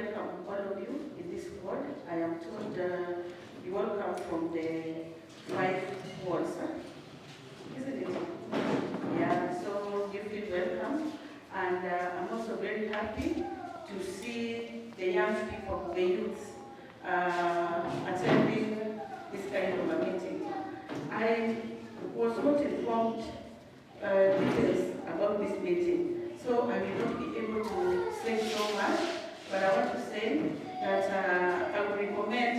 welcome all of you in this ward. I am told you all come from the 5 wards, huh? Isn't it? Yeah, so you feel welcome. And I'm also very happy to see the young people, the youth, attending this kind of a meeting. I was not informed details about this meeting, so I will not be able to say so much, but I want to say that I would recommend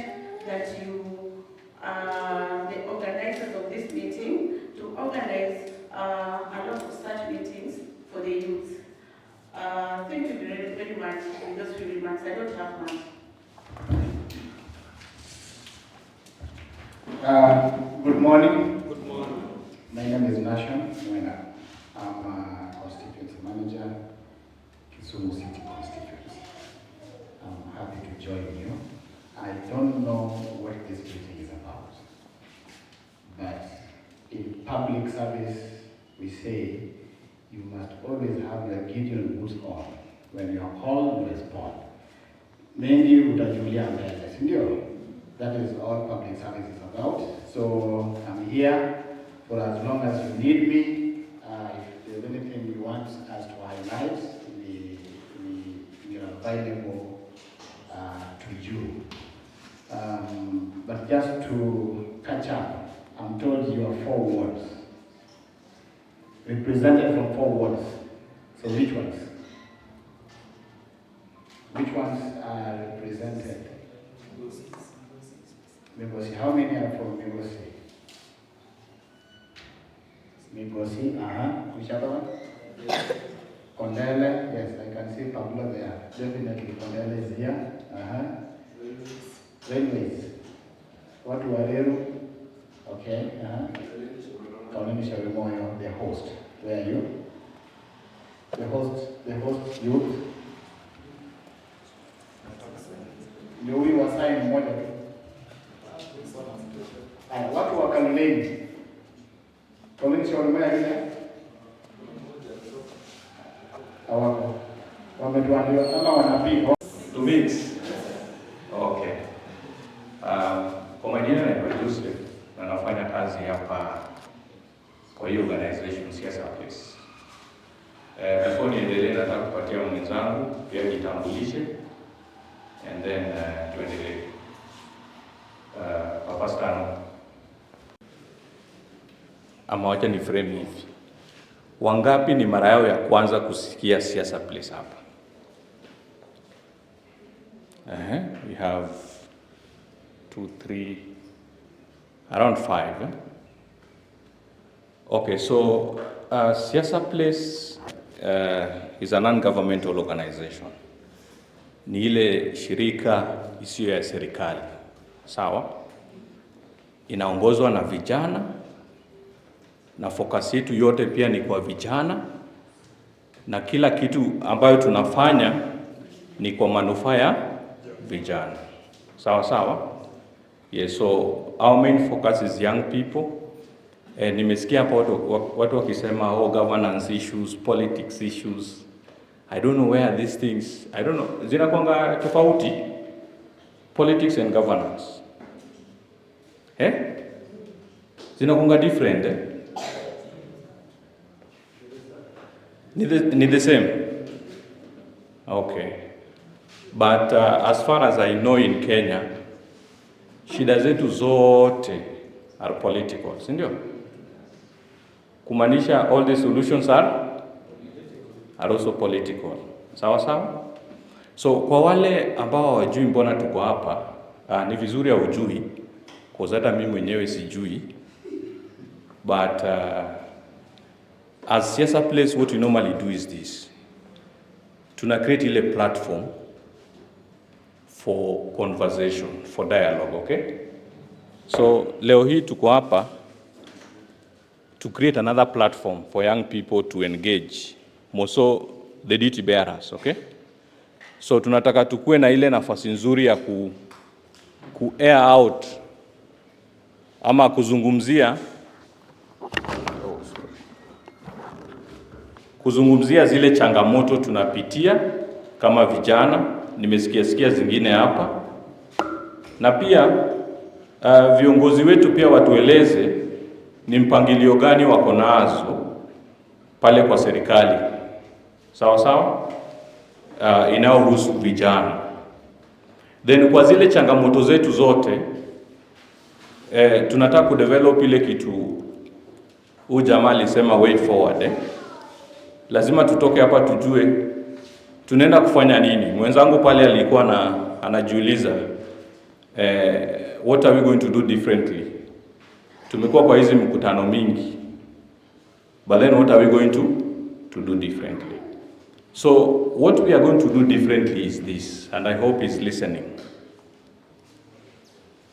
that you, the organizers of this meeting, to organize a lot of such meetings for the youth. Thank you very, very much in those few remarks. I don't have much. Good morning. Good morning. My name is Nation. I'm a constituency manager, Kisumu City constituency. I'm happy to join you. I don't know what this meeting is about, but in public service, we say you must always have your Gideon boots on. When you are called, you respond. Mengi utajulia mbele, sindio? That is all public service is about. So I'm here for as long as you need me. If there's anything you want us to highlight, we are available to you. But just to catch up, I'm told you are 4 wards. Represented from 4 wards. So which ones? Which ones are represented? Migosi. How many are from Migosi? Migosi, Which other one? Yes. Kondele, yes, I can see Pablo there. Definitely Kondele is here. Railways. What Wareru? Okay. Kaunini Sharemoyo, the host. Where are you? The host youth. Ndio huyu wasai mmoja tu. Watu wa Kaluleni. Kaunini Sharemoyo yule? Hawako. Wametuambiwa kama wanapigwa. To meet. Okay. Kwa majina naitwa Joseph na nafanya kazi hapa kwa hiyo organization Siasa Place. Before niendelee nataka kupatia mwenzangu pia jitambulishe and then tuendelee. Papa Stano. Ama wacha ni frame hivi. Wangapi ni mara yao ya kwanza kusikia Siasa Place hapa? We have 2, 3, around 5. Okay, so Siasa Place is a non-governmental organization. Ni ile shirika isiyo ya serikali. Sawa? Inaongozwa na vijana na focus yetu yote pia ni kwa vijana na kila kitu ambayo tunafanya ni kwa manufaa ya vijana. Sawa sawa? Yes, so our main focus is young people. Nimesikia hapo watu wakisema governance issues, politics issues. I don't know where these things, I don't know. Zinakuanga tofauti politics and governance. Zinakuanga different. Ni the same. Okay. But as far as I know in Kenya, shida zetu zote are political, si ndio? Kumaanisha all the solutions are also political. Sawa sawa? So kwa wale ambao hawajui mbona tuko hapa, ni vizuri hujui, kwa sababu hata mimi mwenyewe sijui. But as Siasa Place, what we normally do is this. Tuna create ile platform for conversation, for dialogue, okay? So leo hii tuko hapa to create another platform for young people to engage, more so the duty bearers, okay? So tunataka tukue na ile nafasi nzuri ya ku air out ama kuzungumzia zile changamoto tunapitia kama vijana nimesikia zingine hapa, na pia viongozi wetu pia watueleze ni mpangilio gani wako nazo pale kwa serikali, sawa sawa, inayohusu vijana. Then kwa zile changamoto zetu zote tunataka kudevelop ile kitu huyu jamaa alisema way forward. Lazima tutoke hapa tujue tunaenda kufanya nini. Mwenzangu pale alikuwa anajiuliza what are we going to do differently. Tumekuwa kwa hizi mkutano mingi, but then what are we going to do differently? So what we are going to do differently is this, and I hope he's listening.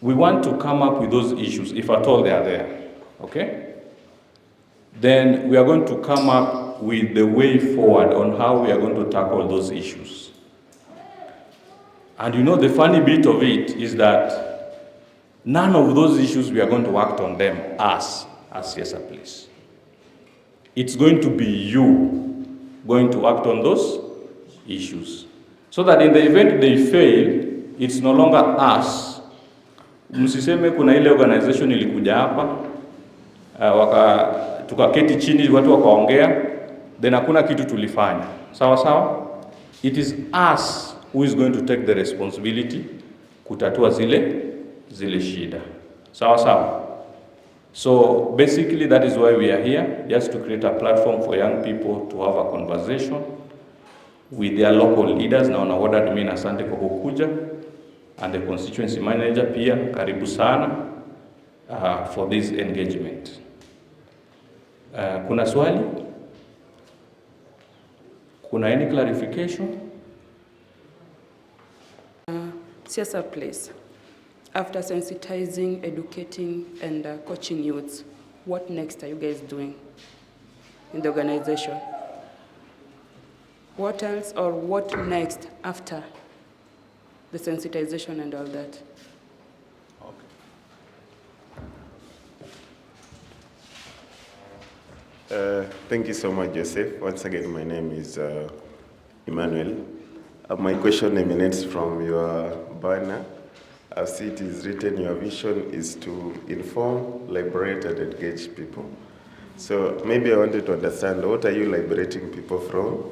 We want to come up with those issues, if at all they are there, okay? Then we are going to come up with the way forward on how we are going to tackle those issues. And you know, the funny bit of it is that none of those issues we are going to act on them as Siasa Place. It's going to be you going to act on those issues. So that in the event they fail, it's no longer us. Msiseme kuna ile organization ilikuja hapa, tukaketi chini watu wakaongea, then hakuna kitu tulifanya. Sawa sawa? It is us who is going to take the responsibility kutatua zile shida. Sawa sawa? So basically that is why we are here, just to create a platform for young people to have a conversation with their local leaders. Na wanaoda admin asante kwa kukuja, and the constituency manager pia karibu sana for this engagement. Kuna swali? Kuna any clarification? Siasa Place, after sensitizing, educating, and coaching youths, what next are you guys doing in the organization? What else, or what next after the sensitization and all that? Thank you so much, Joseph. Once again, my name is Emmanuel. My question emanates from your banner. As it is written, your vision is to inform, liberate, and engage people. So maybe I wanted to understand, what are you liberating people from?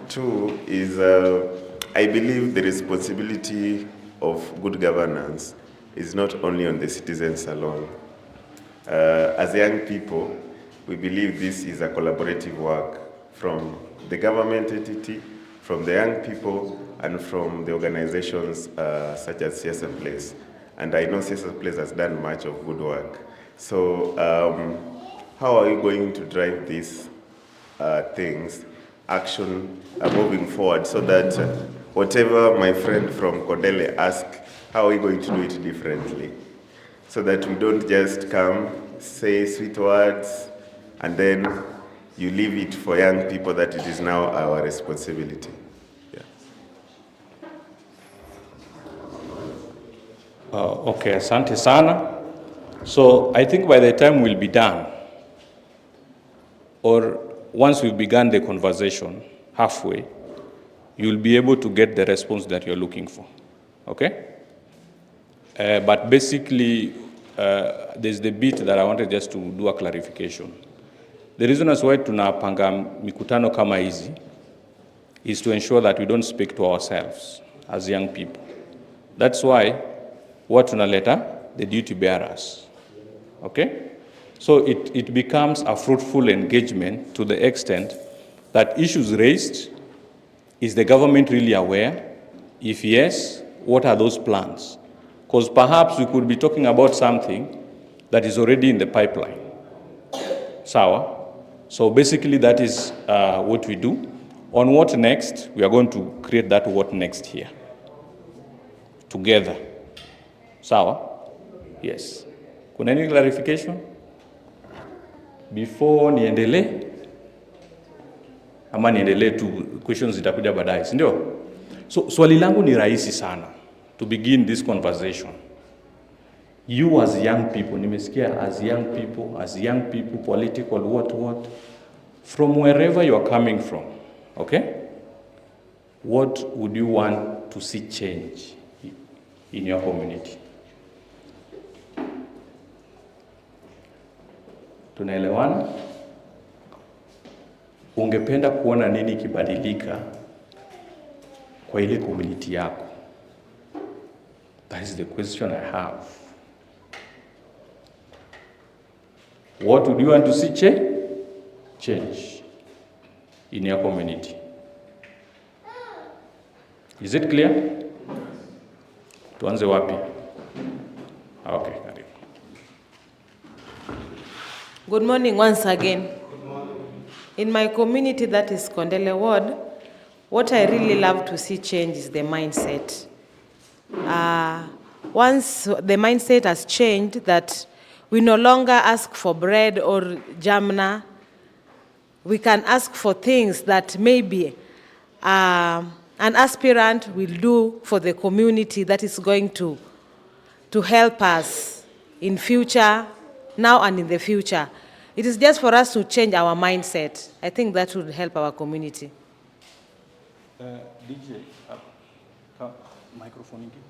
Two is, I believe the responsibility of good governance is not only on the citizens alone. As young people, we believe this is a collaborative work from the government entity, from the young people, and from the organizations such as Siasa Place. And I know Siasa Place has done much of good work. So how are you going to drive these things, action moving forward, so that whatever my friend from Kodele asked, how are we going to do it differently? So that we don't just come, say sweet words, and then you leave it for young people that it is now our responsibility. Yeah. Okay, asante sana. So I think by the time we'll be done, or once we've begun the conversation halfway, you'll be able to get the response that you're looking for. Okay? But basically, there's the bit that I wanted just to do a clarification. The reason as why tunapanga mikutano kama hizi is to ensure that we don't speak to ourselves as young people. That's why what tunaleta the duty bearers. Okay? So it becomes a fruitful engagement to the extent that issues raised, is the government really aware? If yes, what are those plans? Because perhaps we could be talking about something that is already in the pipeline. Sawa? So basically that is what we do. On what next, we are going to create that what next here. Together. Sawa? Yes. Kuna any clarification? Before niendelee? Ama niendelee tu, questions zitakuja baadaye, si ndio? So swali langu ni rahisi sana to begin this conversation. You as young people, nimesikia as young people, political, what, from wherever you are coming from, okay? what would you want to see change in your community? Tunaelewana? Ungependa kuona nini kibadilika kwa ile community yako? That is the question I have. What would you want to see change in your community? Is it clear? Tuanze wapi? Okay, karibu. Good morning once again. Good morning. In my community, that is Kondele Ward, what I really love to see change is the mindset. Once the mindset has changed, that we no longer ask for bread or jamna, we can ask for things that maybe an aspirant will do for the community that is going to help us in future, now and in the future. It is just for us to change our mindset. I think that would help our community. DJ, microphone again.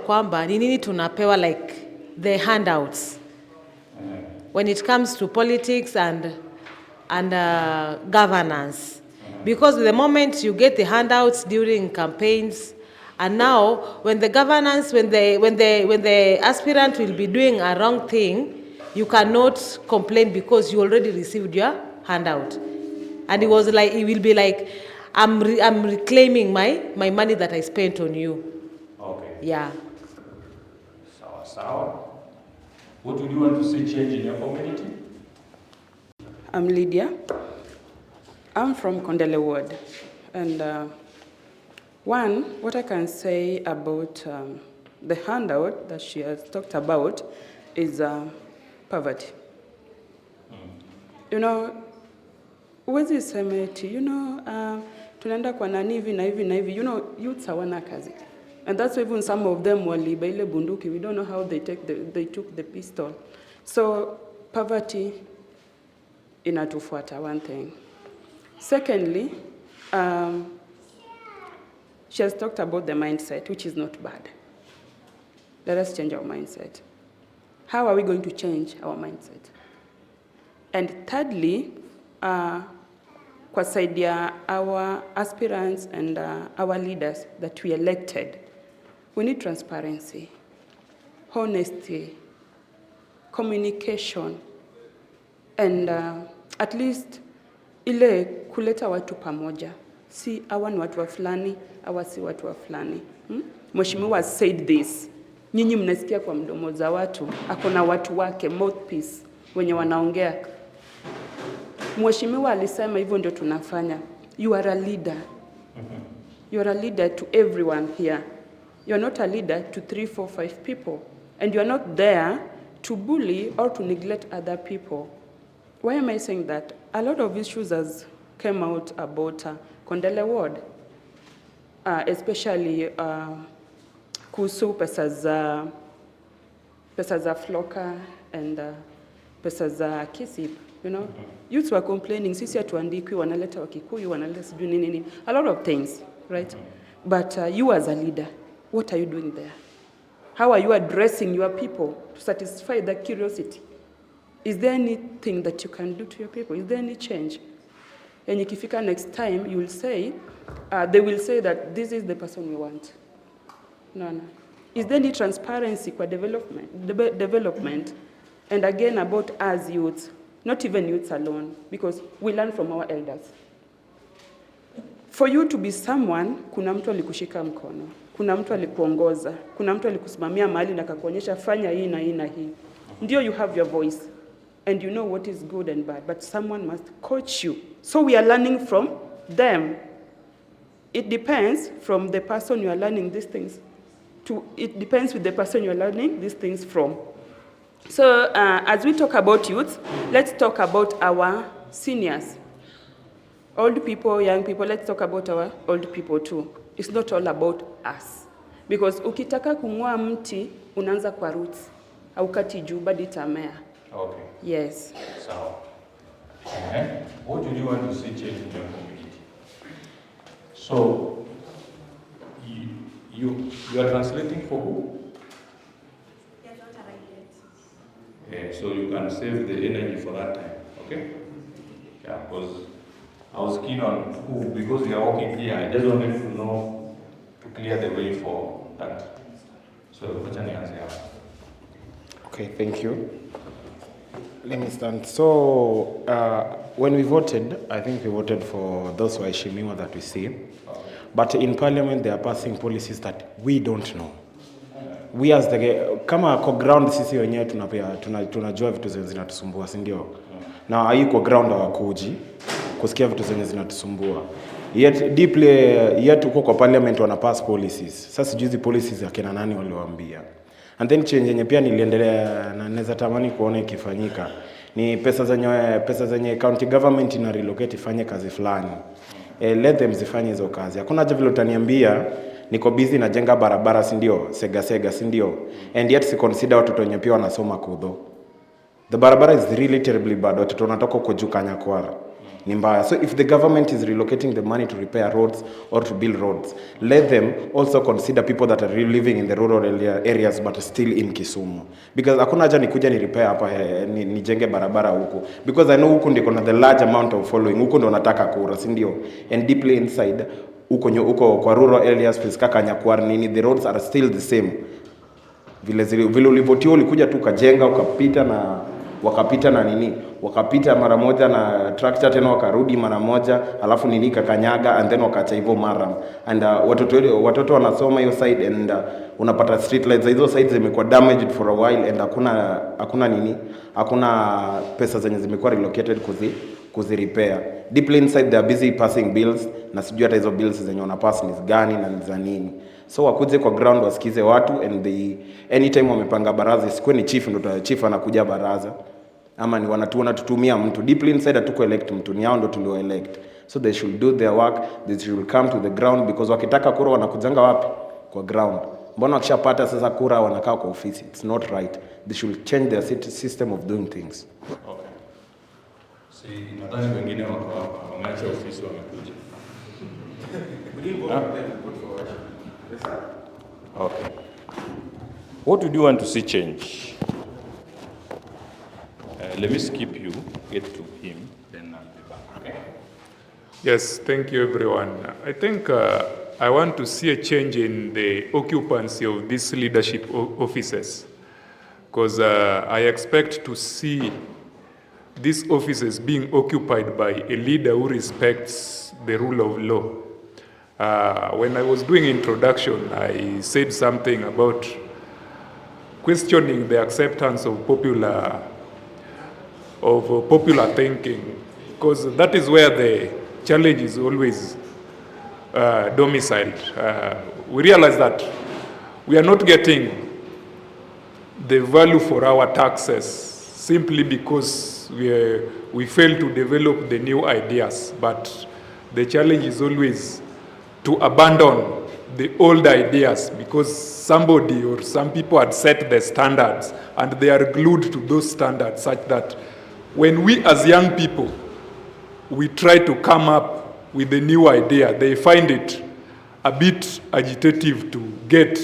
Kwamba ni nini tunapewa, like the handouts when it comes to politics and governance, because the moment you get the handouts during campaigns, and now when the governance, when the aspirant will be doing a wrong thing, you cannot complain because you already received your handout, and it was like, it will be like, I'm reclaiming my money that I spent on you. Okay. Yeah. Sawa. What would you want to see change in your community? I'm Lydia. I'm from Kondele Ward. And what I can say about the handout that she has talked about is poverty. You know, huwezi sema eti, tunaenda kwa nani hivi na hivi na hivi. Youths hawana kazi. And that's why even some of them waliiba ile bunduki. We don't know how they took the pistol. So poverty inatufuata, one thing. Secondly, she has talked about the mindset, which is not bad. Let us change our mindset. How are we going to change our mindset? And thirdly, kwa side ya our aspirants and our leaders that we elected, we need transparency, honesty, communication, and at least ile kuleta watu pamoja. Si hawa ni watu wa fulani, hawa si watu wa fulani. Mheshimiwa said this. Nyinyi mnasikia kwa mdomo za watu, akona watu wake, mouthpiece, wenye wanaongea. Mheshimiwa alisema hivyo ndio tunafanya. You are a leader. You are a leader to everyone here. You are not a leader to 3, 4, 5 people. And you are not there to bully or to neglect other people. Why am I saying that? A lot of issues has come out about Kondele Ward, especially kuhusu pesa za floka and pesa za kisip. Youths were complaining, sisi hatuandikwi, wanaleta Wakikuyu, wanaleta sijui nini. A lot of things, right? But you as a leader, what are you doing there? How are you addressing your people to satisfy their curiosity? Is there anything that you can do to your people? Is there any change? And ikifika next time, you will say, they will say that this is the person we want. No. Is there any transparency for development? And again, about us youths, not even youths alone, because we learn from our elders. For you to be someone, kuna mtu alikushika mkono, kuna mtu alikuongoza, kuna mtu alikusimamia mahali na kakuonyesha fanya hii na hii na hii. Ndio, you have your voice, and you know what is good and bad, but someone must coach you. So we are learning from them. It depends from the person you are learning these things it depends with the person you are learning these things from. So as we talk about youth, let's talk about our seniors. Old people, young people, let's talk about our old people too. It's not all about us. Because ukitaka kung'oa mti, unaanza kwa roots. Haukati juu bado itamea. Okay. Yes. Sawa. What do you want to see change in your community? So, you are translating for who? Yeah, so you can save the energy for that time, okay? Yeah, because I was keen on who, because you are working here, I just wanted to know to clear the way for that. So, okay, thank you. Let me stand. So, when we voted, I think we voted for those waheshimiwa that we see. But in parliament, they are passing policies that we don't know. We as the, kama kwa ground sisi wenyewe tunajua vitu zenye zinatusumbua, si ndio? Na haiko ground hawakuji kusikia vitu zenye zinatusumbua. Yet deeply, yet uko kwa parliament wana pass policies. Sasa juzi policies ya kina nani waliwaambia. And then change yenye pia niliendelea na naweza tamani kuona ikifanyika ni pesa zenye county government ina relocate ifanye kazi fulani. Let them zifanye hizo kazi. Hakuna haja vile utaniambia niko busy najenga barabara, si ndio? Sega, si ndio? And yet si consider watoto wenye pia wanasoma kudho. The barabara is really terribly bad. Watoto wanatoka kwa juu Kanyakwara. Ni mbaya. So if the government is relocating the money to repair roads or to build roads, let them also consider people that are living in the rural areas but still in Kisumu. Because hakuna haja nikuja ni repair hapa nijenge barabara huko. Because I know huko ndiko na the large amount of following. Huko ndo nataka kura, si ndio? And deeply inside huko kwa rural areas fisika Kanyakwara nini, the roads are still the same. Vile ulivotio ulikuja tu kajenga wakapita na nini, wakapita mara moja na tractor tena wakarudi mara moja, alafu nini kakanyaga and then wakacha hivyo mara. And watoto wanasoma hiyo side and unapata street lights hizo sides zimekuwa damaged for a while and hakuna pesa zenye zimekuwa relocated kuzi-repair. Deeply inside they are busy passing bills na sijui hata hizo bills zenye wanapass ni gani na za nini. So wakuje kwa ground wasikize watu and anytime wamepanga baraza isikuwe ni chief anakuja baraza ama ni wanatutumia mtu. Deeply inside hatuko elect mtu, ni hao ndo tulio elect. So they should do their work, they should come to the ground because wakitaka kura wanakujanga wapi? Kwa ground. Mbona wakishapata sasa kura wanakaa kwa ofisi? It's not right. They should change their system of doing things. Okay. Nadhani wengine wako hapa wameacha ofisi wamekuja. Okay. What would you want to see change? Let me skip you, get to him, then I'll be back. Okay? Yes, thank you everyone. I think I want to see a change in the occupancy of these leadership offices because I expect to see these offices being occupied by a leader who respects the rule of law. When I was doing introduction, I said something about questioning the acceptance of popular thinking, because that is where the challenge is always domiciled. We realize that we are not getting the value for our taxes simply because we fail to develop the new ideas, but the challenge is always to abandon the old ideas because somebody or some people had set the standards and they are glued to those standards such that when we as young people, we try to come up with a new idea, they find it a bit agitative to get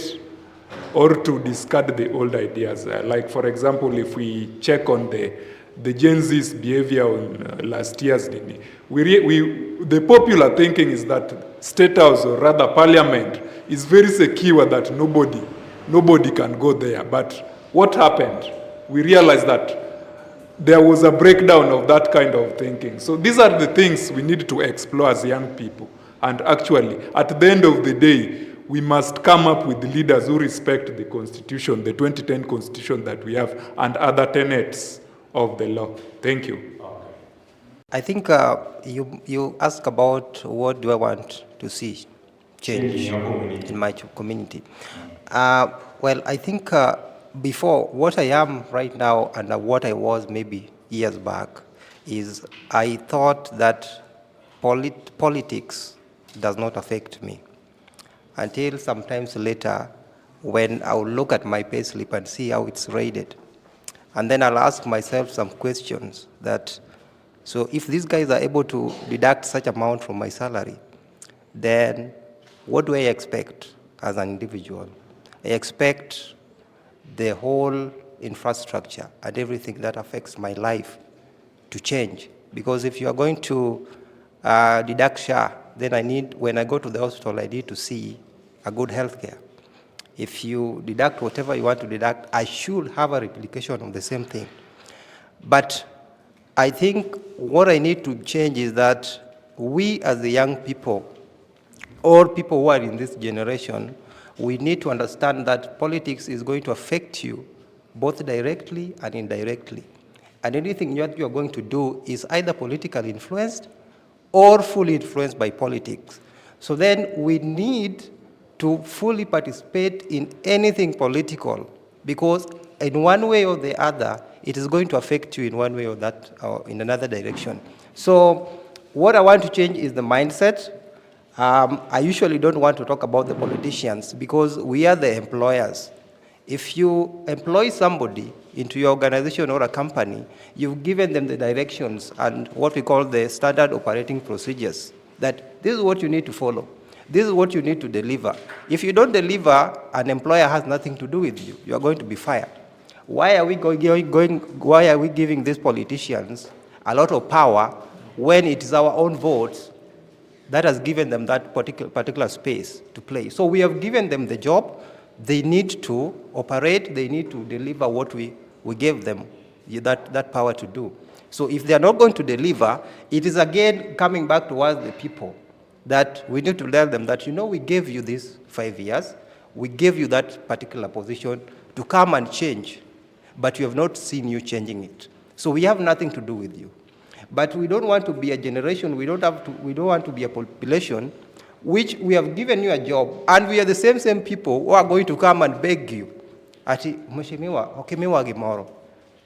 or to discard the old ideas. Like for example, if we check on the Gen Z's behavior on last year's DD, the popular thinking is that State House, or rather Parliament, is very secure that nobody can go there. But what happened? We realized that there was a breakdown of that kind of thinking. So these are the things we need to explore as young people. And actually, at the end of the day, we must come up with leaders who respect the Constitution, the 2010 Constitution that we have, and other tenets of the law. Thank you. I think you ask about what do I want to see change in my community. Well, I think before, what I am right now and what I was maybe years back is I thought that politics does not affect me until sometimes later when I'll look at my payslip and see how it's rated. And then I'll ask myself some questions that So if these guys are able to deduct such amount from my salary, then what do I expect as an individual? I expect the whole infrastructure and everything that affects my life to change. Because if you are going to deduct SHA, then when I go to the hospital, I need to see a good health care. If you deduct whatever you want to deduct, I should have a replication of the same thing. But I think what I need to change is that we as the young people, or people who are in this generation, we need to understand that politics is going to affect you both directly and indirectly. And anything that you are going to do is either politically influenced or fully influenced by politics. So then we need to fully participate in anything political, because in one way or the other, it is going to affect you in one way or that, or in another direction. So what I want to change is the mindset. I usually don't want to talk about the politicians because we are the employers. If you employ somebody into your organization or a company, you've given them the directions and what we call the standard operating procedures, that this is what you need to follow. This is what you need to deliver. If you don't deliver, an employer has nothing to do with you. You are going to be fired. Why are we giving these politicians a lot of power when it is our own votes that has given them that particular space to play? So we have given them the job. They need to operate. They need to deliver what we gave them that power to do. So if they are not going to deliver, it is again coming back towards the people, that we need to tell them that, we gave you this 5 years. We gave you that particular position to come and change, but we have not seen you changing it. So we have nothing to do with you. But we don't want to be a generation, we don't want to be a population which we have given you a job, and we are the same people who are going to come and beg you, ati mheshimiwa, okemewa gimoro,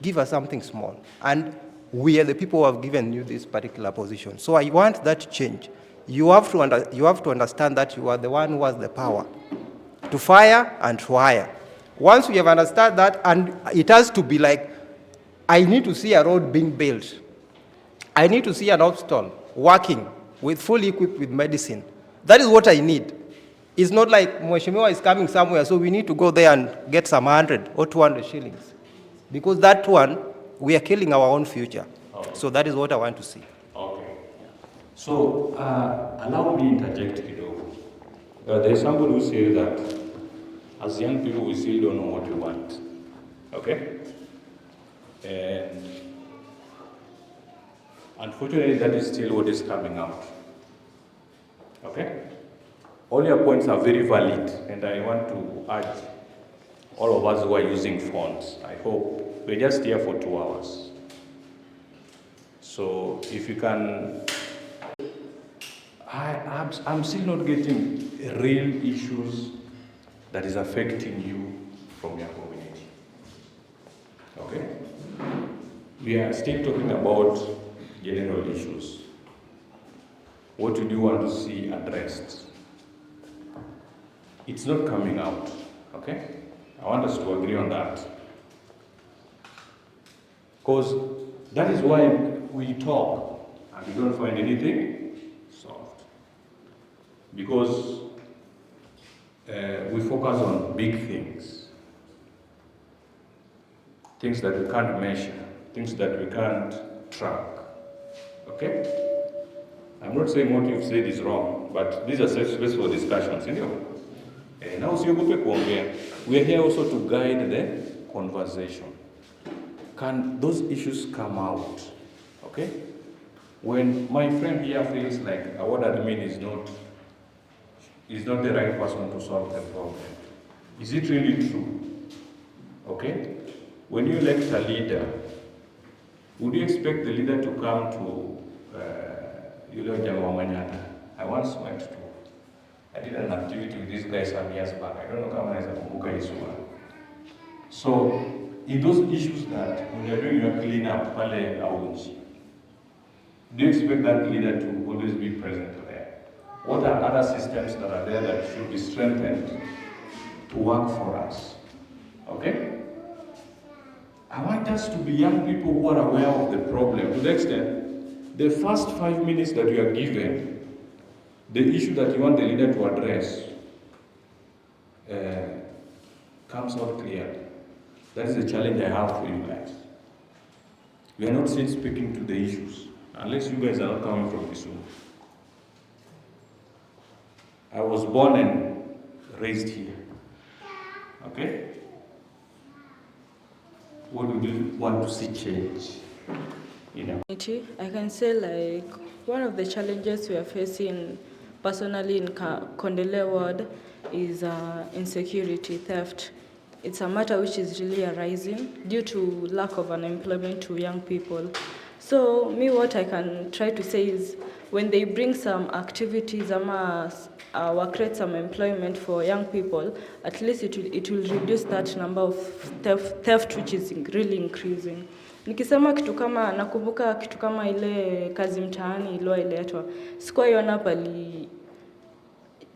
give us something small. And we are the people who have given you this particular position. So I want that to change. You have to understand that you are the one who has the power to fire and to hire. Once we have understood that, and it has to be like, I need to see a road being built. I need to see an hospital working with fully equipped with medicine. That is what I need. It's not like Mheshimiwa is coming somewhere, so we need to go there and get some 100 or 200 shillings. Because that one, we are killing our own future. Okay. So that is what I want to see. Okay. So, allow me interject kidogo. There is somebody who says that as young people, we still don't know what we want. Okay? And unfortunately, that is still what is coming out. Okay? All your points are very valid, and I want to urge all of us who are using phones, I hope, we're just here for 2 hours. So if you can, I'm still not getting real issues that is affecting you from your community. Okay? We are still talking about general issues. What do you want to see addressed? It's not coming out, okay? I want us to agree on that. Because that is why we talk and we don't find anything solved. Because we focus on big things. Things that we can't measure, things that we can't track, okay? I'm not saying what you've said is wrong, but these are space for discussions, you know. Now, we are here also to guide the conversation. Can those issues come out, okay? When my friend here feels like what admin is not the right person to solve the problem, is it really true? Okay? When you elect a leader, would you expect the leader to come to I once went to, I did an activity with this guy some years back. I don't know how many is Kumbuka. So, in those issues that when you're doing your cleanup, do you expect that leader to always be present there? What are other systems that are there that should be strengthened to work for us? Okay? I want us to be young people who are aware of the problem to the extent the first 5 minutes that you are given, the issue that you want the leader to address comes out clearly. That is the challenge I have for you guys. We are not still speaking to the issues, unless you guys are not coming from Kisumu. I was born and raised here. Okay? What do you want to see change? You know? I can say like one of the challenges we are facing personally in Kondele ward is insecurity, theft. It's a matter which is really arising due to lack of unemployment to young people. So me, what I can try to say is when they bring some activities or create some employment for young people, at least it will reduce that number of theft which is really increasing. Nikisema kitu kama, nakumbuka kitu kama ile kazi mtaani iliyoletwa, sikuiona pali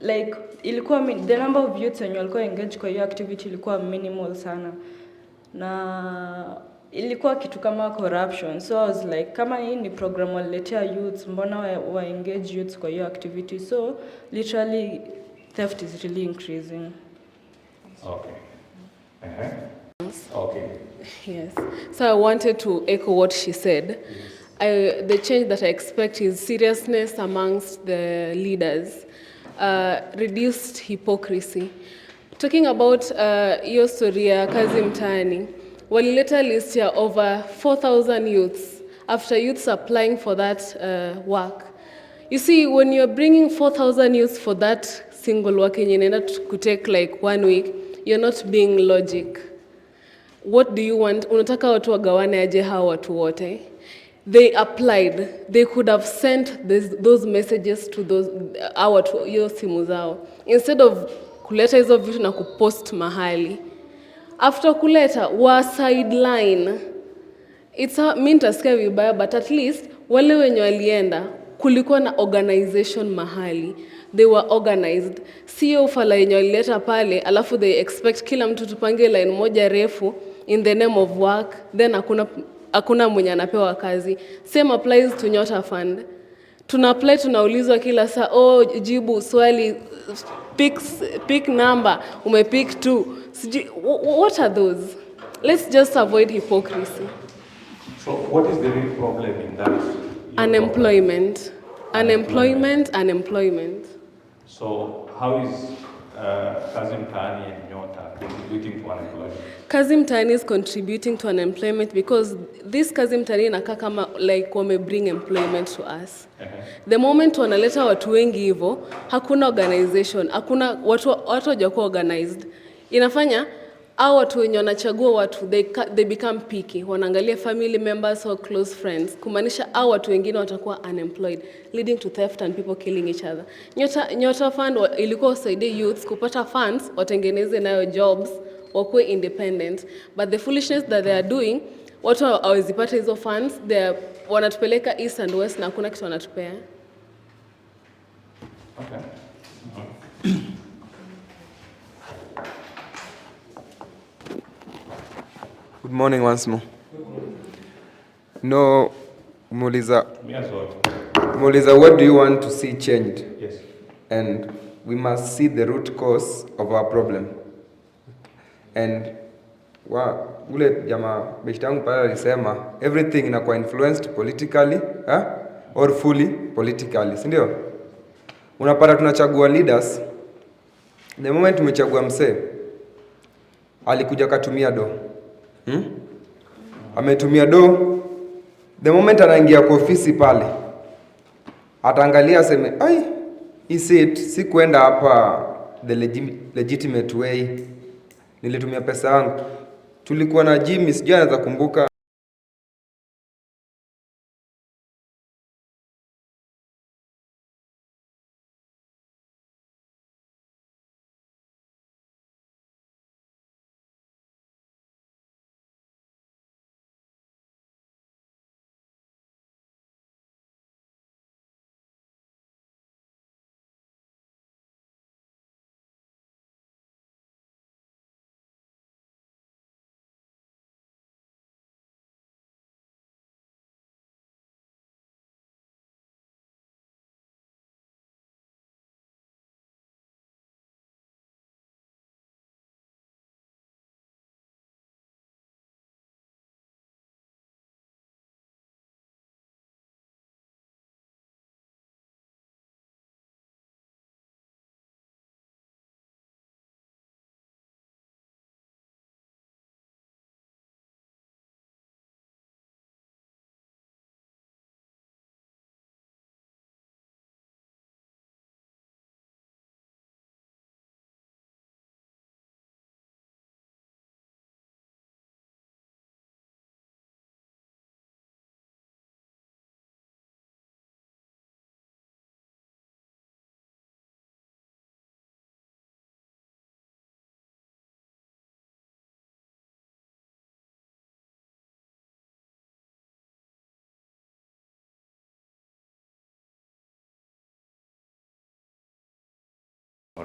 like ilikuwa the number of youths wenye walikuwa engaged kwa hiyo activity ilikuwa minimal sana, na ilikuwa kitu kama corruption. So I was like, kama hii ni program waliletea youths, mbona wa engage youths kwa hiyo activity? So literally theft is really increasing. Okay. Okay. Yes. So I wanted to echo what she said. The change that I expect is seriousness amongst the leaders, reduced hypocrisy. Talking about hiyo story ya kazi mtaani, walileta list ya over 4,000 youths after youths applying for that work. You see, when you're bringing 4,000 youths for that single work and you could take like 1 week, you're not being logic. What do you want? Unataka watu wagawane aje hao watu wote? They applied. They could have sent those messages to hiyo simu zao. Instead of kuleta hizo vitu na kupost mahali. After kuleta, wa sideline. Mi nitasikia vibaya, but at least wale wenye walienda, kulikuwa na organization mahali. They were organized. Sio ufala yenye walileta pale, alafu they expect kila mtu tupange line moja refu in the name of work, then hakuna mwenye anapewa kazi. Same applies to Nyota Fund. Tuna apply, tunaulizwa kila saa, jibu swali, pick number, umepick 2. What are those? Let's just avoid hypocrisy. So what is the real problem in that? Unemployment. Unemployment. So how is Kazi Mtaani and Nyota contributing to unemployment? Kazi Mtaani is contributing to unemployment because this Kazi Mtaani inakaa kama like bring employment to us. The moment wanaleta watu wengi hivyo, hakuna organization, hakuna watu hawajakuwa organized. Inafanya hao watu wenye wanachagua watu they become picky, wanaangalia family members or close friends, kumaanisha hao watu wengine watakuwa unemployed, leading to theft and people killing each other. Nyota Fund ilikuwa usaidie youths kupata funds, watengeneze nayo jobs, wakuwe independent, but the foolishness that they are doing, watu hawazipata hizo funds, wanatupeleka east and west na hakuna kitu wanatupea. Okay. Good morning once more. No, Muliza, what do you want to see changed? Yes. And we must see the root cause of our problem. And ule jamaa beshte yangu pale alisema everything inakuwa influenced politically or fully politically, si ndio? Unapata tunachagua leaders, the moment tumechagua msee alikuja katumia do. Ametumia do, the moment anaingia kwa ofisi pale ataangalia aseme si kwenda hapa the legitimate way, nilitumia pesa yangu. Tulikuwa na Jimmy, sijui anaweza kumbuka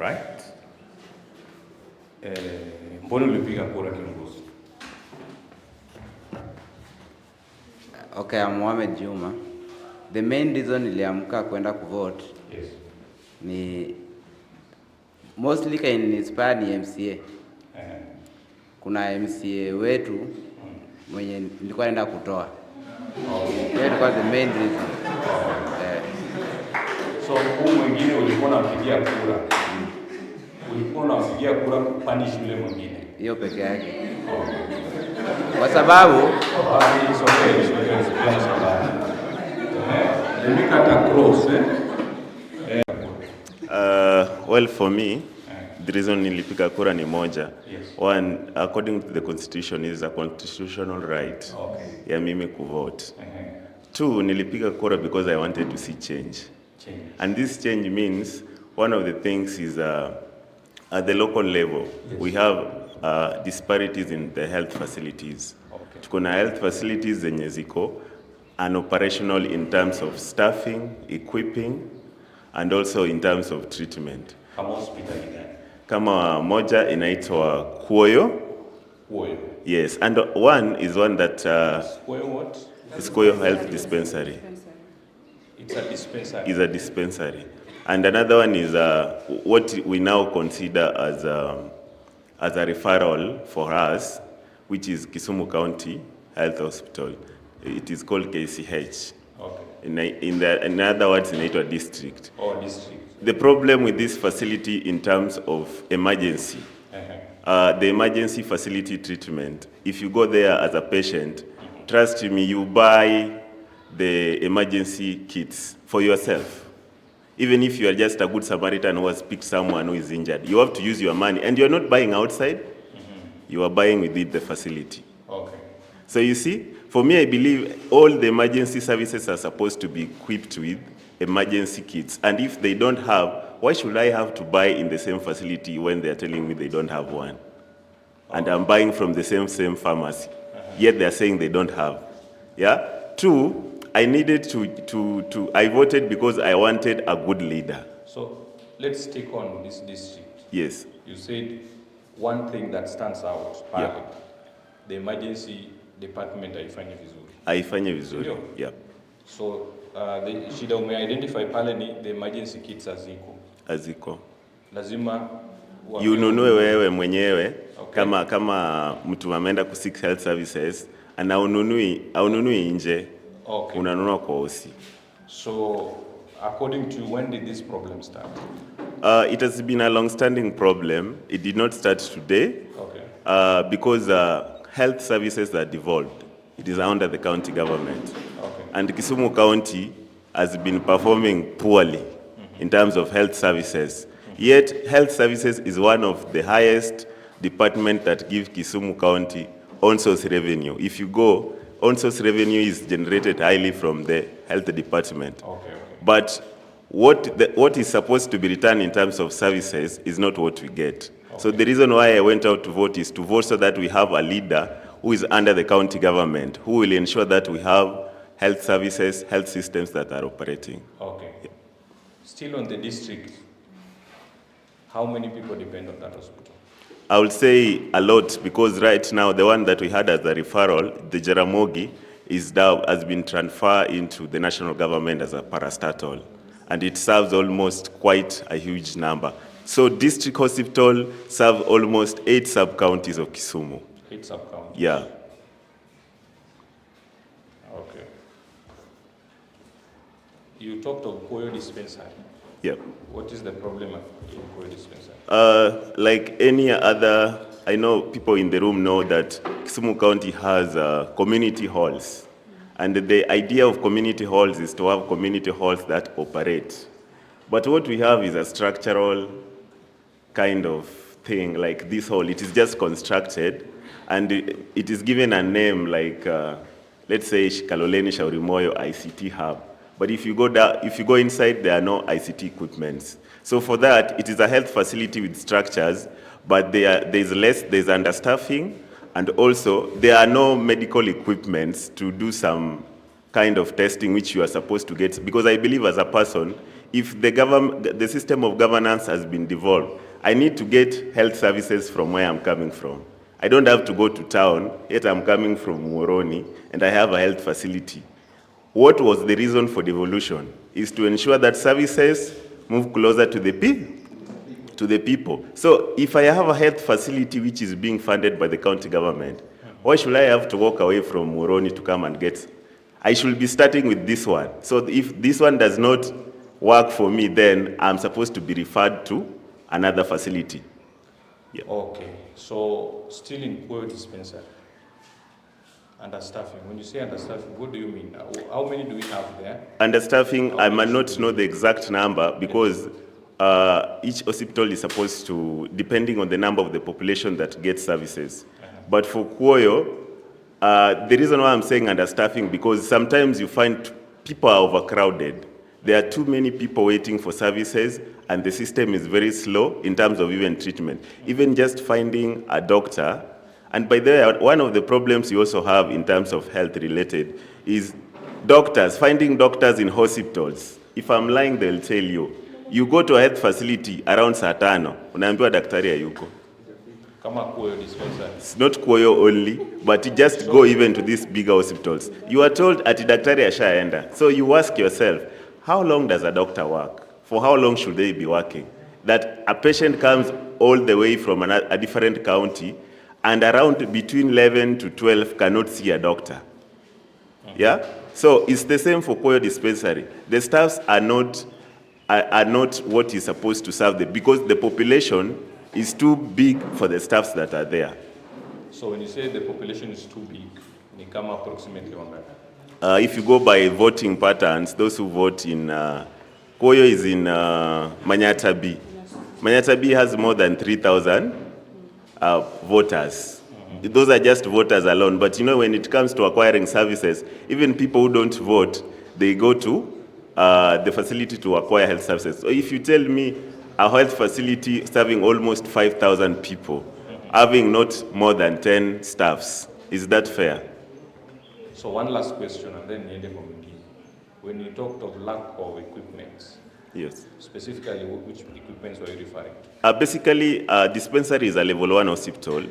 right. Mbona ulipiga kura kiongozi? Okay, I'm Mohamed Juma. The main reason niliamka kwenda kuvote ni mostly can inspire ni MCA. Kuna MCA wetu mwenye nilikuwa naenda kutoa. That was the main reason. So huyu mwingine ulikuwa unampigia kura. Ulikuwa unampigia kura kupanish yule mwingine. Hiyo peke yake. Kwa sababu well, for me, the reason nilipiga kura ni moja. One, according to the constitution, is a constitutional right ya mimi kuvote. Two, nilipiga kura because I wanted to see change. And this change means one of the things is at the local level, we have disparities in the health facilities. Tuko na health facilities zenye ziko unoperational in terms of staffing, equipping, and also in terms of treatment. Kama hospitali gani? Kama moja inaitwa Kuoyo. Kuoyo. Yes, and one is one that Kuoyo what? is Kuoyo Health Dispensary. It's a dispensary. Is a dispensary. And another one is what we now consider as a referral for us, which is Kisumu County Health Hospital. It is called KCH. Okay. In other words, inaitwa district. Oh, district. The problem with this facility in terms of emergency, the emergency facility treatment, if you go there as a patient, trust me, you buy the emergency kits for yourself. Even if you are just a good Samaritan who has picked someone who is injured, you have to use your money, and you're not buying outside, you are buying within the facility. Okay. So you see, for me, I believe all the emergency services are supposed to be equipped with emergency kits. And if they don't have, why should I have to buy in the same facility when they're telling me they don't have one? And I'm buying from the same pharmacy, yet they're saying they don't have. Yeah? Two, I needed I voted because I wanted a good leader. So let's take on this district. Yes. You said one thing that stands out, the emergency department haifanyi vizuri. Haifanyi vizuri. Yeah. So the shida ume-identify pale ni the emergency kits haziko. Lazima ununue wewe mwenyewe. Okay. Kama mtu ameenda ku seek health services, ana ununui nje. Okay. Unanunua kwa OC. So according to you, when did this problem start? It has been a long-standing problem. It did not start today. Okay. Because health services are devolved. It is under the county government. Okay. And Kisumu County has been performing poorly in terms of health services. Yet, health services is one of the highest departments that give Kisumu County on-source revenue. If you go, on-source revenue is generated highly from the health department. Okay. But what is supposed to be returned in terms of services is not what we get. Okay. So the reason why I went out to vote is to vote so that we have a leader who is under the county government, who will ensure that we have health services, health systems that are operating. Okay. Yeah. Still on the district, how many people depend on that hospital? I would say a lot, because right now the one that we had as a referral, the Jaramogi, has been transferred into the national government as a parastatal, and it serves almost quite a huge number. So district hospital serves almost 8 sub-counties of Kisumu. 8 sub-counties? Yeah. Okay. You talked of Koyo dispensary. Yep. What is the problem in Koyo dispensary? Like any other, I know people in the room know that Kisumu County has community halls. And the idea of community halls is to have community halls that operate. But what we have is a structural kind of thing, like this hall. It is just constructed, and it is given a name like, let's say, Kaloleni Shaurimoyo ICT Hub. But if you go inside, there are no ICT equipments. So for that, it is a health facility with structures, but there's understaffing, and also there are no medical equipments to do some kind of testing which you are supposed to get. Because I believe as a person, if the system of governance has been devolved, I need to get health services from where I'm coming from. I don't have to go to town, yet I'm coming from Muhoroni, and I have a health facility. What was the reason for devolution? Is to ensure that services move closer to the people. So if I have a health facility which is being funded by the county government, why should I have to walk away from Muhoroni to come and get? I should be starting with this one. So if this one does not work for me, then I'm supposed to be referred to another facility. Yeah. Okay, so still in Koyo dispensary, understaffing. When you say understaffing, what do you mean? How many do we have there? Understaffing, I might not know the exact number because each hospital is supposed to, depending on the number of the population that gets services. But for Koyo, the reason why I'm saying understaffing, because sometimes you find people are overcrowded. There are too many people waiting for services, and the system is very slow in terms of even treatment. Even just finding a doctor, and by the way, one of the problems you also have in terms of health related is doctors, finding doctors in hospitals. If I'm lying, they'll tell you. You go to a health facility around saa 5, unaambiwa daktari hayuko. Kama Koyo dispensary. It's not Koyo only, but you just go even to these bigger hospitals. You are told ati daktari ashaenda. So you ask yourself, how long does a doctor work? For how long should they be working? That a patient comes all the way from a different county and around between 11 to 12 cannot see a doctor. Yeah? So it's the same for Koyo dispensary. The staffs are not what is supposed to serve them because the population is too big for the staffs that are there. So when you say the population is too big, ni kama approximately one. If you go by voting patterns, those who vote in Koyo is in Manyata B. Manyata B has more than 3,000 voters. Those are just voters alone. But you know, when it comes to acquiring services, even people who don't vote, they go to the facility to acquire health services. So if you tell me a health facility serving almost 5,000 people, having not more than 10 staffs, is that fair? So one last question, and then niende kwa mwingine. When you talked of lack of equipment, yes. Specifically, which equipments were you referring to? Basically, dispensary is a level 1 hospital,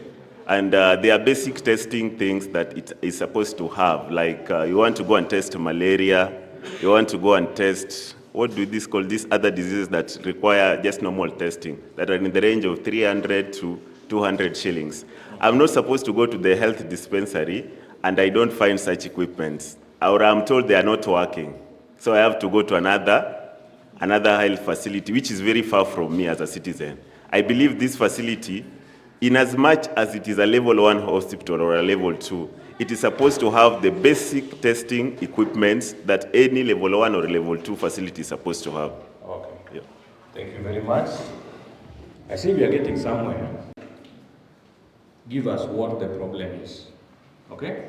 and there are basic testing things that it is supposed to have. Like you want to go and test malaria, you want to go and test, what do this call, these other diseases that require just normal testing, that are in the range of 300 to 200 shillings. I'm not supposed to go to the health dispensary and I don't find such equipment, or I'm told they are not working. So I have to go to another health facility, which is very far from me as a citizen. I believe this facility, in as much as it is a level 1 hospital or a level 2, it is supposed to have the basic testing equipment that any level 1 or level 2 facility is supposed to have. Okay. Yeah. Thank you very much. I see we are getting somewhere. Give us what the problem is. Okay?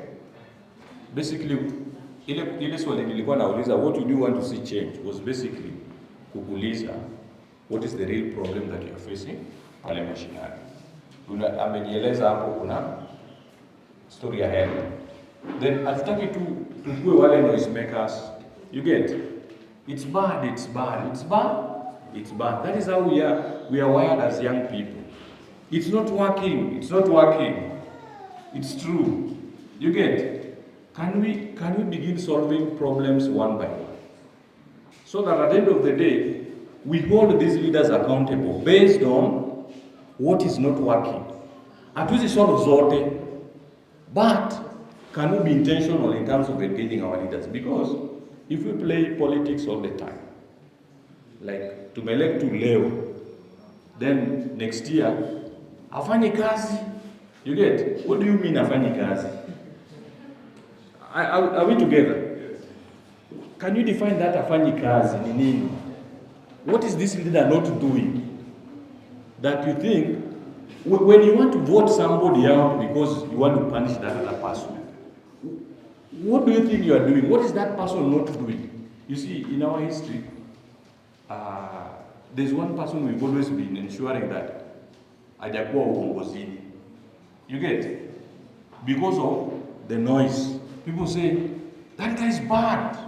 Basically, ile swali nilikuwa nauliza, what would you want to see change, was basically kukuuliza what is the real problem that you are facing pale mashinani. Amenieleza hapo kuna story ya health. Then hatutaki tu tukue wale noise makers. You get? It's bad, it's bad, it's bad, it's bad. That is how we are wired as young people. It's not working, it's not working. It's true. You get? Can we begin solving problems one by one? So that at the end of the day, we hold these leaders accountable based on what is not working. Hatuwezi solve zote, but can we be intentional in terms of engaging our leaders? Because if we play politics all the time, like tumelect to leo, then next year, afanyi kazi. You get? What do you mean afanyi kazi? Are we together? Can you define that afanyi kazi ni nini? What is this leader not doing that you think, when you want to vote somebody out because you want to punish that other person, what do you think you are doing? What is that person not doing? You see, in our history, there's one person we've always been ensuring that hajakuwa uongozini. You get? Because of the noise. People say, that guy is bad.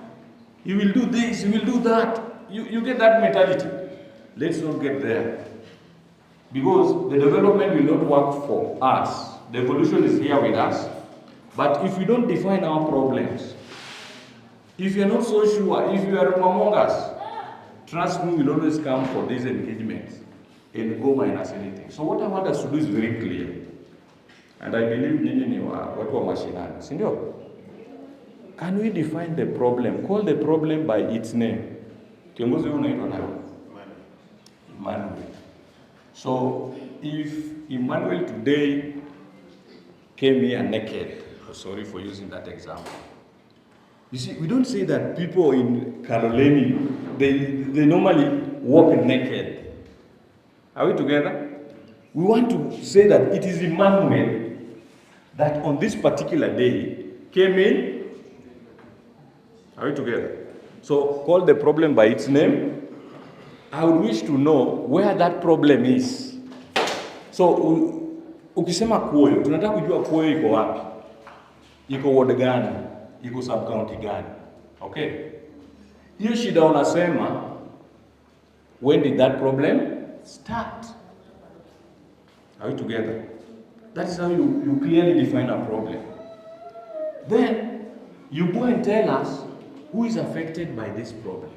He will do this, he will do that. you get that mentality. Let's not get there. Because the development will not work for us. The evolution is here with us. But if we don't define our problems, if you're not so sure, if you are among us, trust me, we'll always come for these engagements and go minus anything. So what I want us to do is very clear. And I believe nini ni watu wa mashinani, si ndio? Can we define the problem? Call the problem by its name. Kiongozi unaitwa nani? Emmanuel. So if Emmanuel today came here naked, sorry for using that example. You see, we don't say that people in Kaloleni, they normally walk naked. Are we together? We want to say that it is Emmanuel that on this particular day came in. Are we together? So call the problem by its name. I would wish to know where that problem is. So ukisema Kuoyo, tunataka kujua Kuoyo iko wapi? Iko ward gani? Iko sub county gani? Okay? Hiyo shida unasema, when did that problem start? Are we together? That is how you clearly define a problem. Then you go and tell us who is affected by this problem.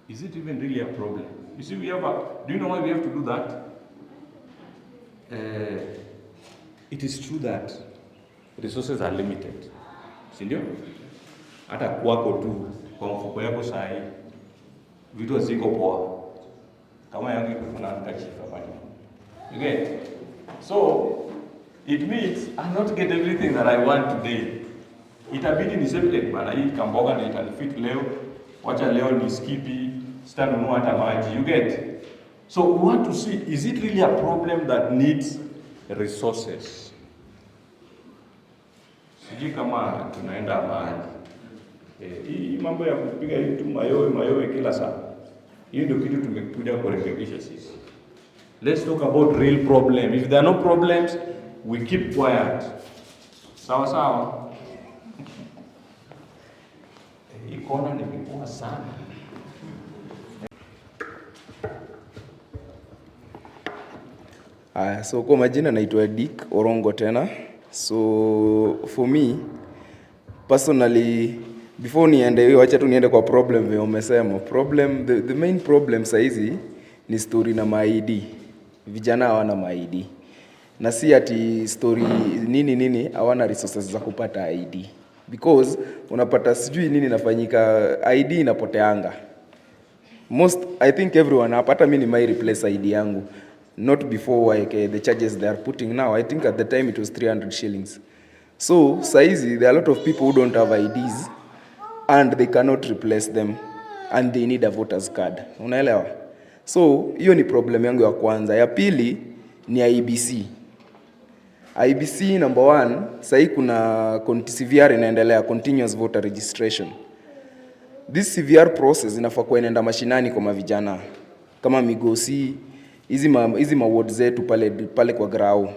Is it even really a problem? You see, do you know why we have to do that? It is true that resources are limited. Si ndio? Hata kwako tu, kwa mfuko yako sahi, vitu ziko poa. Kama yangu kuna handkerchief hapa. Okay? So, it means I not get everything that I want today. Itabidi niseme bana, hii kamboga na itanifit leo, wacha leo ni skipi, sitanunua hata maji. You get? So we want to see, is it really a problem that needs resources? Sijui kama tunaenda mahali. Hii mambo ya kupiga hii tu mayowe kila saa. Hiyo ndio kitu tumekuja kurekebisha sisi. Let's talk about real problem. If there are no problems, we keep quiet. Sawa sawa. Hii kona nimekuwa sana. So kwa majina naitwa Dick Orongo tena. So for me personally, before niende hiyo, acha tu niende kwa problem vile umesema. The main problem saizi ni story na maidi. Vijana hawana maidi. Na si ati story nini hawana resources za kupata ID. Because unapata sijui nini nafanyika, ID inapoteanga. I think everyone hapa, mimi may replace ID yangu. Not before like the charges they are putting now. I think at the time it was 300 shillings. So saizi there are a lot of people who don't have IDs and they cannot replace them and they need a voter's card. Unaelewa? So hiyo ni problem yangu ya kwanza. Ya pili ni IBC. IBC number 1, sahi kuna CVR inaendelea, continuous voter registration. This CVR process inafaa kuwa inaenda mashinani kwa mavijana kama Migosi, hizi ma ward zetu pale kwa grau.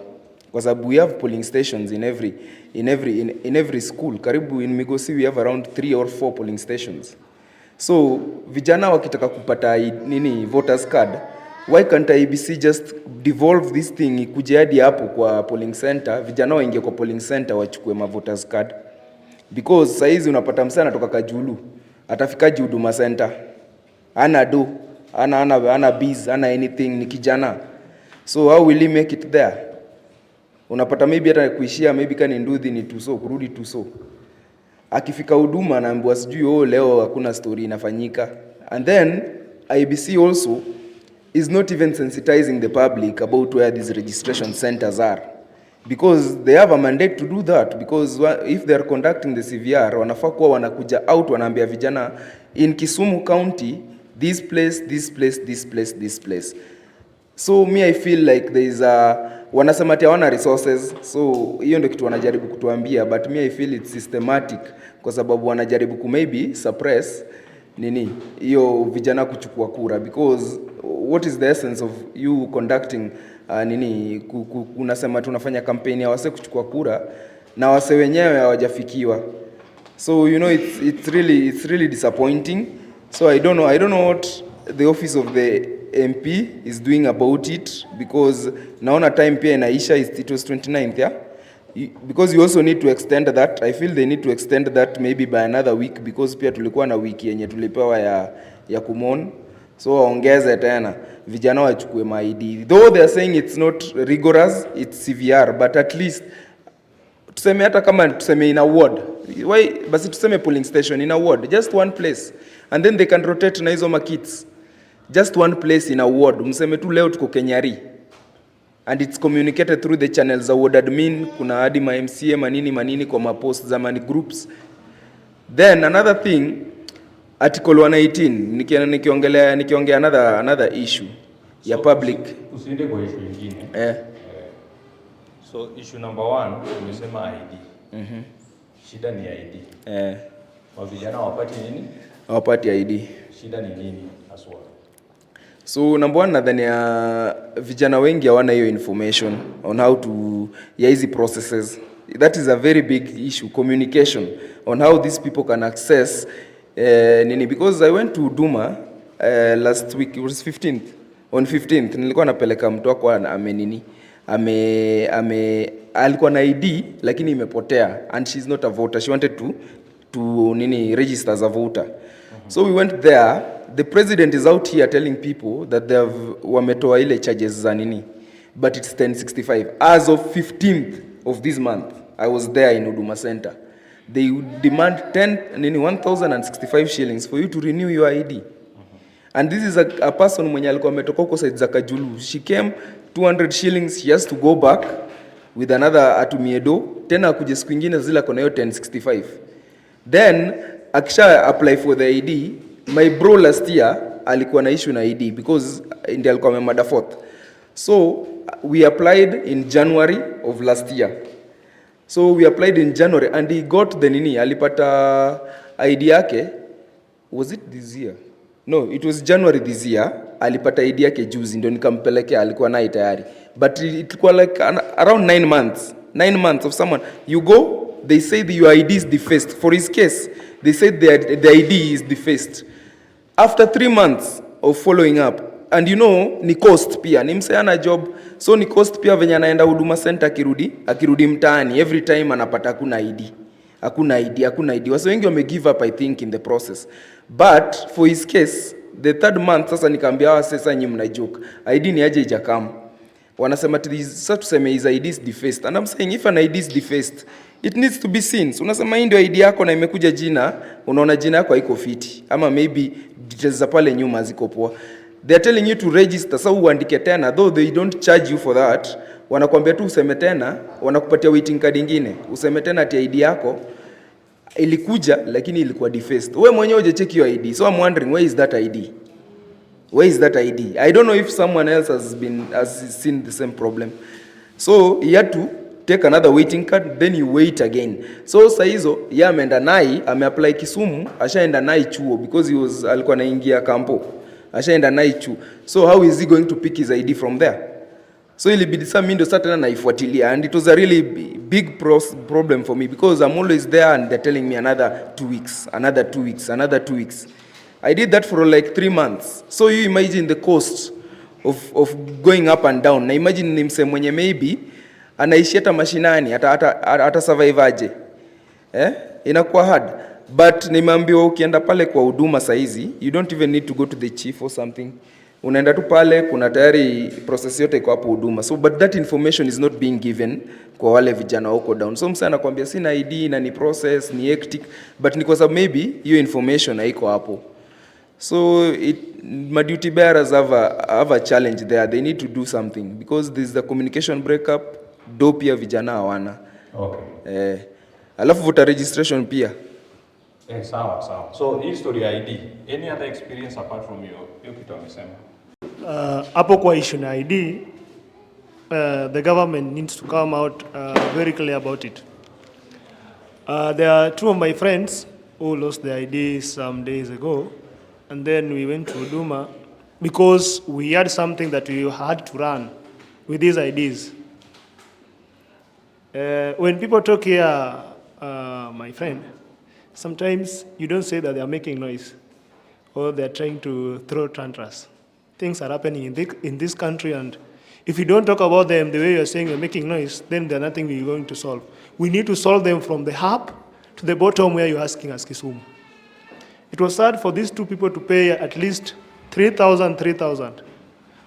Kwa sababu we have polling stations in every school. Karibu in Migosi we have around 3 or 4 polling stations. So vijana wakitaka kupata voters card, why can't IBC just devolve this thing ikuje hadi hapo kwa polling center, vijana waingie kwa polling center wachukue ma voters card? Because saizi unapata msana toka Kajulu, atafika Huduma Center, ana do, ana biz, ana anything, ni kijana. So how will he make it there? Unapata maybe hata kuishia maybe kani nduthi ni tuso, kurudi tuso. Akifika huduma anaambiwa sijui leo hakuna story inafanyika. And then IBC also is not even sensitizing the public about where these registration centers are, because they have a mandate to do that. Because if they are conducting the CVR, wanafaa kuwa wanakuja out wanaambia vijana in Kisumu County, this place. So me I feel like there is wanasema ati hawana resources, so hiyo ndio kitu wanajaribu kutuambia, but me I feel it's systematic kwa sababu wanajaribu maybe suppress hiyo vijana kuchukua kura. Because what is the essence of you conducting unasema tunafanya campaign ya wase kuchukua kura na wase wenyewe hawajafikiwa. So you know it's really disappointing So I don't know what the office of the MP is doing about it, because naona time pia inaisha, it was 29th, yeah? Because you also need to extend that. I feel they need to extend that maybe by another week, because pia tulikuwa na wiki yenye tulipewa ya kumon. So waongeze tena vijana wachukue ma-ID. Though they are saying it's not rigorous, it's CVR, but at least tuseme hata kama tuseme in a ward. Why basi tuseme polling station in a ward, just one place, and then they can rotate na hizo makits. Just one place in a ward. Mseme tu leo tuko Kenyari, and it's communicated through the channels za ward admin, kuna hadi ma MCA manini kwa ma post za mani groups. Then another thing, article 118 nikiongea another issue ya public. Usiende kwa issue nyingine. So issue number 1 umesema ID. Shida ni ID. Wa vijana wapati nini? Hawapati ID. Shida ni nini haswa? So number 1, nadhani ya vijana wengi hawana hiyo information on how to hizi processes. That is a very big issue, communication on how these people can access nini, because I went to Huduma last week, it was 15th. On 15th nilikuwa napeleka mtu wako alikuwa na ID lakini imepotea, and she's not a voter. She wanted to register as a voter. So we went there. The president is out here telling people that they wametoa ile charges za nini, but it's 1065 as of 15th of this month. I was there in Huduma Center. They demand 1065 shillings for you to renew your ID. And this is a person mwenye alikuwa ametoka huko side za Kajulu. She came 200 shillings, she has to go back with another atumiedo, tena akuje siku nyingine zile kona hiyo 1065. Then akisha apply for the ID, my bro last year alikuwa na issue na ID because ndiye alikuwa amemada 4th. So we applied in January of last year. So we applied in January and he got the alipata ID yake. Was it this year? No, it was January this year. Alipata ID yake juzi, ndio nikampelekea, alikuwa nayo tayari. But it was like around 9 months. 9 months of someone. You go, they say your ID is defaced. For his case, they said the ID is defaced. After 3 months of following up, and ni cost pia, ni mseana job, so ni cost pia venye anaenda Huduma Center akirudi mtaani, every time anapata hakuna ID. Wase wengi wame give up, I think, in the process. But for his case, the 3rd month, sasa nikaambia hawa sasa nyinyi mna joke. ID ni aje ijakam. Wanasema sasa tuseme his ID is defaced. And I'm saying if an ID is defaced, it needs to be seen. So unasema hii ndio ID yako na imekuja jina, unaona jina yako haiko fiti, ama maybe details za pale nyuma ziko poa. They are telling you to register, so uandike tena, though they don't charge you for that. Wanakuambia tu useme tena, wanakupatia waiting card nyingine. Useme tena ati ID yako ilikuja lakini ilikuwa defaced. Wewe mwenyewe hujacheck your ID. So I'm wondering, where is that ID? Where is that ID? I don't know if someone else has seen the same problem. So he had to take another waiting card, then you wait again. So saa hizo yeye ameenda nai, ameapply Kisumu, ashaenda nai chuo because alikuwa anaingia kampo. Ashaenda nai chuo. So how is he going to pick his ID from there? So ilibidi sasa mimi ndo sasa tena naifuatilia, and it was a really big problem for me because I'm always there and they're telling me another 2 weeks, another 2 weeks, another 2 weeks. I did that for like 3 months. So you imagine the cost of going up and down. Na imagine ni msee mwenye maybe anaishi hata mashinani, hata survive aje. Inakuwa hard. But nimeambiwa ukienda pale kwa huduma saizi, you don't even need to go to the chief or something. Unaenda tu pale, kuna tayari process yote iko hapo huduma. So but that information is not being given kwa wale vijana huko down. So msana anakuambia sina ID na ni process, ni hectic, but ni kwa sababu maybe hiyo information haiko hapo. So my duty bearers have a challenge there. They need to do something because there's the communication breakup, do pia vijana hawana. Okay. Alafu voter registration pia. Sawa. So history ID, any other experience apart from hiyo kitu amesema? Hapo kwa issue na ID, the government needs to come out very clear about it. There are 2 of my friends who lost their ID some days ago, and then we went to Huduma because we had something that we had to run with these IDs. When people talk here, my friend, sometimes you don't say that they are making noise or they're trying to throw tantrums. Things are happening in this country, and if you don't talk about them the way you're saying you're making noise, then there's nothing we're going to solve. We need to solve them from the up to the bottom where you're asking us, Kisumu. It was sad for these two people to pay at least 3,000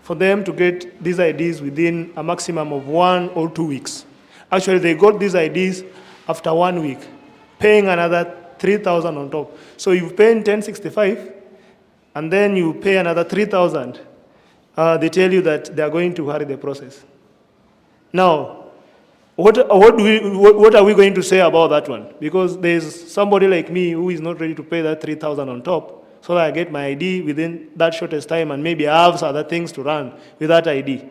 for them to get these IDs within a maximum of 1 or 2 weeks. Actually, they got these IDs after 1 week, paying another 3,000 on top. So you pay 1065, and then you pay another 3,000. They tell you that they are going to hurry the process. Now, what are we going to say about that one? Because there's somebody like me who is not ready to pay that 3,000 on top, so that I get my ID within that shortest time, and maybe I have other things to run with that ID.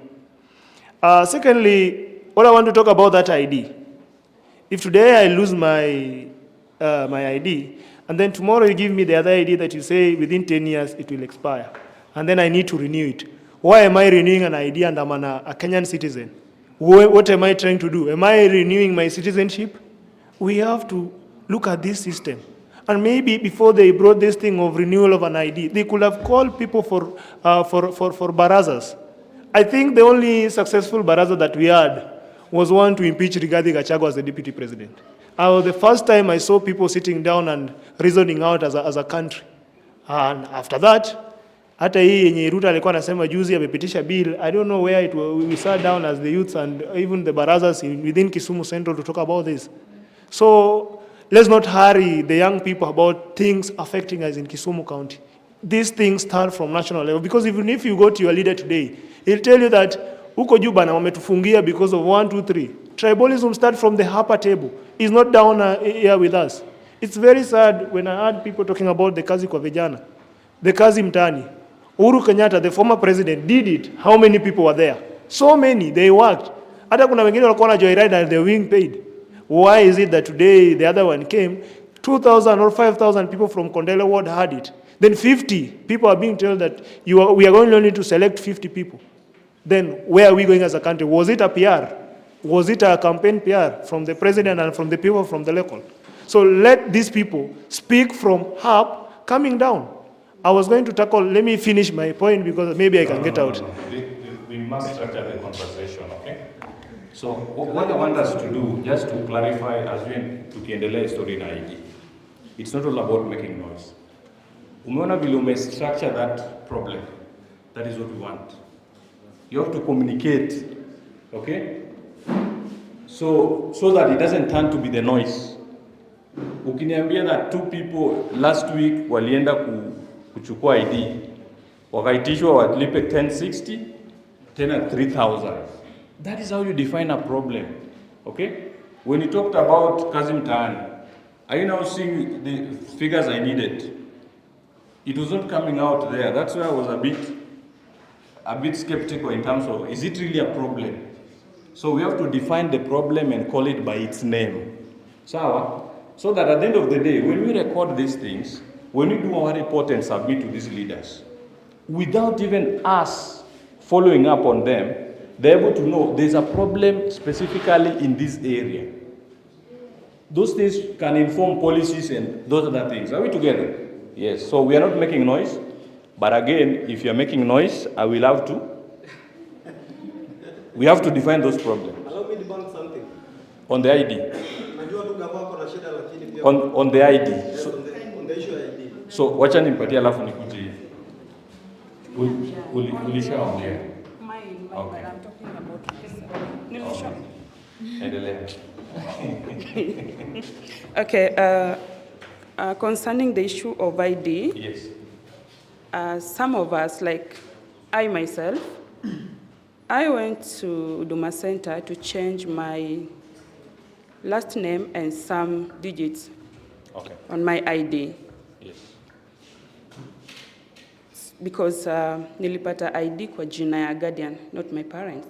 Secondly, what I want to talk about that ID. If today I lose my ID, and then tomorrow you give me the other ID that you say within 10 years it will expire, and then I need to renew it. Why am I renewing an ID and I'm a Kenyan citizen? What am I trying to do? Am I renewing my citizenship? We have to look at this system. And maybe before they brought this thing of renewal of an ID, they could have called people for barazas. I think the only successful baraza that we had was one to impeach Rigathi Gachagua as the deputy president. The first time I saw people sitting down and reasoning out as a country. And after that, hata hii yenye Ruto alikuwa anasema juzi amepitisha bill, I don't know where we sat down as the youths and even the barazas within Kisumu Central to talk about this. So let's not hurry the young people about things affecting us in Kisumu County. These things start from national level, because even if you go to your leader today, he'll tell you that huko juu bana wametufungia because of 1, 2, 3. Tribalism starts from the upper table. It's not down here with us. It's very sad when I heard people talking about the kazi kwa vijana, the kazi mtani. Uhuru Kenyatta, the former president, did it. How many people were there? So many. They worked. Hata kuna wengine walikuwa na joyride and they're being paid. Why is it that today the other one came, 2,000 or 5,000 people from Kondele Ward had it? Then 50 people are being told that we are going only to select 50 people. Then where are we going as a country? Was it a PR? Was it a campaign PR from the president and from the people from the local? So let these people speak from up, coming down. I was going to tackle, let me finish my point because maybe I can get out. We must structure the conversation, okay? So what I want us to do, just to clarify, as we tukiendelea story na ID, it's not all about making noise. Umeona vile umestructure that problem. That is what we want. You have to communicate, okay? So that it doesn't turn to be the noise. Ukiniambia that 2 people last week walienda kuchukua ID, wakaitishwa walipe 1060, tena 3,000. That is how you define a problem, okay? When you talked about kazi mtaani, are you now seeing the figures I needed? It was not coming out there. That's why I was a bit skeptical in terms of, is it really a problem? So we have to define the problem and call it by its name. So that at the end of the day, when we record these things, when we do our report and submit to these leaders, without even us following up on them, they're able to know there's a problem specifically in this area. Those things can inform policies and those other things. Are we together? Yes. So we are not making noise. But again, if you're making noise, I will have to. We have to define those problems. Allow me to debunk something. On the ID. On the ID. Yes, on the issue of ID. So wacha nimpatie alafu nikuje. Ulishaongea. Okay. I'm talking about Endelea. Okay, concerning the issue of ID, yes. Some of us, like I myself, I went to Huduma Center to change my last name and some digits on my ID. Yes. Because nilipata ID kwa jina ya guardian, not my parents.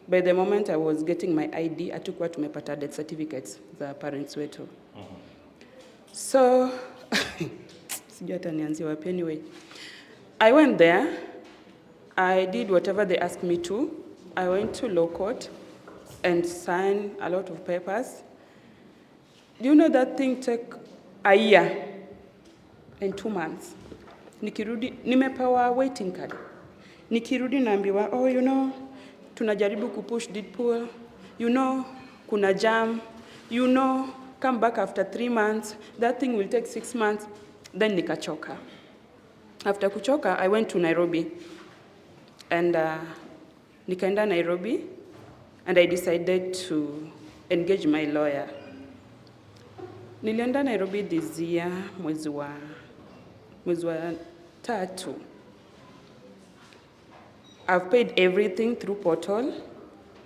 By the moment I was getting my ID, hatukuwa tumepata death certificates za parents wetu. So, sijui hata nianzie wapi. Anyway, I went there. I did whatever they asked me to. I went to law court and signed a lot of papers. Do you know that thing took a year? in 2 months. Nikirudi, nimepewa waiting card. Nikirudi naambiwa, oh, you know, tunajaribu kupush deed pool, you know, kuna jam, you know, come back after 3 months, that thing will take 6 months, then nikachoka. After kuchoka, I went to Nairobi, and nikaenda Nairobi, and I decided to engage my lawyer. Nilienda Nairobi this year, mwezi wa 3. I've paid everything through portal.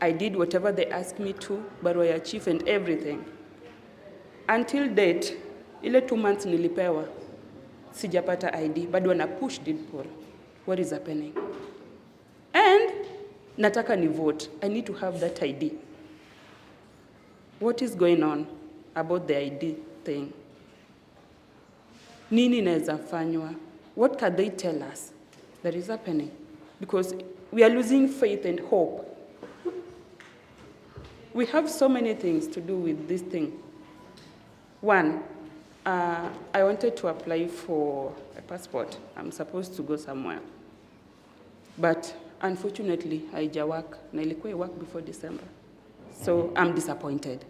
I did whatever they asked me to, barua ya chief and everything. Until date, ile 2 months nilipewa, sijapata ID, bado wana push deed poll. What is happening? And nataka ni vote. I need to have that ID. What is going on about the ID thing? Nini inaweza fanywa? What can they tell us that is happening? Because we are losing faith and hope. We have so many things to do with this thing. One, I wanted to apply for a passport. I'm supposed to go somewhere. But unfortunately, haija work. Na ilikuwa work before December. So I'm disappointed.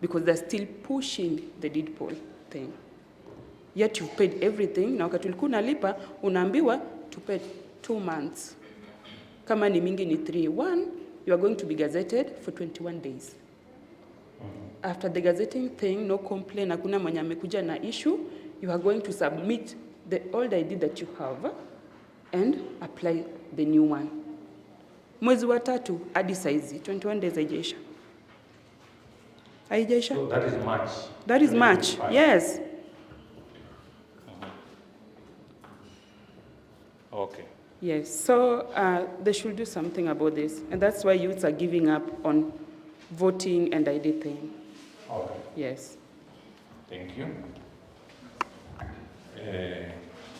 Because they're still pushing the deed poll thing. Yet you've paid everything. Na wakati ulikuwa unalipa, unaambiwa to pay 2 months. Kama ni mingi ni 3. 1, you are going to be gazetted for 21 days. After the gazetting thing, no complaint, hakuna mwenye amekuja na issue, you are going to submit the old ID that you have and apply the new one. Mwezi wa 3 hadi saizi 21 days haijaisha. Haijaisha? So that is March. That is March. Yes. Okay. Yes, so they should do something about this. And that's why youths are giving up on voting and ID thing. Okay. Yes. Thank you.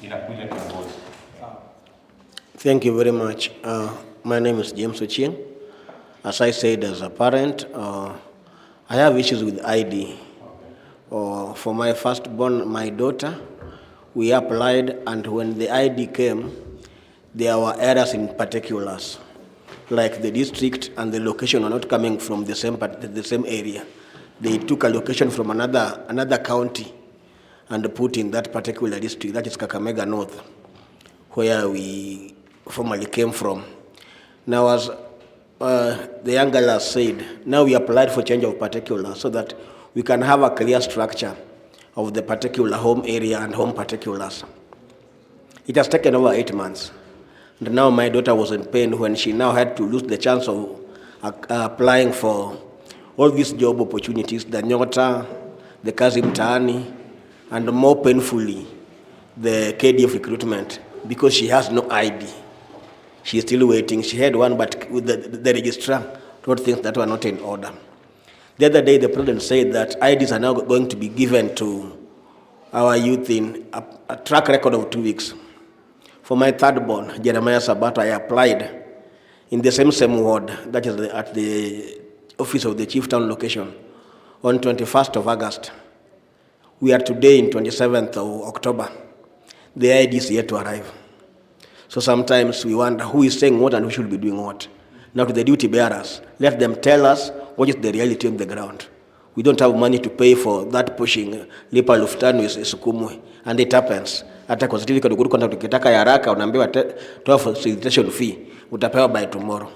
Inakuja kiongozi. Thank you very much. My name is James Ochieng. As I said, as a parent, I have issues with ID. For my firstborn, my daughter, we applied, and when the ID came, there were errors in particulars, like the district and the location are not coming from the same area. They took a location from another county and put in that particular district, that is Kakamega North, where we formerly came from. Now, as the young girl has said, now we applied for change of particulars so that we can have a clear structure of the particular home area and home particulars. It has taken over 8 months. And now my daughter was in pain when she now had to lose the chance of applying for all these job opportunities, the Nyota, the Kazi Mtaani, and more painfully, the KDF recruitment, because she has no ID. She is still waiting. She had one, but with the registrar wrote things that were not in order. The other day, the president said that IDs are now going to be given to our youth in a track record of 2 weeks. For my third born, Jeremiah Sabato, I applied in the same ward, that is at the office of the chief town location, on 21st of August. We are today in 27th of October. The ID is yet to arrive. So sometimes we wonder who is saying what and who should be doing what. Now to the duty bearers, let them tell us what is the reality on the ground. We don't have money to pay for that pushing, lipa luftano isukumwe, and it happens. Hata kwa certificate ukuru kwenda tukitaka ya haraka unaambiwa toa facilitation fee, utapewa by tomorrow.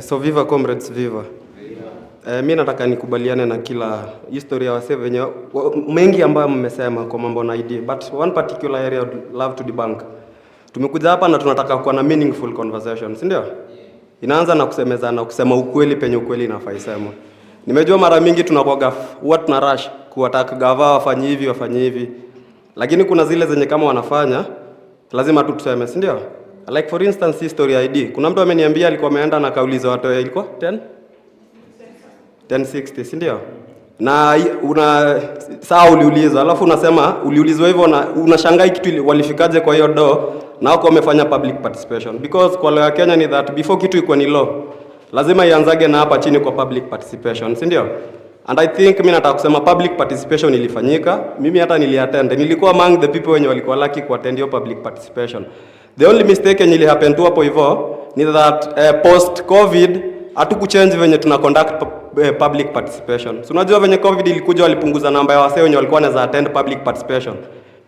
So viva comrades, viva. Mimi nataka nikubaliane na kila historia ya wase venye mengi ambayo mmesema kwa mambo na ID, but one particular area I would love to debunk. Tumekuja hapa na tunataka kuwa na meaningful conversation, si ndio? Inaanza na kusemezana, kusema ukweli penye ukweli inafaa isemwe. Nimejua mara mingi tunakuwa huwa tuna rush kuwataka gava wafanye hivi. Lakini kuna zile zenye kama wanafanya lazima tu tuseme, si ndio? Like for instance history ID. Kuna mtu ameniambia alikuwa ameenda na kauliza watu ilikuwa 1060, si ndio? Na saa uliulizwa, alafu unasema uliulizwa hivyo na unashangaa kitu walifikaje kwa hiyo do na wako wamefanya public participation, because kwa law ya Kenya ni that before kitu iko ni law lazima ianzage na hapa chini kwa public participation, si ndio? And I think mimi nataka kusema public participation ilifanyika. Mimi hata niliattend. Nilikuwa among the people wenye walikuwa lucky kuattend hiyo public participation. The only mistake yenye happen tu hapo hivyo ni that post COVID hatukuchange venye tuna conduct public participation. So unajua venye COVID ilikuja walipunguza namba ya wasee wenye walikuwa wanaweza attend public participation.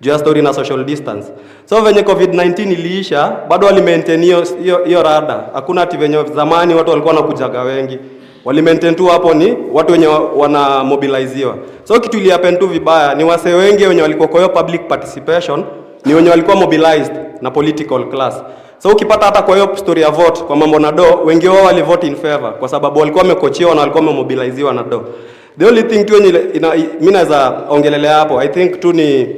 Juu ya story na social distance. So venye COVID-19 iliisha, bado wali maintain hiyo rada. Hakuna ati venye zamani watu walikuwa wanakujaga wengi. Wali maintain tu hapo ni watu wenye wana mobiliziwa. So kitu ili happen tu vibaya ni wasee wengi wenye walikuwa kwa hiyo public participation ni wenye walikuwa mobilized na political class. So ukipata hata kwa hiyo story ya vote kwa mambo na do, wengi wao wali vote in favor kwa sababu walikuwa wamekochiwa na walikuwa wamemobiliziwa na do. The only thing tu mimi naweza ongelelea hapo, I think tu ni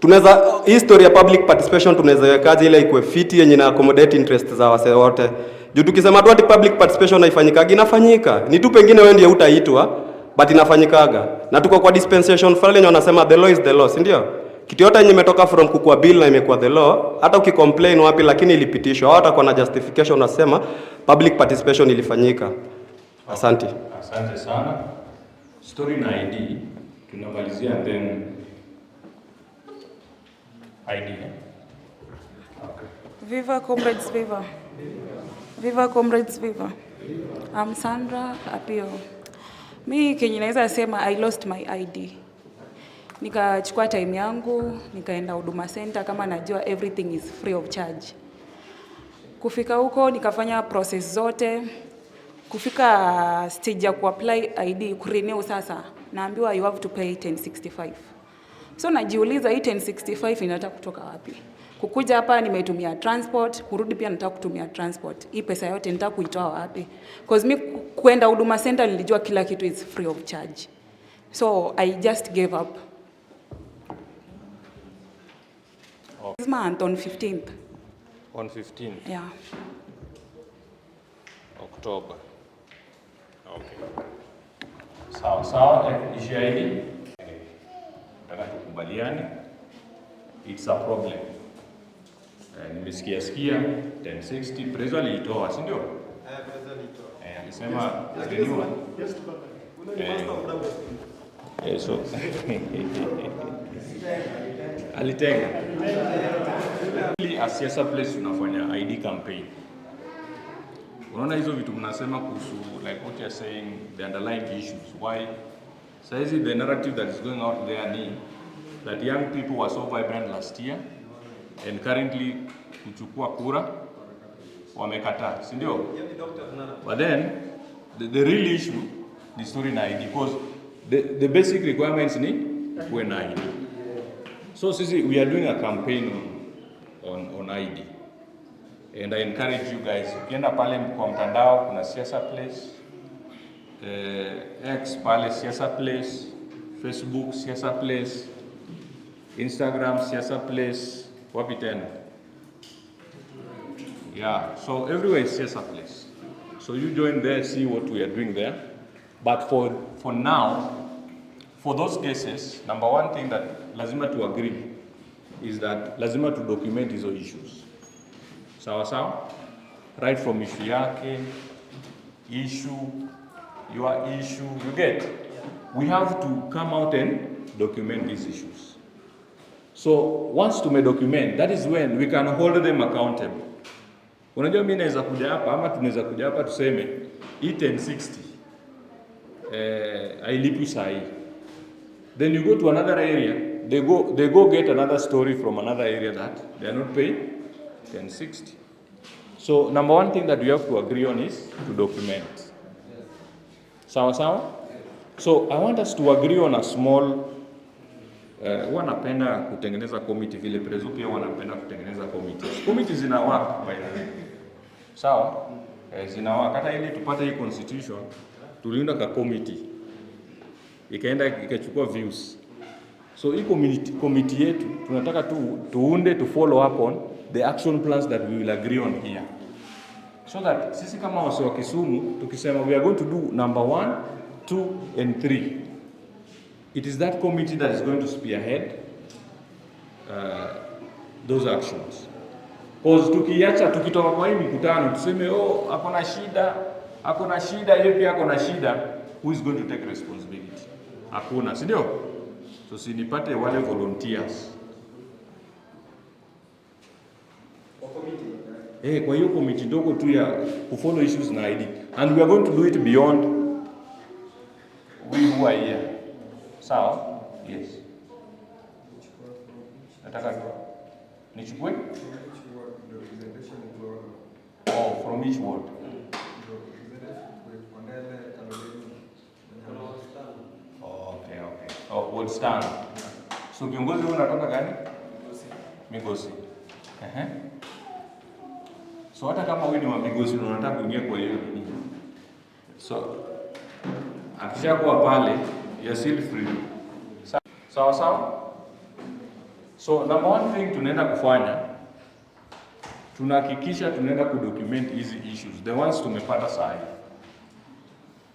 tunaweza history ya public participation tunaweza wekaje ile ikuwe fiti yenye na accommodate interest za wase wote. Juu tukisema tu ati public participation haifanyikaga, inafanyika. Ni tu pengine wewe ndiye utaitwa but inafanyikaga. Na tuko kwa dispensation file yenye wanasema the law is the law, si ndio? Kitu yote yenye imetoka from kukua bill na imekuwa the law, hata ukicomplain wapi lakini ilipitishwa, hata kwa na justification unasema public participation ilifanyika. Asante. Asante sana. Story na ID tunamalizia then ID. Okay. Viva comrades, viva. Viva comrades, viva. I'm Sandra Apio. Mi kenye naweza sema I lost my ID. Nikachukua time yangu, nikaenda Huduma Center kama najua everything is free of charge. Kufika huko nikafanya process zote. Kufika stage ya kuapply ID, kurenew sasa. Naambiwa you have to pay 1065. So najiuliza hii 1065 inataka kutoka wapi? Kukuja hapa nimetumia transport, kurudi pia nataka kutumia transport. Hii pesa yote nataka kuitoa wapi? Because mi kwenda Huduma Center nilijua kila kitu is free of charge. So I just gave up. This month on 15th. On 15th? Yeah. October. Okay. Sawa, issue ID. Nataka tukubaliane. It's a problem. Nimesikia 1060 Prezo aliitoa, si ndio? Prezo alitoa. Alisema renewal. So alitenga. As siasa place tunafanya ID campaign. Unaona hizo vitu mnasema kuhusu like what you're saying, the underlying issues. Why? So is it the narrative that is going out there ni that young people were so vibrant last year and currently kuchukua kura wamekataa, si ndio? But then the real issue ni story na ID because the basic requirements ni kuwe na ID. So sisi we are doing a campaign on ID. And I encourage you guys, ukienda pale kwa mtandao kuna Siasa Place, X pale Siasa Place, Facebook Siasa Place, Instagram Siasa Place, wapi tena? Yeah, so everywhere is Siasa Place. So you join there, see what we are doing there. But for now, for those cases, number one thing that lazima to agree is that lazima to document hizo issues. Sawa? Right from issue yake, your issue, you get? We have to come out and document these issues. So once to document, that is when we can hold them accountable. Unajua mimi naweza kuja hapa ama tunaweza kuja hapa tuseme hii 1060 hailipi sahi. Then you go to another area, they go get another story from another area that they are not paying 1060. So number one thing that we have to agree on is to document. Sawa? So I want us to agree on a small wanapenda kutengeneza committee vile Prezo pia wanapenda kutengeneza committee. Committee zina work by the way. Sawa? Zina work. Hata ili tupate hii constitution tuliunda ka committee. Ikaenda ikachukua views. So hii committee yetu tunataka tuunde to follow up on the action plans that we will agree on here. So that sisi kama wasi wa Kisumu tukisema we are going to do number 1, 2 and 3. It is that committee that is going to spearhead those actions. Because tukitoka kwa hii mikutano tuseme hakuna shida, yeye pia hakuna shida. who is going to take responsibility? Hakuna, si ndio? So sinipate wale volunteers. Kwa hiyo committee ndogo tu ya kufollow issues na ID. And we are going to do it beyond we who are here. Sawa? Yes. Nataka nichukue? Oh, from each ward. Okay. Oh, ward stand. So kiongozi huyu unatoka gani? Migosi. So hata kama wewe ni wa Migosi na unataka kuingia kwa hiyo nini? So akishakuwa pale, you still free. Sawa? So number one thing tunaenda kufanya, tunahakikisha tunaenda kudocument hizi issues, the ones tumepata sahi.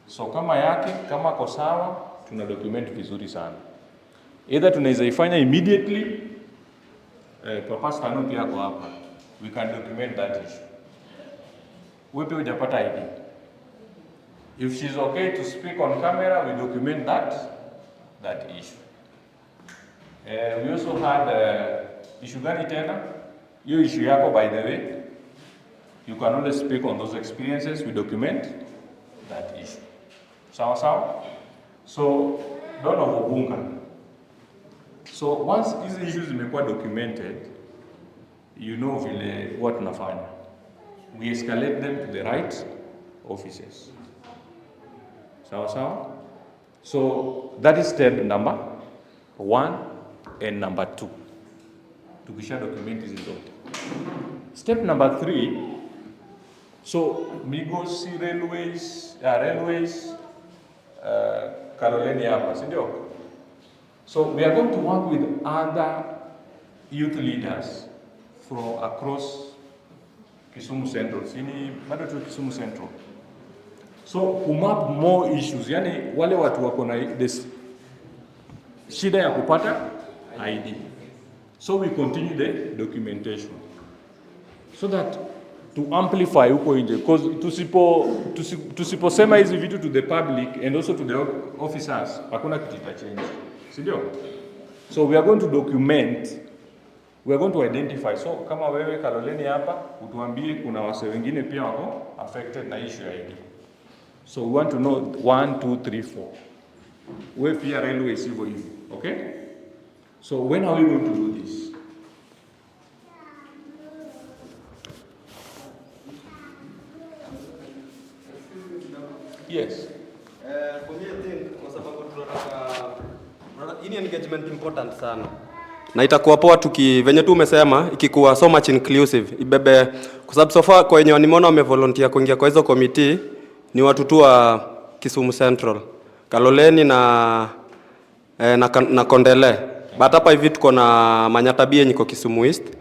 So kama ko sawa, tuna document vizuri sana. Either tunaweza ifanya immediately, Papa Stano pia kwa hapa, we can document that issue. Wewe hujapata ID. If she's okay to speak on camera, we document that issue. We also had issue gani tena? Hiyo issue yako, by the way, you can only speak on those experiences, we document that issue. Sawa? So, don't overbunga. So, once these issues zimekuwa documented, you know vile what tunafanya. We escalate them to the right officers. Sawa? So, that is step number 1 and number 2. Tukisha document hizi zote. Step number 3, so Migosi railways, Kaloleni hapa, si ndio? So we are going to work with other youth leaders from across Kisumu Central. Sini bado tu Kisumu Central. So kumap more issues, yani wale watu wako na this shida ya kupata ID. So we continue the documentation so that to amplify huko nje, because tusiposema hizi vitu to the public and also to the officers, hakuna kitu change, si ndio? So we are going to document, we are going to identify. So kama wewe Kaloleni hapa, utuambie kuna wase wengine pia wako affected na issue ya ID. So we want to know 1, 2, 3, 4. Wewe pia railways hivyo hivyo, okay? So when are we going to do this? Yes. For me, I think kwa sababu tunataka hii ni engagement important sana. Na itakuwa poa venye tu umesema ikikuwa so much inclusive ibebe, kwa sababu so far kwa wenye nimeona wamevolunteer kuingia kwa hizo committee ni watu tu wa Kisumu Central, Kaloleni na Kondele. But hapa hivi tuko na Manyatta B niko Kisumu East. Okay.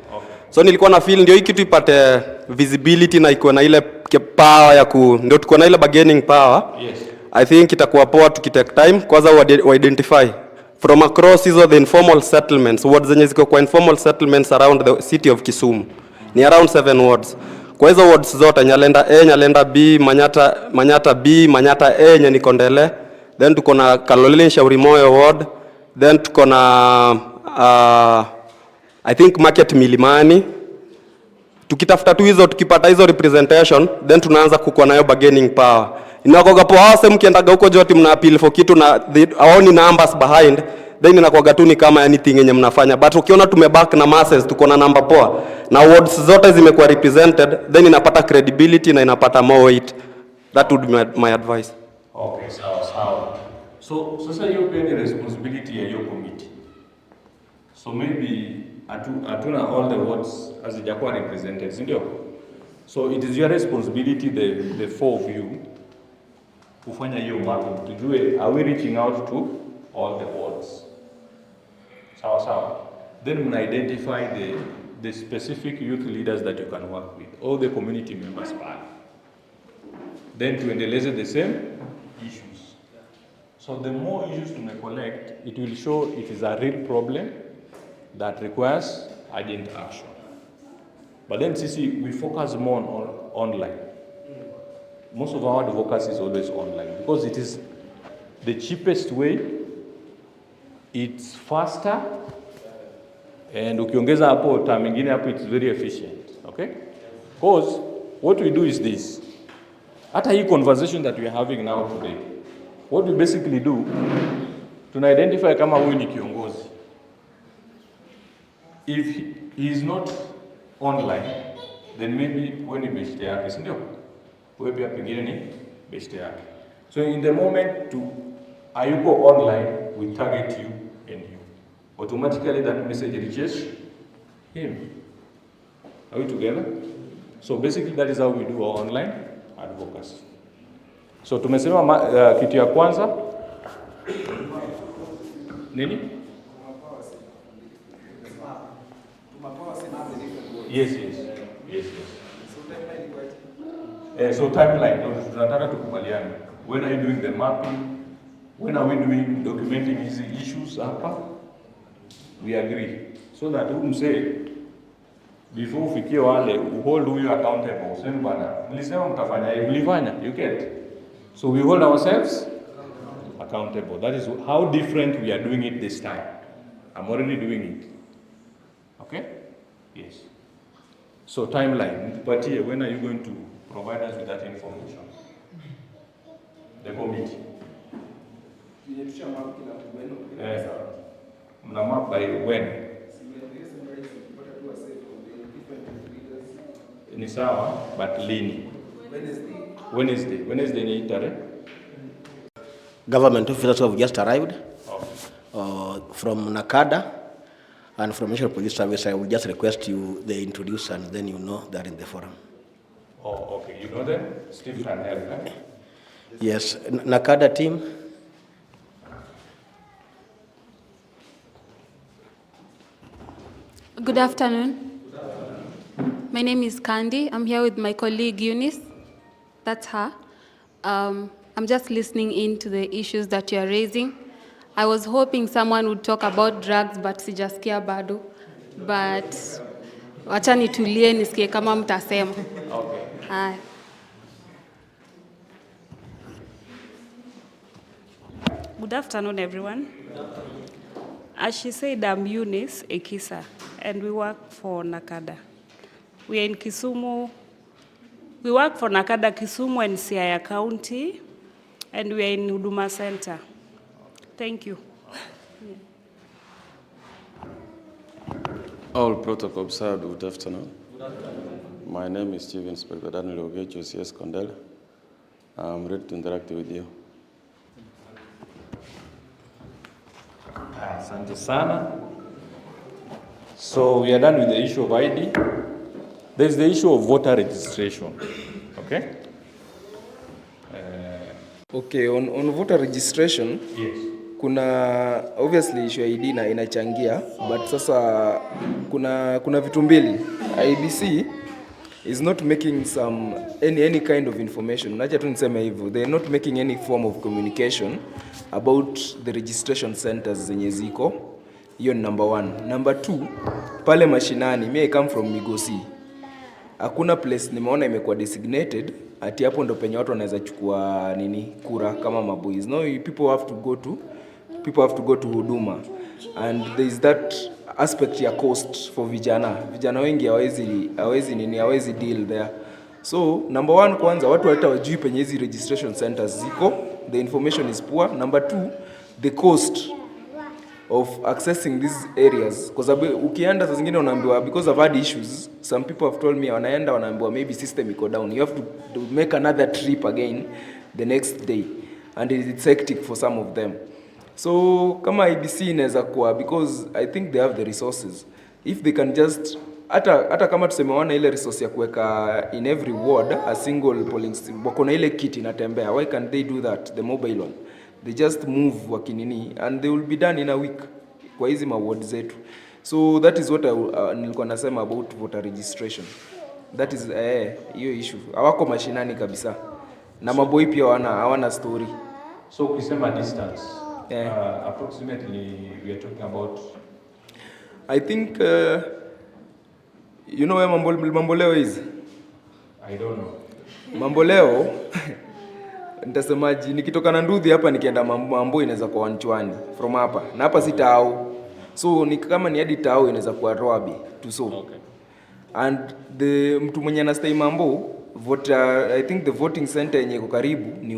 So nilikuwa na feel ndio hii kitu ipate visibility na iko na ile power ya ndio tuko na ile bargaining power. Yes. I think itakuwa poa tukitake time kwanza wa identify from across hizo the informal settlements, wards zenye ziko kwa informal settlements around the city of Kisumu. Ni around 7 wards. Kwa hizo wards zote Nyalenda A, Nyalenda B, Manyatta B, Manyatta A yenye ni Kondele. Then tuko na Kaloleni Shauri Moyo ward. Then tuko na I think Market Milimani. Tukitafuta tu hizo, tukipata hizo representation, then tunaanza kukuwa nayo bargaining power. Inakoga poa hasa mkiendaga huko joti mna appeal for kitu na haoni numbers behind, then inakoga tu ni kama anything yenye mnafanya. But ukiona tumeback na masses, tuko na number poa na wards zote zimekuwa represented, then inapata credibility na inapata more weight. That would be my advice. Okay, sawa. So sasa hiyo pia ni responsibility ya hiyo committee. So maybe hatuna all the wards hazijakuwa represented, si ndio? So it is your responsibility, the 4 of you, kufanya hiyo mapping, tujue are we reaching out to all the wards. Sawa. Then mna identify the specific youth leaders that you can work with, all the community members pale. Then tuendeleze the same issues. So the more issues to collect, it will show it is a real problem that requires urgent action. But then we focus more on online. Most of our advocacy is always online because it is the cheapest way, it's faster, and ukiongeza hapo time ingine hapo it's very efficient, okay? Because what we do is this. Hata hii conversation that we are having now today, what we basically do, tuna identify kama huyu ni kiongozi. If he is not online, then maybe wewe ni beshte yake, si ndio? Wewe pia pengine ni beshte yake. So in the moment to ayuko online, we target you and you. Automatically that message reaches him. Are we together? So basically that is how we do our online advocacy. So tumesema kitu ya kwanza nini? Yes. So timeline, tunataka tukubaliane. When are you doing the mapping? When are we doing documenting these issues hapa? We agree. So that we say, before ufikie wale, hold huyu accountable. Sema bana, mlisema mtafanya hivi, mlifanya, you get. So we hold ourselves accountable. That is how different we are doing it this time. I'm already doing it. Okay? Yes. So timeline, but here, when are you going to provide us with that information? The committee. Mna map by when? Ni sawa, but lini? Wednesday ni tarehe? Government officers have just arrived from Nakada and from National Police Service. I will just request you, they introduce and then you know they're in the forum. Oh, okay. You know them? Steve can help, eh? Yes, Nakada team. Good afternoon. My name is Candy. I'm here with my colleague Eunice. That's her. I'm just listening in to the issues that you're raising. I was hoping someone would talk about drugs, but sijasikia bado. But wacha nitulie nisikie kama mtasema. Okay. Good afternoon, everyone. As she said, I'm Eunice Ekisa, and we work for Nakada. We are in Kisumu. We work for Nakada, Kisumu, and Siaya County, and we are in Huduma Center. Thank you. All protocol observed, good afternoon. My name is Chief Inspector Daniel Ogecho, CS Condell. I'm ready to interact with you. Asante sana. So we are done with the issue of ID. There's the issue of voter registration. Okay? Okay, on voter registration, yes. Kuna obviously issue ID na inachangia, but sasa kuna vitu mbili. IBC is not making any kind of information. Nacha tu niseme hivyo. They are not making any form of communication about the registration centers zenye ziko. Hiyo ni number one. Number two, pale mashinani, I come from Migosi. Hakuna place nimeona imekuwa designated ati hapo ndo penye watu wanaweza chukua kura kama maboys. No, people have to go to Huduma, and there is that aspect ya cost for vijana wengi hawezi deal there. So number one, kwanza watu hata wajui penye hizi registration centers ziko, the information is poor. Number two, the cost of accessing these areas, because ukienda saa zingine unaambiwa, because I've had issues, some people have told me wanaenda wanaambiwa maybe system iko down, you have to make another trip again the next day, and it's hectic for some of them. So kama IBC inaweza kuwa, because I think they have the resources, if they can just hata kama tuseme wana ile resource ya kuweka in every ward a single polling station, wako na ile kit inatembea, why can't they do that, the mobile one? They just move wakinini and they will be done in a week kwa hizi maward zetu. So that is what nilikuwa nasema about voter registration. That is hiyo issue. Hawako mashinani kabisa. Na maboi pia hawana story. So ukisema distance, approximately we are talking about, I think you know where Mamboleo is? I don't know. Mamboleo nitasemaji, nikitoka na Nduthi hapa nikienda Mambo inaweza kuwa Wanchwani from hapa, na hapa si Tao, so ni kama ni hadi Tao inaweza kuwa Roabi to so. Okay. And the mtu mwenye anastay Mambo I think the voting center yenye iko karibu ni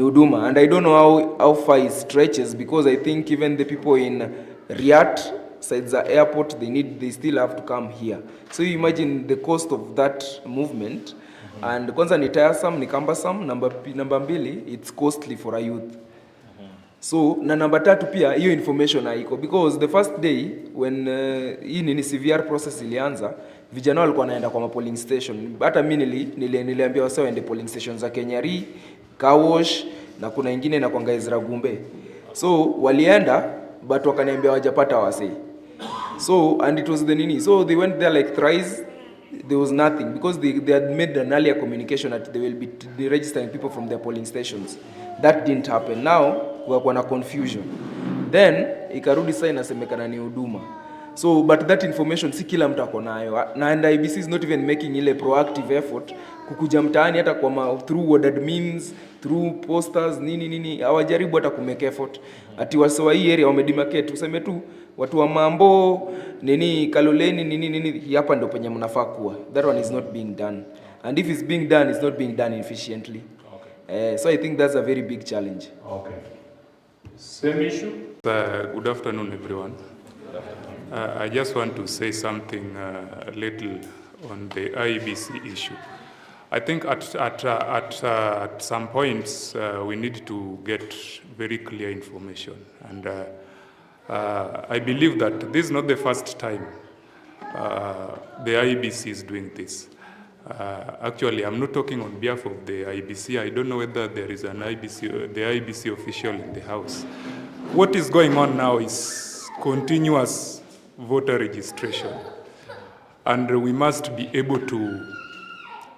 Huduma, and I don't know how far it stretches, because I think even the people in Riyadh sides the airport, they still have to come here. So you imagine the cost of that movement. And kwanza ni tiresome, ni cumbersome. Number mbili, it's costly for a youth. So na number tatu pia hiyo information haiko, because the first day when hii ni severe process ilianza, vijana walikuwa wanaenda kwa polling station. Hata mimi niliambia wao waende polling stations za Kenyari, Kawosh, na kuna ingine na kwa Ezra Gumbe. So walienda but wakaniambia hawajapata wase. So and it was the nini. So they went there like thrice. There was nothing, because they had made an earlier communication that they will be registering people from their polling stations. That didn't happen. Now wako na confusion. Then ikarudi sasa inasemekana ni Huduma. So but that information si kila mtu ako nayo, and IBC is not even making ile proactive effort kukuja mtaani hata kwa through ward admins, through posters nini hawajaribu hata kumake effort ati wasewa hii area wamedemarcate, useme tu watu wa Mambo nini Kaloleni nini hapa ndio penye mnafaa kuwa. That one is not being done, and if it's being done, it's not being done efficiently. Okay. So I think that's a very big challenge. Okay. Same issue. Good afternoon, everyone. I just want to say something a little on the IEBC issue. I think at some points we need to get very clear information, and I believe that this is not the first time the IEBC is doing this. Actually, I'm not talking on behalf of the IEBC. I don't know whether there is an the IEBC official in the house. What is going on now is continuous voter registration, and we must be able to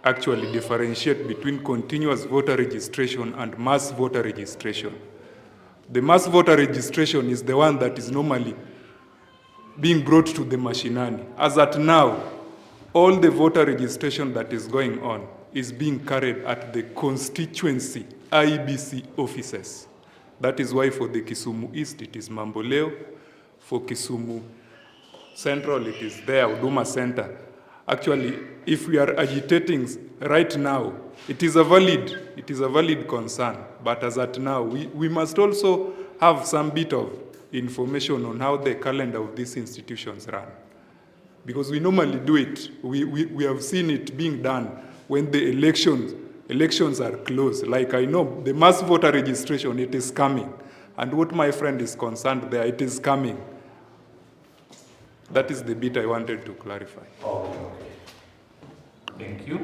actually differentiate between continuous voter registration and mass voter registration. The mass voter registration is the one that is normally being brought to the mashinani. As at now, all the voter registration that is going on is being carried at the constituency IEBC offices. That is why for the Kisumu East, it is Mamboleo. For Kisumu Central, it is there, Huduma Center. Actually, if we are agitating right now, it is a valid concern. But as at now, we must also have some bit of information on how the calendar of these institutions run. Because we normally do it. We have seen it being done when the elections are close. Like I know the mass voter registration, it is coming. And what my friend is concerned there, it is coming. That is the bit I wanted to clarify. Okay. Thank you.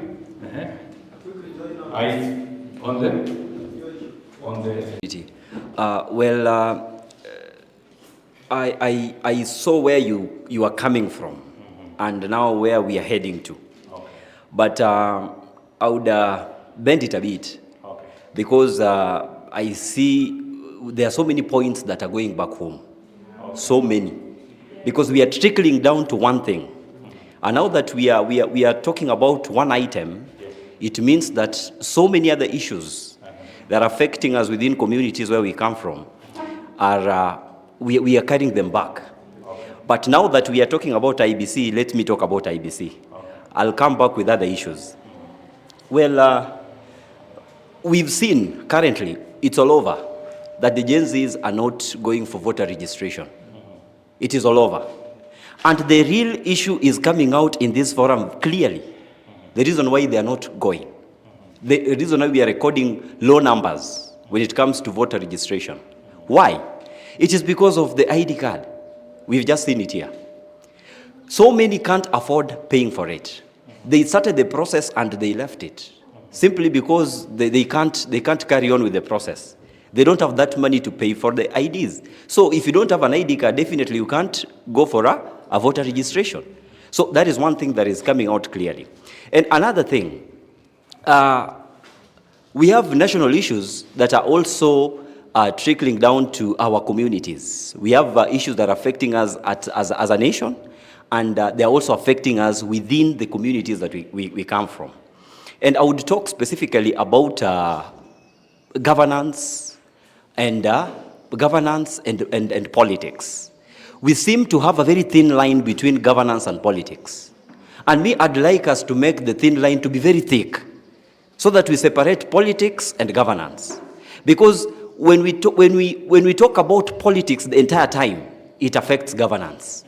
I saw where you are coming from, and now where we are heading to. Okay. But I would bend it a bit, because I see there are so many points that are going back home. Okay. So many. Because we are trickling down to one thing. And now that we are talking about one item, it means that so many other issues that are affecting us within communities where we come from are we are carrying them back. But now that we are talking about IBC, let me talk about IBC. I'll come back with other issues. Well, we've seen currently, it's all over, that the Gen Zs are not going for voter registration. It is all over. And the real issue is coming out in this forum clearly. The reason why they are not going. The reason why we are recording low numbers when it comes to voter registration. Why? It is because of the ID card. We've just seen it here. So many can't afford paying for it. They started the process and they left it. Simply because they can't carry on with the process. They don't have that money to pay for the IDs. So if you don't have an ID card, definitely you can't go for a voter registration. So that is one thing that is coming out clearly. And another thing, we have national issues that are also trickling down to our communities. We have issues that are affecting us as a nation, and they are also affecting us within the communities that we come from. And I would talk specifically about governance and politics. We seem to have a very thin line between governance and politics. And me, I'd like us to make the thin line to be very thick so that we separate politics and governance. Because when we talk about politics the entire time, it affects governance.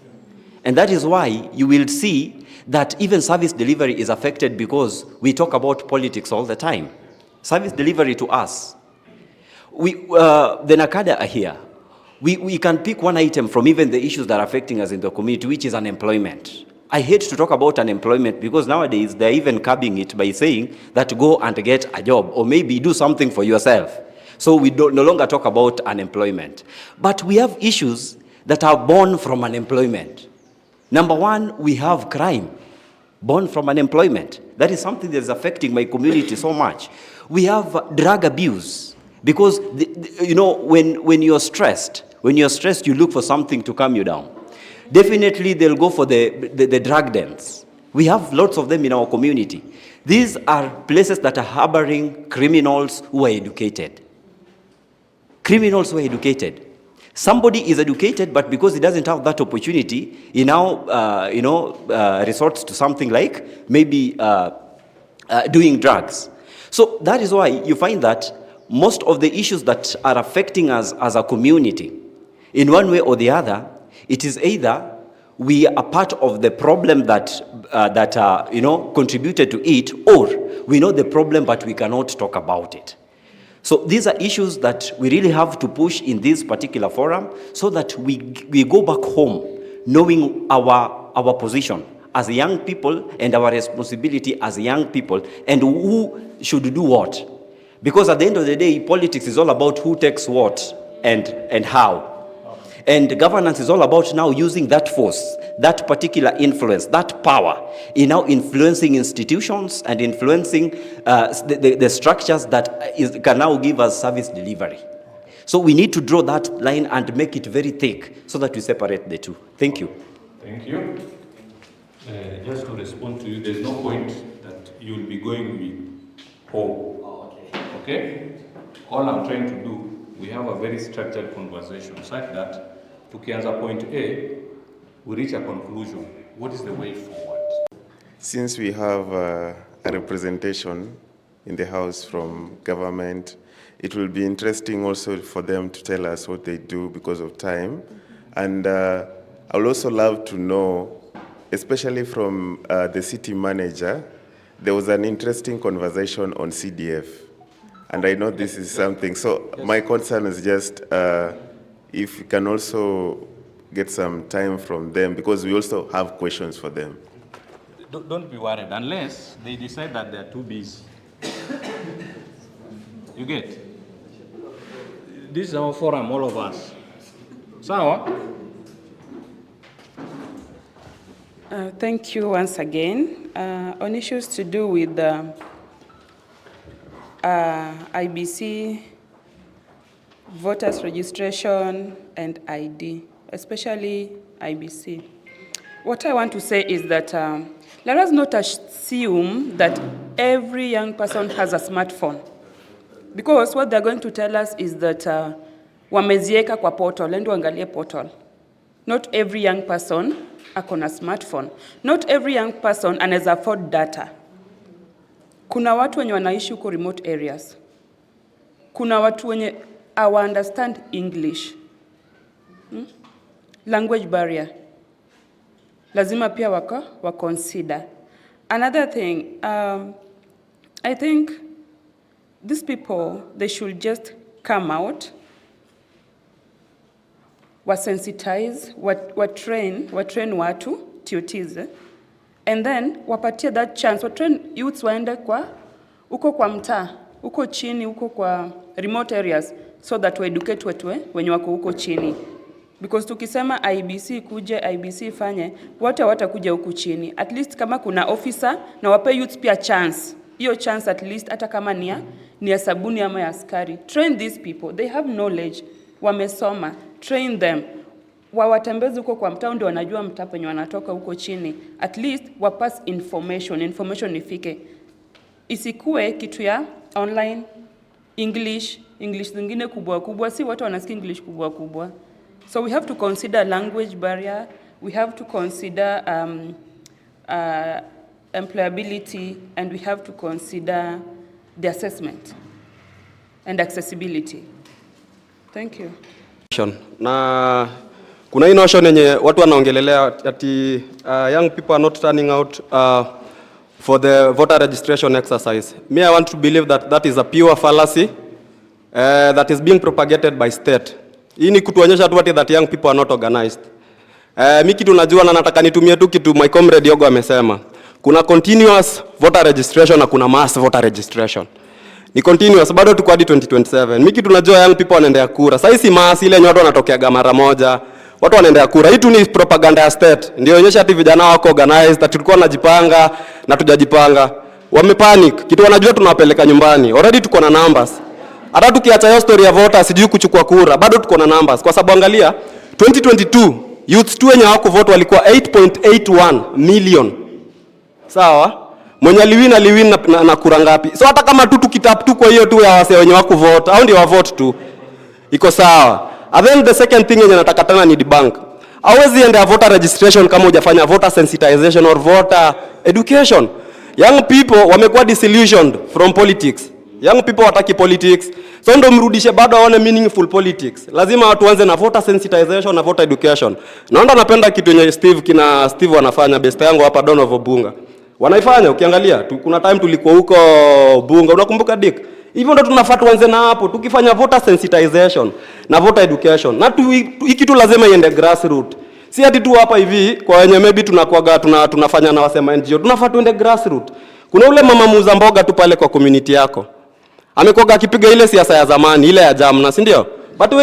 And that is why you will see that even service delivery is affected because we talk about politics all the time. Service delivery to us. The NACADA are here. We can pick one item from even the issues that are affecting us in the community, which is unemployment. I hate to talk about unemployment because nowadays they're even curbing it by saying that go and get a job or maybe do something for yourself. So we no longer talk about unemployment. But we have issues that are born from unemployment. Number one, we have crime born from unemployment. That is something that is affecting my community so much. We have drug abuse because, when you're stressed, you look for something to calm you down. Definitely, they'll go for the drug dens. We have lots of them in our community. These are places that are harboring criminals who are educated. Criminals who are educated. Somebody is educated, but because he doesn't have that opportunity, he now, resorts to something like maybe doing drugs. So that is why you find that most of the issues that are affecting us as a community, in one way or the other, it is either we are part of the problem that contributed to it, or we know the problem but we cannot talk about it. So these are issues that we really have to push in this particular forum so that we go back home knowing our position as young people and our responsibility as young people and who should do what. Because at the end of the day, politics is all about who takes what and how. And governance is all about now using that force, that particular influence, that power in now influencing institutions and influencing the structures that can now give us service delivery. So we need to draw that line and make it very thick so that we separate the two. Thank you. Thank you. Just to respond to you, there's no point that you'll be going with home. Okay? All I'm trying to do, we have a very structured conversation such that tukianza point A, we reach a conclusion. What is the way forward? Since we have a representation in the House from government, it will be interesting also for them to tell us what they do because of time. And I would also love to know, especially from the city manager, there was an interesting conversation on CDF. And I know this is something. So my concern is just if we can also get some time from them, because we also have questions for them. Don't be worried, unless they decide that they're too busy. You get? This is our forum, all of us. Sawa? Thank you once again. On issues to do with IBC, voters registration, and ID, especially IBC. What I want to say is that let us not assume that every young person has a smartphone. Because what they're going to tell us is that wamezieka kwa portal, endo angalie portal. Not every young person ako na smartphone. Not every young person anaweza afford data. Kuna watu wenye wanaishi huko remote areas. Kuna watu wenye understand English. Language barrier. Lazima pia wa consider. Another thing, I think these people, they should just come out, wasensitize, watrain watu, TOTs, and then wapatie that chance, watrain youths waende uko kwa mtaa, uko chini, uko kwa remote areas, so that we educate watu wenye wako uko chini. Because tukisema IBC kuje, IBC fanye, wote watakuja huku chini. At least kama kuna officer, na wape youth pia chance. Hiyo chance at least, hata kama ni ya sabuni ama ya askari. Train these people, they have knowledge. Wamesoma, train them. Wawatembezi huko kwa mtaa, ndio wanajua mtaa penye wanatoka huko chini. At least wapass information ifike. isikue kitu ya online English zingine kubwa kubwa, si watu wanasikia English kubwa kubwa. So we have to consider language barrier, we have to consider employability, and we have to consider the assessment and accessibility. Thank you. Na kuna hii notion yenye watu wanaongelelea ati young people are not turning out for the voter registration exercise. Me, I want to believe that that is a pure fallacy that is being propagated by state. Hii ni kutuonyesha tu ati that young people are not organized. Mi kitu najua na nataka nitumie tu kitu my comrade Yogo amesema. Kuna continuous voter registration na kuna mass voter registration. Ni continuous, bado tuko hadi 2027. Mimi kitu najua young people wanaendea kura. Sasa si mass ile nyoto wanatokea mara moja. Watu wanaendea kura. Hii tu ni propaganda ya state. Ndio onyesha ati vijana wako organized, ati tulikuwa tunajipanga na tujajipanga. Wamepanic. Kitu wanajua tunawapeleka nyumbani. Already tuko na numbers. Hata tukiacha hiyo story ya voter sijui kuchukua kura, bado tuko na numbers. Kwa sababu angalia 2022 youths tu wenye hawako vote walikuwa 8.81 million. Sawa? Mwenye aliwin na kura ngapi? So hata kama tu tukitap tu kwa hiyo tu ya wase wenye wako vote, au ndio wa vote tu. Iko sawa. And then the second thing yenye nataka tena ni debunk. Hawezi enda voter registration kama hujafanya voter sensitization or voter education. Young people wamekuwa disillusioned from politics. Young people wataki politics. So ndo mrudishe bado waone meaningful politics. Lazima watu waanze na voter sensitization na voter education. Naona napenda kitu yenye Steve wanafanya, best yangu hapa Dono Obunga. Wanaifanya ukiangalia kuna time tulikuwa huko Bunga, unakumbuka Dick? Hivyo ndo tunafaa tuanze na hapo, tukifanya voter sensitization na voter education. Na hiki tu lazima iende grassroots. Si ati tu hapa hivi kwa wenye maybe tunakuaga tunafanya na wasema NGO. Tunafaa tuende grassroots. Kuna ule mama muuza mboga tu pale kwa community yako. Amekuaga akipiga ile siasa ya zamani, ile ya jamna, si ndio? But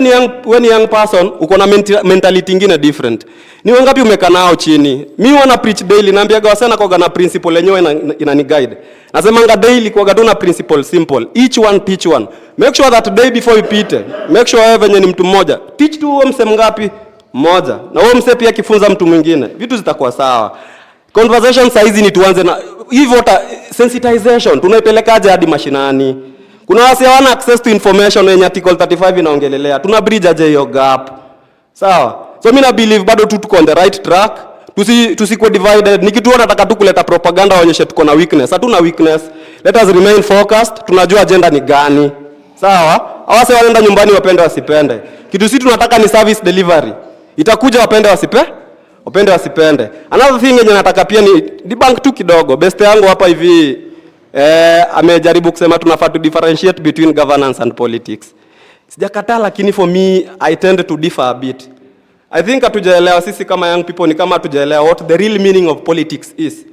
when young person uko na mentality nyingine different. Ni wangapi umekaa nao chini? Mimi wana preach daily, naambiaga wasana kwa na principle yenyewe inani guide. Nasemanga daily kwa na principle simple. Each one teach one. Make sure that day before you pite. Make sure wewe venye ni mtu mmoja. Teach tu wewe mse ngapi? Mmoja. Na wewe mse pia kifunza mtu mwingine. Vitu zitakuwa sawa. Conversation saizi ni tuanze na hivyo sensitization. Tunaipelekaje hadi mashinani? Kuna wasi hawana access to information yenye article 35 inaongelelea. Tuna bridge aje hiyo gap. Sawa? So mimi na believe bado tu tuko on the right track. Tusikuwe divided. Nikitu nataka tu kuleta propaganda waonyeshe tuko na weakness. Hatuna weakness. Let us remain focused. Tunajua agenda ni gani. Sawa? Hawase wanaenda nyumbani wapende wasipende. Kitu sisi tunataka ni service delivery. Itakuja wapende wasipende. Another thing yenye nataka pia ni debunk tu kidogo. Best yangu hapa hivi amejaribu kusema tunafaa to differentiate between governance and politics. Sijakataa, lakini for me I tend to differ a bit. I think hatujaelewa sisi kama young people, ni kama hatujaelewa what the real meaning of politics is.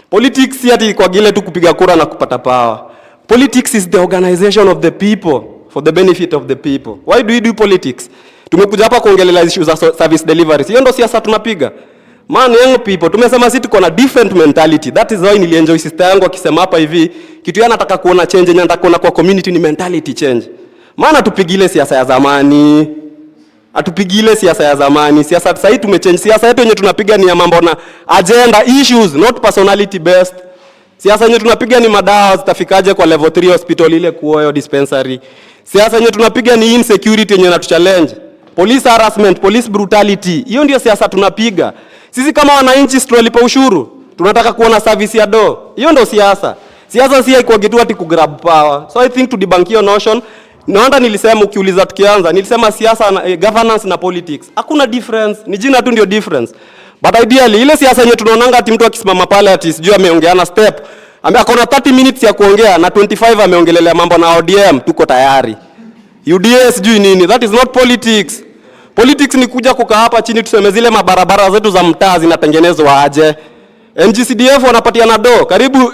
Politics si ati kwa gile tu kupiga kura na kupata power. Politics is the organization of the people for the benefit of the people. Why do we do politics? Tumekuja hapa kuongelea issues za service delivery. Hiyo ndio siasa tunapiga. Man, young people, tumesema sisi tuko na different mentality. That is why nilienjoy sister yangu akisema hapa hivi, kitu yana nataka kuona change, nataka kuona kwa community ni mentality change. Maana tupigile siasa ya zamani. Atupigile siasa ya zamani. Siasa sasa hii tumechange. Siasa yetu yenye tunapiga ni ya mambo na agenda issues, not personality based. Siasa yenye tunapiga ni madawa zitafikaje kwa level 3 hospital ile kuoyo dispensary. Siasa yenye tunapiga ni insecurity yenye na challenge. Police harassment, police brutality. Hiyo ndio siasa tunapiga. Sisi kama wananchi tunalipa ushuru, tunataka kuona service ya do. Hiyo ndio siasa. Siasa si haiko kitu ati ku grab power. So I think to debunk your notion, naona nilisema ukiuliza tukianza, nilisema siasa na governance na politics. Hakuna difference, ni jina tu ndio difference. But ideally ile siasa yenye tunaonanga ati mtu akisimama pale ati sijui ameongeana step, akona 30 minutes ya kuongea na 25 ameongelelea mambo na ODM, tuko tayari. UDA sijui nini, that is not politics. Politics ni kuja kukaa hapa chini tuseme zile mabarabara zetu za mtaa zinatengenezwa aje. NGCDF wanapatia na do. Karibu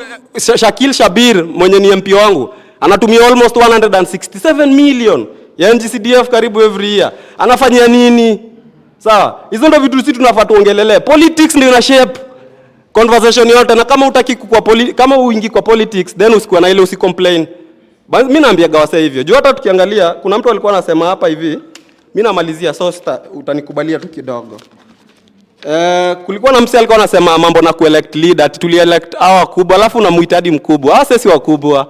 Shakil Shabir mwenye ni MP wangu anatumia almost 167 million ya NGCDF karibu every year. Anafanyia nini? Sawa? Hizo ndio vitu sisi tunafaa tuongelele. Politics ndio ina shape conversation yote, na kama utaki kama uingi kwa politics then usikuwa na ile usicomplain. Mimi naambia gawasa hivyo. Juu hata tukiangalia kuna mtu alikuwa anasema hapa hivi, mimi namalizia so utanikubalia tu kidogo. Kulikuwa na msee alikuwa anasema mambo na kuelect leader, ati tulielect hawa wakubwa alafu unamuhitaji mkubwa. Hawa sisi wakubwa.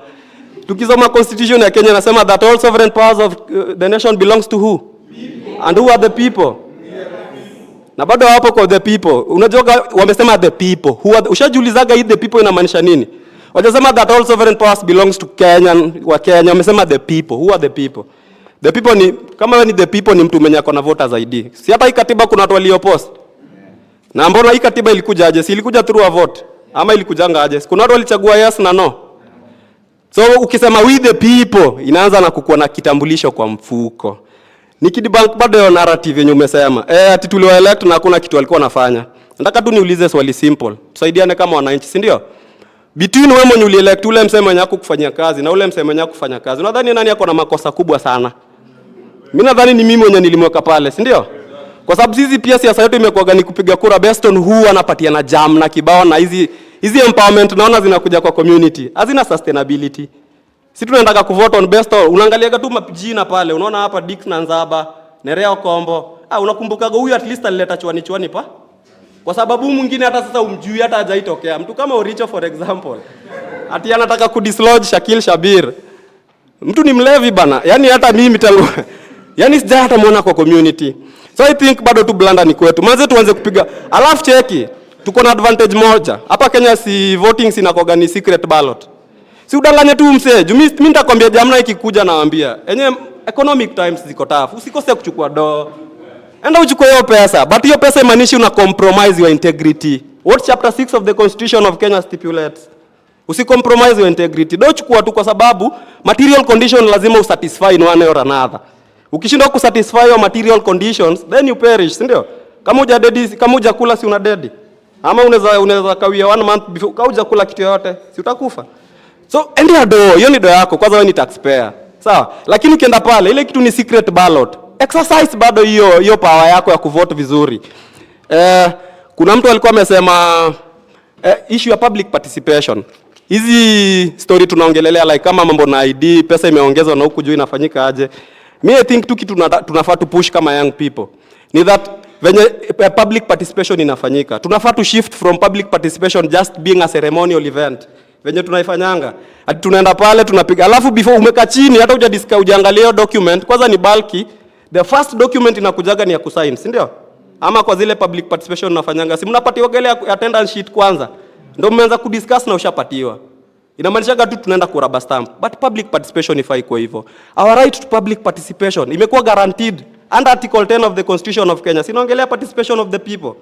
Tukisoma constitution ya Kenya inasema that all sovereign powers of the nation belongs to who? People. And who are the people? Na bado hapo kwa the people. Unajua wamesema the people. Who are ushajiulizaga hii the people inamaanisha nini? Wajasema that all sovereign powers belongs to Kenya, wa Kenya. Wamesema the people. Who are the people? The people ni kama wewe ni the people ni mtu mwenye akona voters ID. Si hata hii katiba kuna watu waliopost. Na mbona hii katiba ilikuja aje? Si ilikuja through a vote ama ilikujanga aje? Kuna watu walichagua yes na no. So ukisema we the people inaanza na kukuwa na kitambulisho kwa mfuko. Nikidibank bado ya narrative yenye umesema. Ati tuliwaelect na hakuna kitu walikuwa wanafanya. Nataka tu niulize swali simple. Tusaidiane kama wananchi, si ndio? Between wewe mwenye ulielect ule msemo mwenye kufanya kazi na ule msemo mwenye kufanya kazi. Unadhani nani yako na makosa kubwa sana? Mimi nadhani ni mimi mwenye nilimweka pale, si ndio? Kwa sababu sisi pia siasa yetu imekuwa ni kupiga kura based on who anapatia na jam na kibao na hizi empowerment naona zinakuja kwa community. Hazina sustainability. Sisi tunataka kuvote on based on unaangaliaga tu majina pale. Unaona hapa Dick na Nzaba, Nerea Kombo. Unakumbukaga huyu at least alileta chwani pa? Kwa sababu mwingine hata sasa umjui hata hajaitokea. Mtu kama Oricho for example. Ati anataka kudislodge Shakil Shabir. Mtu ni mlevi bana. Yaani hata mimi tangu yaani sija hata muona kwa community. So I think bado tu blanda ni kwetu. Manze tuanze kupiga. Alafu cheki. Tuko na advantage moja. Hapa Kenya si voting sinakoga ni secret ballot. Si udanganye tu msee. Mimi nitakwambia jamna ikikuja nawaambia. Enye economic times ziko tough. Usikose kuchukua do. Enda uchukue hiyo pesa. But hiyo pesa imaanishi una compromise your integrity. What chapter 6 of the Constitution of Kenya stipulates? Usicompromise your integrity. Do chukua tu kwa sababu material condition lazima usatisfy in one or another. Ukishindwa kusatisfy your material conditions, then you perish, si ndio? Kama hujakula si una dead. Ama unaweza kawia 1 month before kama hujakula kitu yote, si utakufa. So endea do, hiyo ni do yako, kwanza wewe ni taxpayer. Sawa? Lakini ukienda pale ile kitu ni secret ballot. Exercise bado hiyo power yako ya kuvote vizuri. Kuna mtu alikuwa amesema issue ya public participation. Hizi story tunaongelelea like kama mambo na ID, pesa imeongezwa na huku juu inafanyika aje. I think tu kitu tunafaa tu push kama young people. Ni that venye public participation inafanyika. Tunafaa tu shift from public participation just being a ceremonial event. Venye tunaifanyanga. Ati tunaenda pale tunapiga. Alafu before umeka chini hata hujaangalia document, kwanza ni bulky. The first document inakujaga ni ya kusign, si ndio? Ama kwa zile public participation unafanyanga, si mnapatiwa ile attendance sheet kwanza. Ndio mmeanza kudiscuss na ushapatiwa. Inamaanisha tu tunaenda ku rubber stamp. But public participation ifai kwa hivyo. Our right to public participation imekuwa guaranteed under Article 10 of the Constitution of Kenya. Sinaongelea participation of the people.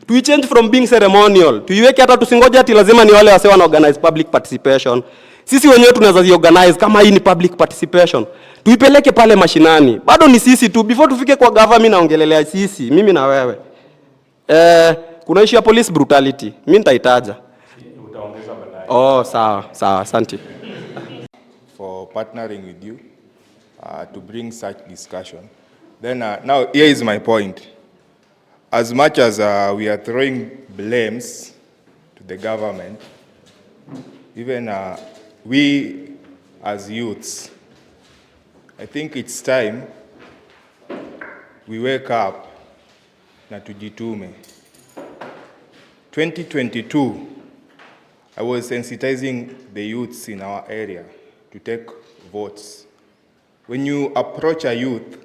To change from being ceremonial, tuiweke hata tusingoje ati lazima ni wale wase wana organize public participation. Sisi wenyewe tunaweza organize kama hii ni public participation. Tuipeleke pale mashinani. Bado ni sisi tu before tufike kwa government naongelelea sisi, mimi na wewe. Kuna issue ya police brutality. Mimi nitaitaja. Utaongeza baadaye. Oh, sawa, asante. For partnering with you to bring such discussion. Then now here is my point. As much as we are throwing blames to the government, even we as youths, I think it's time we wake up na tujitume. 2022, I was sensitizing the youths in our area to take votes. When you approach a youth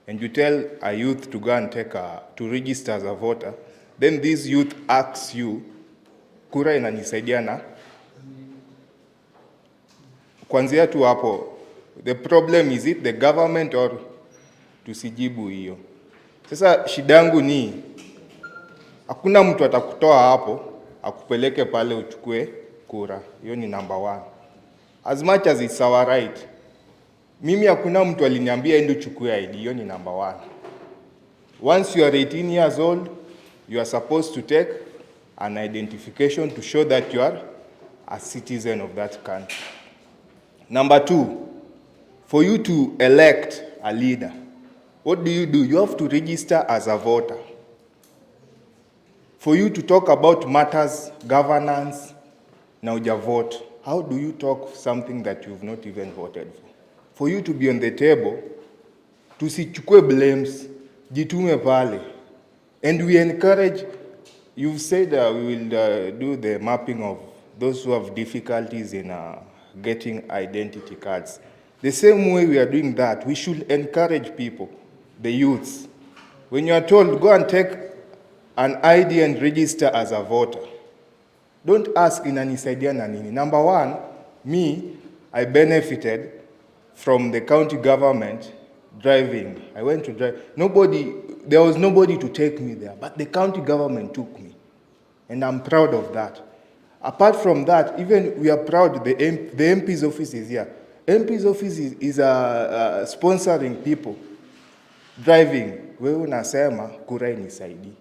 and you tell a youth to go and to register as a voter, then this youth asks you, kura inanisaidia na? Kwanzia tu hapo, the problem is it the government or tusijibu hiyo. Sasa shidangu ni, hakuna mtu atakutoa hapo, akupeleke pale uchukue kura. Hiyo ni number 1. As much as it's our right, mimi hakuna mtu aliniambia ende uchukue ID. Hiyo ni number 1. Once you are 18 years old, you are supposed to take an identification to show that you are a citizen of that country. Number 2, for you to elect a leader, what do? You have to register as a voter. For you to talk about matters, governance, na uja vote, how do you talk something that you've not even voted for? For you to be on the table, tusichukue blames, jitume pale. And we encourage, you've said we will do the mapping of those who have difficulties in getting identity cards. The same way we are doing that, we should encourage people, the youths. When you are told, go and take an ID and register as a voter, don't ask inanisaidia na nini. Number one, me, I benefited from the county government driving. I went to drive. There was nobody to take me there, but the county government took me. And I'm proud of that. Apart from that, even we are proud the MP's office is here. MP's office is sponsoring people driving. Wewe unasema kura inisaidie.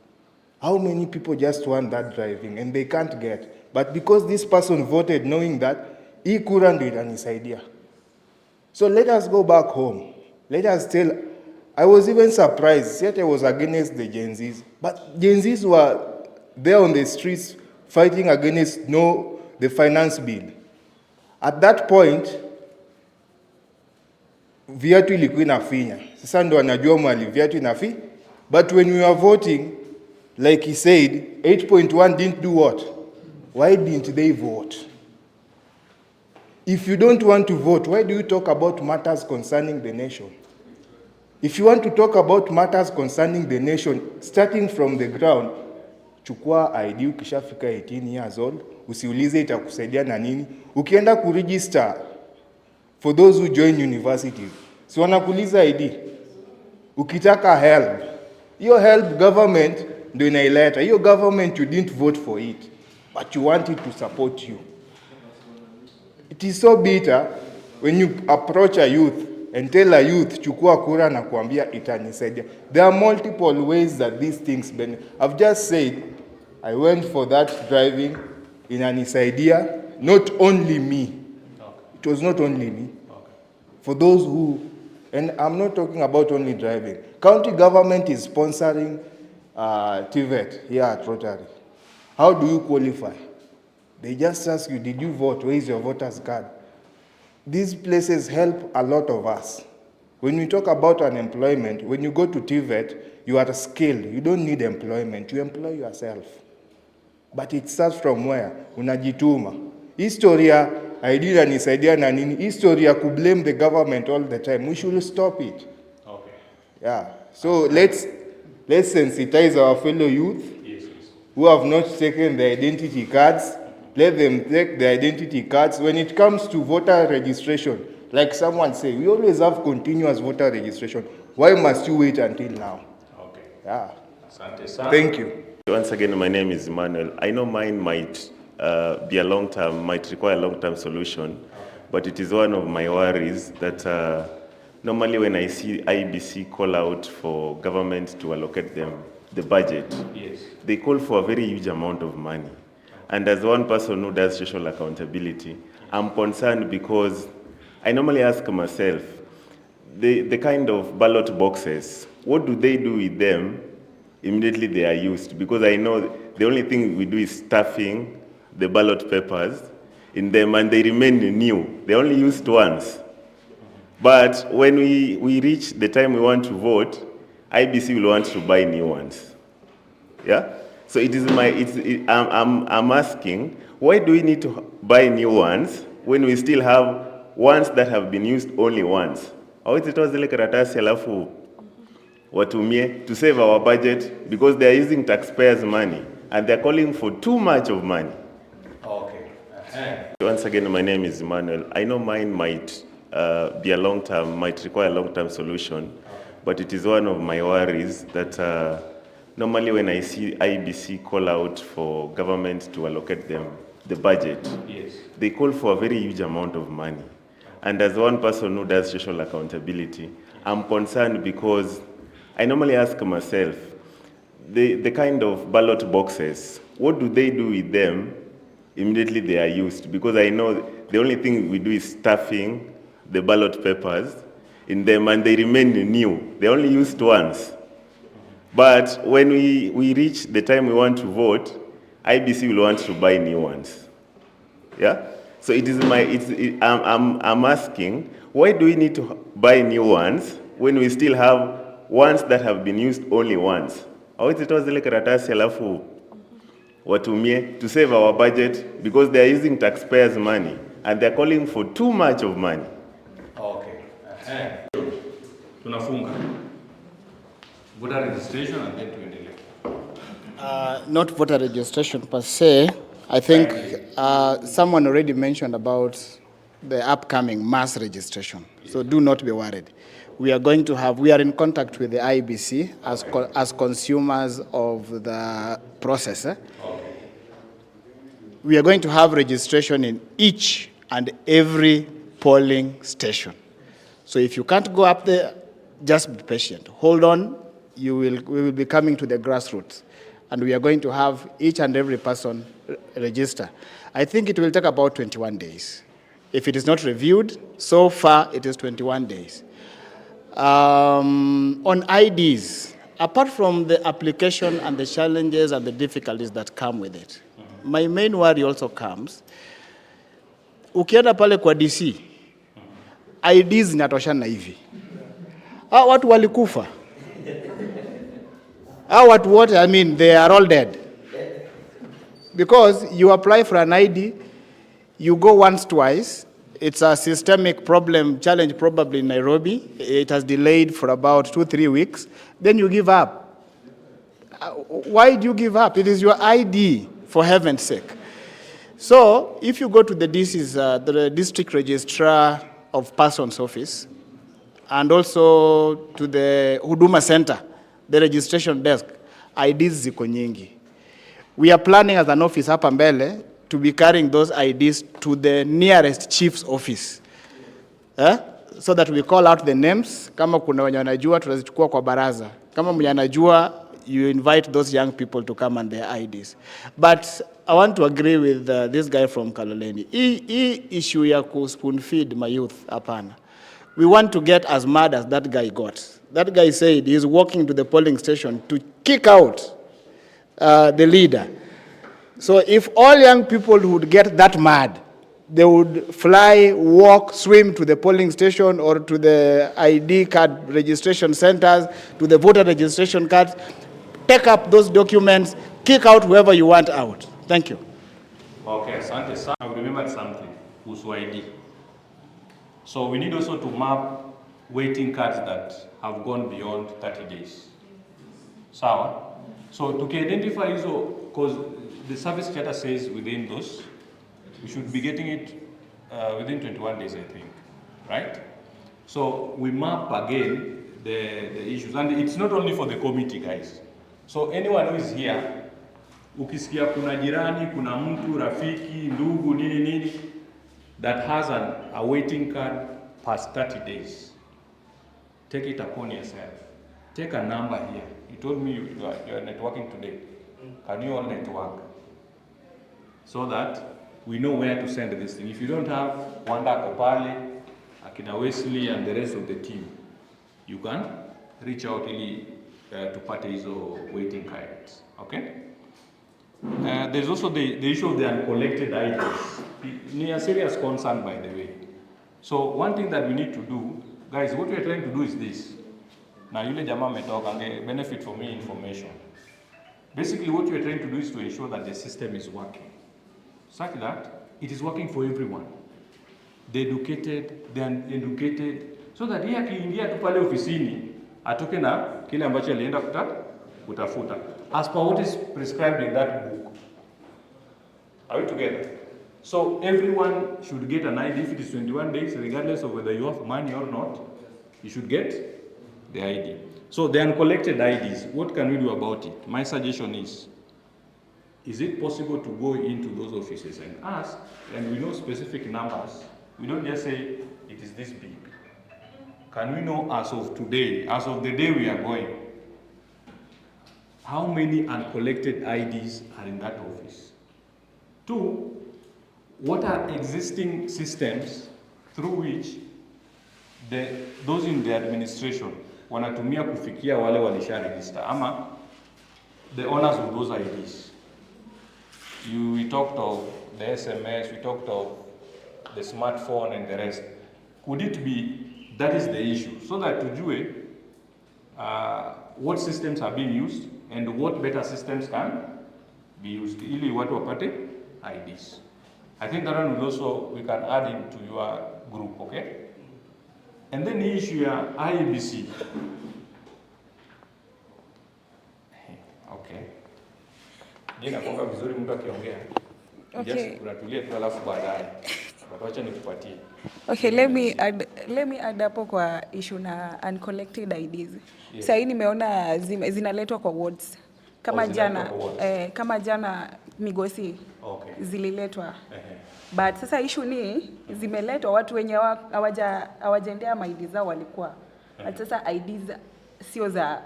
How many people just want that driving and they can't get? But because this person voted knowing that, hii kura ndio inanisaidia. So let us go back home. Let us tell, I was even surprised, yet I was against the Gen Zs. But Gen Zs were there on the streets fighting against the finance bill. At that point, viatu ilikuwa inafinya. Sasa ndo anajua mwali viatu inafi. But when we were voting, like he said, 8.1 didn't do what? Why didn't they vote? If you don't want to vote, why do you talk about matters concerning the nation? If you want to talk about matters concerning the nation, starting from the ground, chukua ID ukishafika 18 years old, usiulize itakusaidia na nini. Ukienda kuregister for those who join university, si wanakuuliza ID. Ukitaka help, hiyo help government ndio inaileta. Hiyo government you didn't vote for it, but you want it to support you. It is so bitter when you approach a youth and tell a youth, chukua kura na kuambia itanisaidia. There are multiple ways that these things benefit. I've just said, I went for that driving inanisaidia, not only me. It was not only me. For those who, and I'm not talking about only driving. County government is sponsoring TVET here at Rotary. How do you qualify? They just ask you, did you vote? Where is your voter's card? These places help a lot of us. When we talk about unemployment, when you go to TVET, you are skilled. You don't need employment. You employ yourself. But it starts from where? Unajituma. Historia, idea nisaidia na nini? Historia ku blame the government all the time. We should stop it. Okay. Yeah. So let's sensitize our fellow youth who have not taken the identity cards. Let them take the identity cards. When it comes to voter registration, like someone say, we always have continuous voter registration. Why must you wait until now? Okay. Yeah. Thank you. Once again, my name is Emmanuel. I know mine might be a long-term, might require a long-term solution, but it is one of my worries that normally when I see IBC call out for government to allocate them the budget, they call for a very huge amount of money. And as one person who does social accountability, I'm concerned because I normally ask myself, the kind of ballot boxes, what do they do with them immediately they are used? Because I know the only thing we do is stuffing the ballot papers in them and they remain new. They're only used once. But when we reach the time we want to vote, IBC will want to buy new ones. Yeah? So I'm asking, why do we need to buy new ones when we still have ones that have been used only once? Hawezi zile karatasi alafu watumie to save our budget because they are using taxpayers' money and they're calling for too much of money. Okay. Once again, my name is Emmanuel. I know mine might be a long-term, might require a long-term solution, but it is one of my worries that normally when I see IBC call out for government to allocate them the budget, they call for a very huge amount of money. And as one person who does social accountability, I'm concerned because I normally ask myself, the kind of ballot boxes, what do they do with them immediately they are used? Because I know the only thing we do is stuffing the ballot papers in them and they remain new. They're only used once. But when we reach the time we want to vote, IBC will want to buy new ones. Yeah? So I'm asking, why do we need to buy new ones when we still have ones that have been used only once? hawezi toa zile karatasi alafu watumie to save our budget because they are using taxpayers' money and they are calling for too much of money. Okay. Tunafunga. Voter registration and then tuendelee. Not voter registration per se. I think someone already mentioned about the upcoming mass registration. So do not be worried. We are in contact with the IBC as consumers of the process. We are going to have registration in each and every polling station. So if you can't go up there, just be patient. Hold on, we will be coming to the grassroots. And we are going to have each and every person register. I think it will take about 21 days. If it is not reviewed, so far it is 21 days. On IDs, apart from the application and the challenges and the difficulties that come with it, my main worry also comes, ukienda pale kwa DC, IDs zinatoshana hivi. Hao watu walikufa. Hao watu wote, I mean, they are all dead. Because you apply for an ID, you go once, twice. It's a systemic problem, challenge probably in Nairobi. It has delayed for about 2-3 weeks. Then you give up. Why do you give up? It is your ID, for heaven's sake. So if you go to the DC's, the district registrar of persons office, and also to the Huduma Center, the registration desk, IDs ziko nyingi. We are planning as an office hapa mbele to be carrying those IDs to the nearest chief's office. So that we call out the names. Kama kuna wenye wanajua, tunazichukua kwa baraza. Kama mwenye anajua, you invite those young people to come and their IDs. But I want to agree with this guy from Kaloleni. Hii issue ya spoon feed my youth, hapana. We want to get as mad as that guy got. That guy said he's walking to the polling station to kick out the leader. So if all young people would get that mad, they would fly, walk, swim to the polling station or to the ID card registration centers, to the voter registration cards, take up those documents, kick out whoever you want out. Thank you. Okay, asante sana. I remembered something, kuhusu ID. So we need also to map waiting cards that have gone beyond 30 days. Sawa? So tuki-identify hizo, because the service charter says within those, we should be getting it within 21 days, I think, right? So we map again the issues, and it's not only for the committee, guys. So anyone who is here, ukisikia kuna jirani, kuna mtu, rafiki, ndugu, nini, that has a waiting card past 30 days, take it upon yourself. Take a number here. You told me you are networking today. Can you all network? So that we know where to send this thing. If you don't have Wanda Kopale, Akina Wesley, and the rest of the team, you can reach out really to parties or waiting cards. Okay? There's also the issue of the uncollected IDs. A serious concern, by the way. So one thing that we need to do, guys, what we're trying to do is this. Now, yule jamaa ametoka and they benefit from me information. Basically, what we're trying to do is to ensure that the system is working, such that it is working for everyone. The educated, the uneducated, so that yeye akiingia tu pale ofisini atoke na kile ambacho alienda kutafuta, as per what is prescribed in that book. Are we together? So everyone should get an ID if it is 21 days, regardless of whether you have money or not. You should get the ID. So the uncollected IDs, what can we do about it? My suggestion is it possible to go into those offices and ask, and we know specific numbers, we don't just say it is this big. Can we know as of today, as of the day we are going, how many uncollected IDs are in that office? 2, what are existing systems through which those in the administration wanatumia kufikia wale walisha register, ama the owners of those IDs? We talked of the SMS, we talked of the smartphone and the rest. Could it be that is the issue? So that tujue what systems are being used and what better systems can be used ili watu wapate IDs. I think that one will also, we can add into your group, okay? And then the issue ya IEBC. Okay. Jina konga vizuri mtu akiongea. Okay. Just unatulia tu alafu baadaye. Wacha nikupatie. Okay, let me add hapo kwa issue na uncollected IDs. Yes. Sasa nimeona zinaletwa kwa wards. Kama jana kama jana Migosi. Okay. Zililetwa. But sasa issue ni zimeletwa watu wenye hawajaendea ID zao walikuwa. But sasa IDs sio za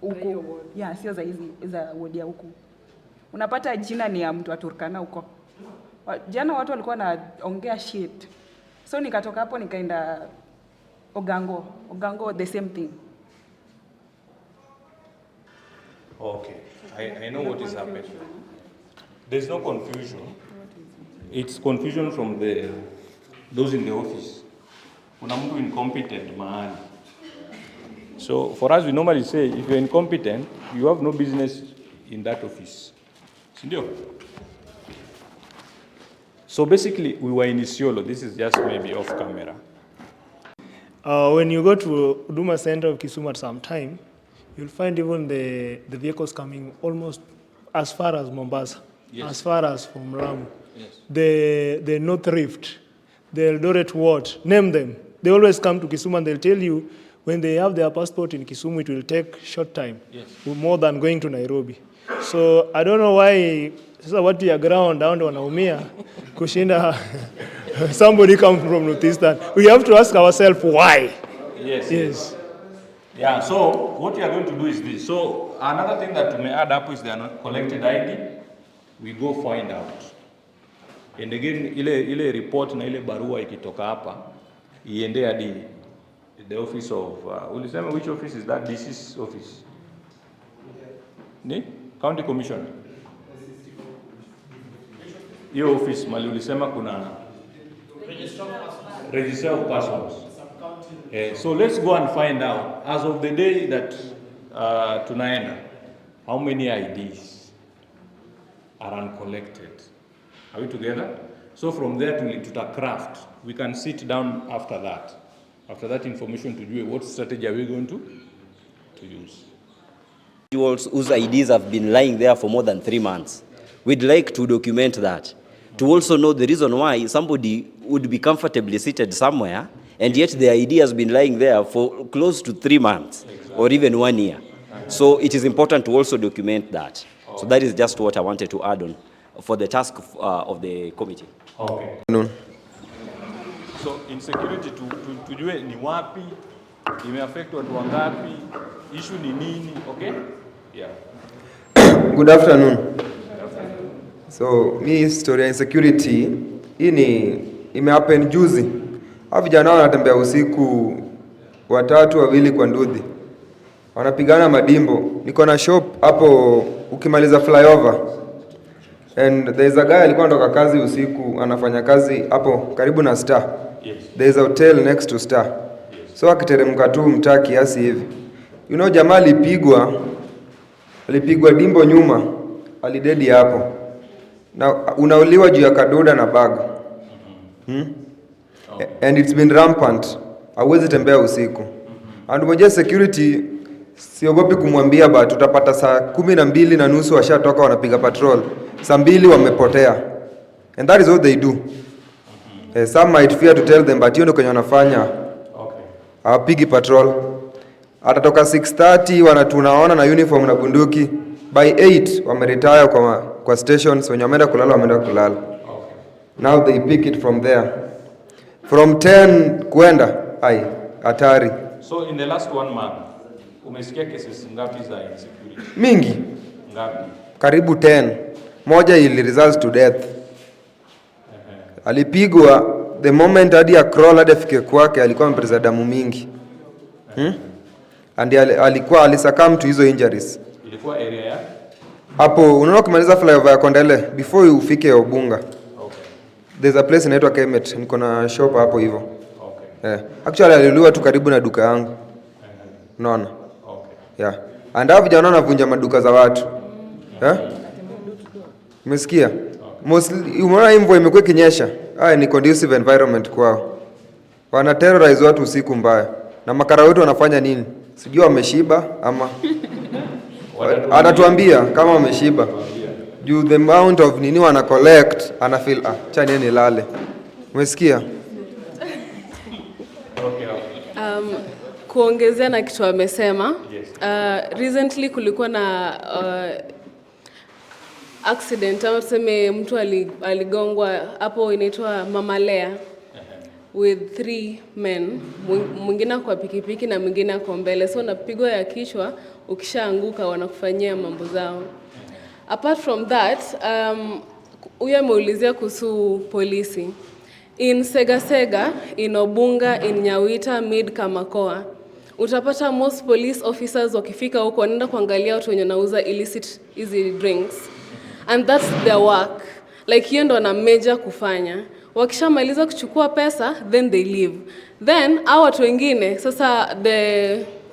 huku. Yeah, sio za hizi za ward ya huku. Unapata jina ni ya mtu wa Turkana huko. Jana watu walikuwa wanaongea shit. So nikatoka hapo nikaenda Ogango the same thing. Okay. I know what is happening. There's no confusion. It's confusion from those in the office. Kuna mtu incompetent mahali. So for us we normally say if you're incompetent, you have no business in that office. Sindio? So basically we were in Isiolo. This is just maybe off camera. When you go to Huduma Center of Kisumu at some time, you'll find even the vehicles coming almost as far as Mombasa, Yes. as far as from Lamu. Yes. The North Rift, the Eldoret Ward, name them. They always come to Kisumu and they'll tell you when they have their passport in Kisumu, it will take short time, Yes. more than going to Nairobi. So I don't know why sasa watu ya ground hao ndio wanaumia kushinda somebody come from Northeastern. We have to ask ourselves why. Yes. Yeah, so what we are going to do is this. So another thing that we may add up is the collected ID. We go find out. And again, ile report na ile barua ikitoka hapa, iende hadi the office of, ulisema which office is that? DC's office? Ni? County Commissioner? Hiyo office mali ulisema kuna Register of Persons. So let's go and find out, as of the day that tunaenda, how many IDs are uncollected. Are we together? So from there to craft, we can sit down after that. After that information to do what strategy are we going to use. Individuals whose IDs have been lying there for more than 3 months. We'd like to document that, to also know the reason why somebody would be comfortably seated somewhere and yet the ID has been lying there for close to 3 months or even 1 year. So it is important to also document that. So that is just what I wanted to add on for the task of the committee. Okay. No. So insecurity tujue ni wapi, imeaffect watu wangapi, issue ni nini, okay? Yeah. Good afternoon. So, mi story ya insecurity, hii imehappen juzi. Hao vijana wanatembea usiku 3 2 kwa Ndudhi. Wanapigana madimbo. Niko na shop hapo ukimaliza flyover. And there is a guy alikuwa anatoka kazi usiku, anafanya kazi hapo karibu na Star. Yes. There is a hotel next to Star. Yes. So akiteremka tu mtaa kiasi hivi. You know jamaa alipigwa dimbo nyuma, alidedi hapo. Na unauliwa juu ya kadoda na bag. Okay. And it's been rampant. Hauwezi tembea usiku. And moja security siogopi kumwambia but tutapata saa 12:30 washatoka wanapiga patrol. Saa 2 wamepotea. And that is what they do. Some might fear to tell them but hiyo ndio kenye wanafanya. Okay. Hawapigi patrol. Atatoka 6:30 tunaona na uniform na bunduki. By 8 wameretire kwa stations, wenye wameenda kulala. Okay. Now they pick it from there. From 10 kwenda hatari. So in the last 1 month, umesikia cases ngapi za insecurity? Mingi. Ngapi? Karibu 10. Moja ili results to death. Alipigwa the moment hadi ya crawl hadi afike kwake alikuwa amepoteza damu mingi. And alisakam to hizo injuries. Ilikuwa area ya? Hapo unaona kumaliza flyover ya Kondele before ufike Obunga. Okay. There's a place inaitwa Kemet. Niko na shop hapo hivyo. Okay. Actually aliuliwa tu karibu na duka yangu. Unaona? Okay. Yeah. Andaa vijana wanavunja maduka za watu. Umesikia? Mostly umeona hii mvua imekuwa ikinyesha. Haya ni conducive environment kwao. Wana terrorize watu usiku mbaya. Na makara wetu wanafanya nini? Sijui wameshiba ama atatuambia kama wameshiba. Juu the amount of nini wana collect ana feel chani nilale. Umesikia? Kuongezea na kitu amesema, recently kulikuwa na accident au tuseme mtu aligongwa hapo inaitwa Mamalea with 3 men, mwingine kwa pikipiki na mwingine kwa mbele, so unapigwa ya kichwa, ukishaanguka wanakufanyia mambo zao. Apart from that, huyo ameulizia kuhusu polisi. In Sega, in Obunga, in Nyawita, Mid Kamakoa, utapata most police officers wakifika huko wanaenda kuangalia watu wenye wanauza illicit easy drinks, and that's their work. Like hiyo ndo wana major kufanya. Wakishamaliza kuchukua pesa, then they leave. Then hao watu wengine sasa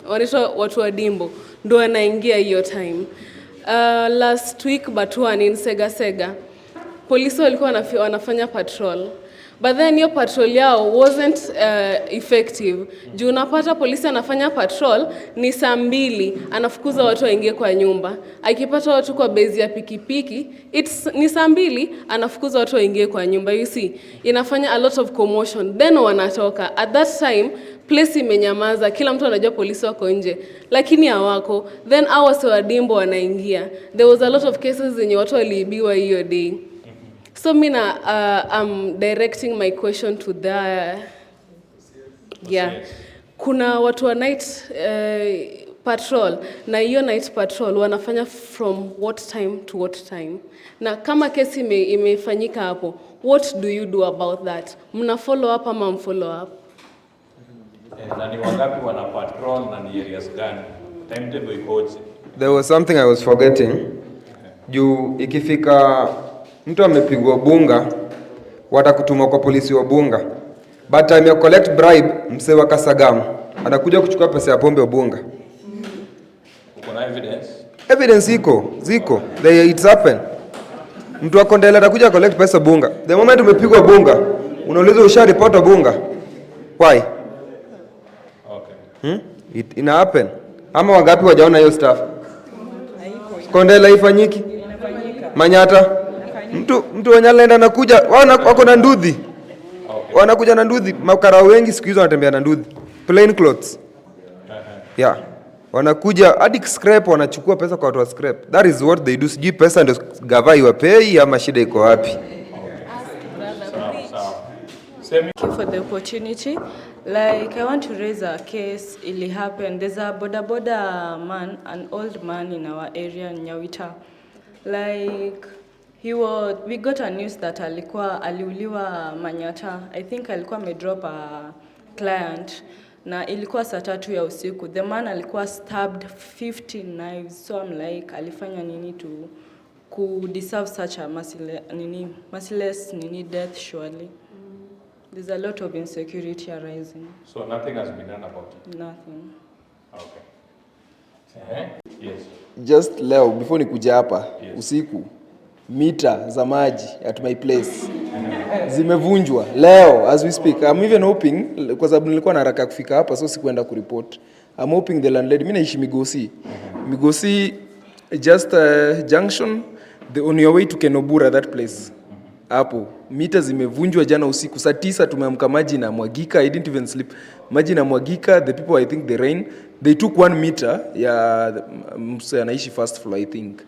wanaitwa watu wa dimbo ndo wanaingia hiyo time. Last week Batuan in Sega, polisi walikuwa wanafanya patrol. But then hiyo patrol yao wasn't effective. Juu unapata polisi anafanya patrol ni saa 2 anafukuza watu waingie kwa nyumba. Akipata watu kwa base ya pikipiki, ni saa 2 anafukuza watu waingie kwa nyumba. You see, inafanya a lot of commotion. Then wanatoka. At that time, place imenyamaza, kila mtu anajua polisi wako nje, lakini hawako. Then hours wa dimbo wanaingia. There was a lot of cases zenye watu waliibiwa hiyo day. So I'm directing my question to kuna watu wa night patrol, na hiyo night patrol wanafanya from what time to what time? Na kama kesi imefanyika hapo, what do you do about that? Mna follow up ama mfollow up? Na ni wangapi wana patrol na ni areas gani? Timetable ikoje? There was something I was forgetting. Juu ikifika mtu amepigwa Bunga, watakutuma kwa polisi wa Bunga. But time ya collect bribe, msee wa Kasagamu anakuja kuchukua pesa ya pombe wa Bunga. Uko na evidence? Evidence ziko. It's happened. Mtu wa Kondele anakuja collect pesa Bunga. The moment umepigwa Bunga, unauliza usha report Bunga. Why? Okay. Ina happen. Ama wangapi wajaona hiyo stuff? Kondele haifanyiki. Manyata. Mtu Wanyalenda anakuja, wako na ndudhi. Okay. Wanakuja na ndudhi, makara wengi siku hizo wanatembea na ndudhi. Plain clothes. Yeah. Wanakuja hadi scrap, wanachukua pesa kwa watu wa scrap. That is what they do. Sijui pesa ndio gava iwapei ama shida iko wapi? Thank you for the opportunity. Like, I want to raise a case. It happened. There's a boda man, an old man in our area in Nyawita. Like, we got a news that aliuliwa Manyata. I think alikuwa amedrop a client na ilikuwa saa 3 ya usiku. The man alikuwa stabbed 50 knives. So I'm like, alifanya nini to deserve such a merciless death surely? There's a lot of insecurity arising. So nothing has been done about it? Nothing. Okay. Yes. Just leo before nikuja hapa usiku, mita za maji at my place zimevunjwa leo as we speak. I'm even hoping, kwa sababu nilikuwa na haraka kufika hapa, so sikuenda kureport. I'm hoping the landlady, mimi naishi Migosi just junction, on your way to Kenobura, that place. Hapo mita zimevunjwa jana usiku saa 9 tumeamka, maji na mwagika. I didn't even sleep. Maji na mwagika. The people, I think the rain, they took 1 meter ya mse anaishi first floor, I think.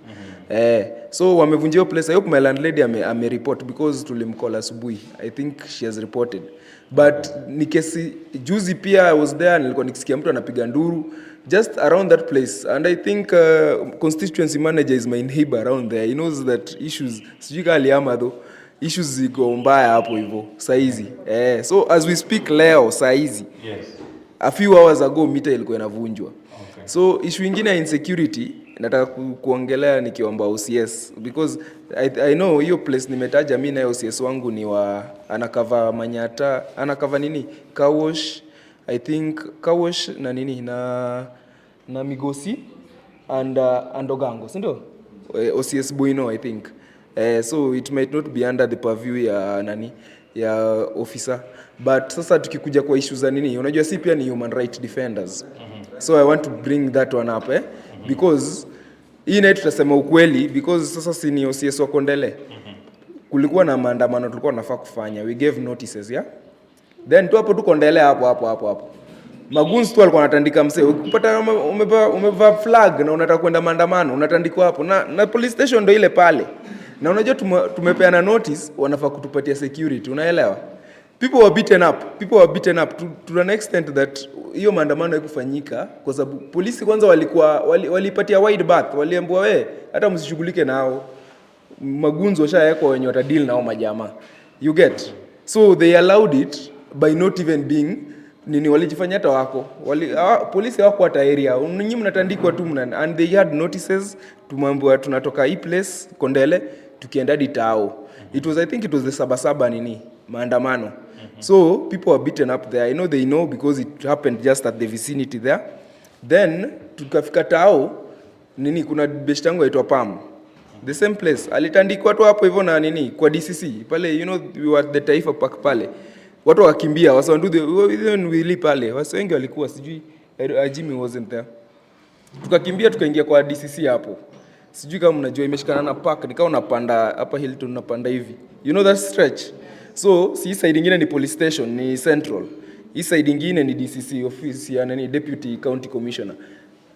So wamevunjia place. I hope my landlady ame report because tulimcall asubuhi. I think she has reported. But ni kesi juzi pia I was there, nilikuwa nikisikia mtu anapiga nduru just around that place, and I think constituency manager is my neighbor around there. He knows that issues sijui kama aliama though. Issues ziko mbaya hapo hivyo saizi. So as we speak leo saizi. Yes. A few hours ago mita ilikuwa inavunjwa. Okay. So issue nyingine ya insecurity nataka kuongelea nikiomba OCS because I know hiyo place nimetaja mimi na OCS wangu ni wa anakava Manyata, anakava nini? Kawosh, I think Kawosh na nini na Migosi. and Ogango, si ndio? OCS Buino, I think. So it might not be under the purview ya officer, but sasa tukikuja kwa issues za nini, unajua si pia ni human right defenders. So I want to bring that one up because hii nayo tutasema ukweli, because sasa si ni OCS wa Kondele. Kulikuwa na maandamano tulikuwa tunafaa kufanya, we gave notices, yeah, then tu hapo tu Kondele hapo magunzi tu walikuwa wanatandika msee. Ukipata umevaa flag na unataka kwenda maandamano, unatandikwa hapo na police station ndio ile pale. Na unajua tumepeana notice, wanafaa kutupatia security, unaelewa? People were beaten up to an extent that hiyo maandamano haikufanyika kwa sababu polisi kwanza walipatia wide berth, waliambiwa hata msishughulike nao. Magunzi washawekwa wenye watadeal nao majamaa. You get? So they allowed it by not even being nini, walijifanya hata wako polisi wako hata area, nyinyi mnatandikwa tu and they had notices, tumambo tunatoka hii place Kondele tukienda ditao. I think it was the Sabasaba nini maandamano. So people were beaten up there. I know they know because it happened just at the vicinity there. Then tukafika tao nini, kuna best yangu aitwa Pam, the same place alitandikwa tu hapo hivyo na nini kwa DCC pale, you know, we were at the Taifa Park pale. Watu wakimbia wili pale, watu wengi walikuwa sijui Jimmy wasn't there. Tukakimbia tukaingia kwa DCC hapo. Sijui kama mnajua imeshikana na park, nikao unapanda hapa Hilton unapanda hivi. You know that stretch? So si side nyingine ni police station, ni Central. Hii side nyingine ni DCC office ya nani, Deputy County Commissioner.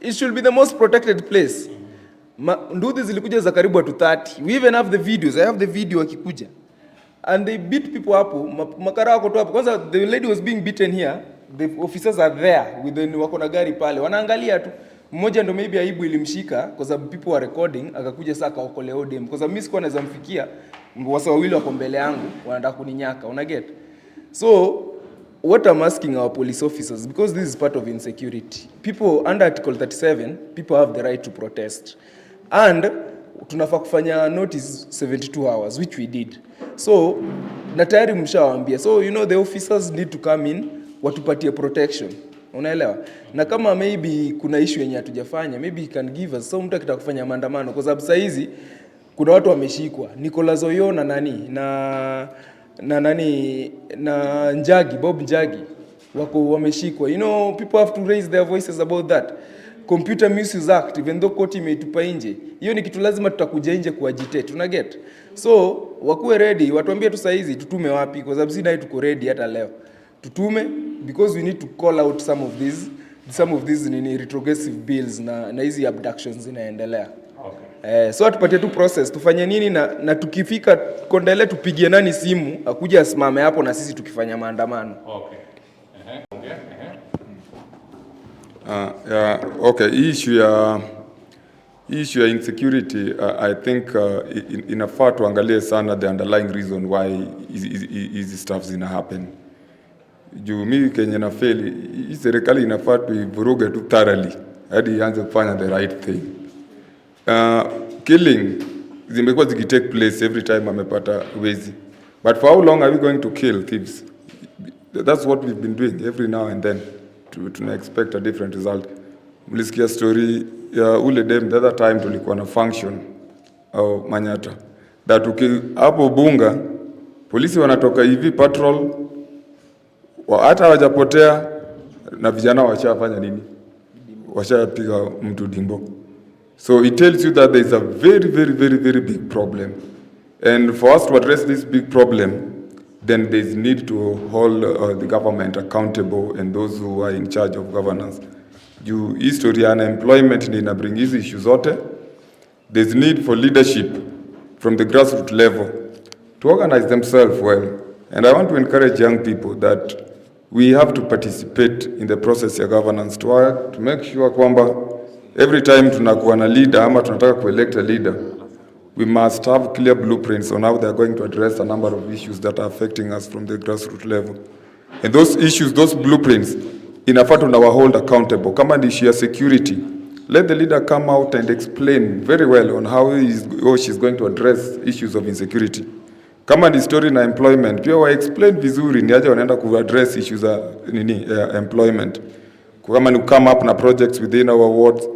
It should be the most protected place. Nduthi zilikuja za karibu watu 30. We even have the videos. I have the video wakikuja. And they beat people hapo, makara wako tu hapo. Kwanza the lady was being beaten here, the officers are there with the wako na gari pale. Wanaangalia tu. Mmoja ndo maybe aibu ilimshika kwa sababu people were recording, akakuja saka akaokolea ODM. Kwa sababu mimi sikuwa naweza mfikia, wasa wawili wako mbele yangu wanataka kuninyaka, una get? So what I'm asking our police officers, because this is part of insecurity. People under Article 37, people have the right to protest. And tunafaa kufanya notice 72 hours, which we did. So na tayari mshawaambia. So you know the officers need to come in, watupatie protection. Unaelewa? Na kama maybe kuna issue yenye hatujafanya, maybe he can give us. So mtu akitaka kufanya maandamano kwa sababu saa hizi kuna watu wameshikwa. Nicolas Oyo na nani? Na Njagi, Bob Njagi wako wameshikwa. You know, people have to raise their voices about that. Computer Misuse Act, even though koti imetupa nje, hiyo ni kitu lazima tutakuja nje kuagitate, una get? So wakuwe ready, watuambie tu saa hizi tutume wapi, kwa sababu sisi tuko ready hata leo. Tutume because we need to call out some of these nini retrogressive bills na hizi abductions zinaendelea. Okay. So tupatie tu process, tufanye nini na tukifika Kondele tupigie nani simu akuja asimame hapo na sisi tukifanya maandamano. Okay. Okay, issue ya insecurity, I think inafaa tuangalie sana the underlying reason why hizi stuff zina happen. Juu mimi Kenya na fail, hii serikali inafaa tuivuruge tu thoroughly hadi ianze kufanya the right thing. Killing zimekuwa zikitake place every time amepata wezi. But for how long are we going to kill thieves? That's what we've been doing every now and then. Tuna expect a different result. Mlisikia story ya ule dem the other time tulikuwa na function au Manyata. That hapo Bunga polisi wanatoka hivi patrol hata hawajapotea na vijana washafanya nini? Washapiga mtu dimbo. So it tells you that there is a very big problem. And for us to address this big problem, then there is need to hold the government accountable and those who are in charge of governance. Juu history ya unemployment ni ina bring hizi issues zote. There is need for leadership from the grassroots level to organize themselves well. And I want to encourage young people that we have to participate in the process ya governance to work, to make sure kwamba every time tunakuwa na leader ama tunataka kuelect a leader, we must have clear blueprints on how they are going to address a number of issues that are affecting us from the grassroots level. And those issues, those blueprints, inafaa tunawa hold accountable. Kama ni issue ya security, let the leader come out and explain very well on how he is or she is going to address issues of insecurity. Kama ni story na employment, pia wa explain vizuri ni aje wanaenda ku address issues za employment. Kama ni come up na projects within our wards,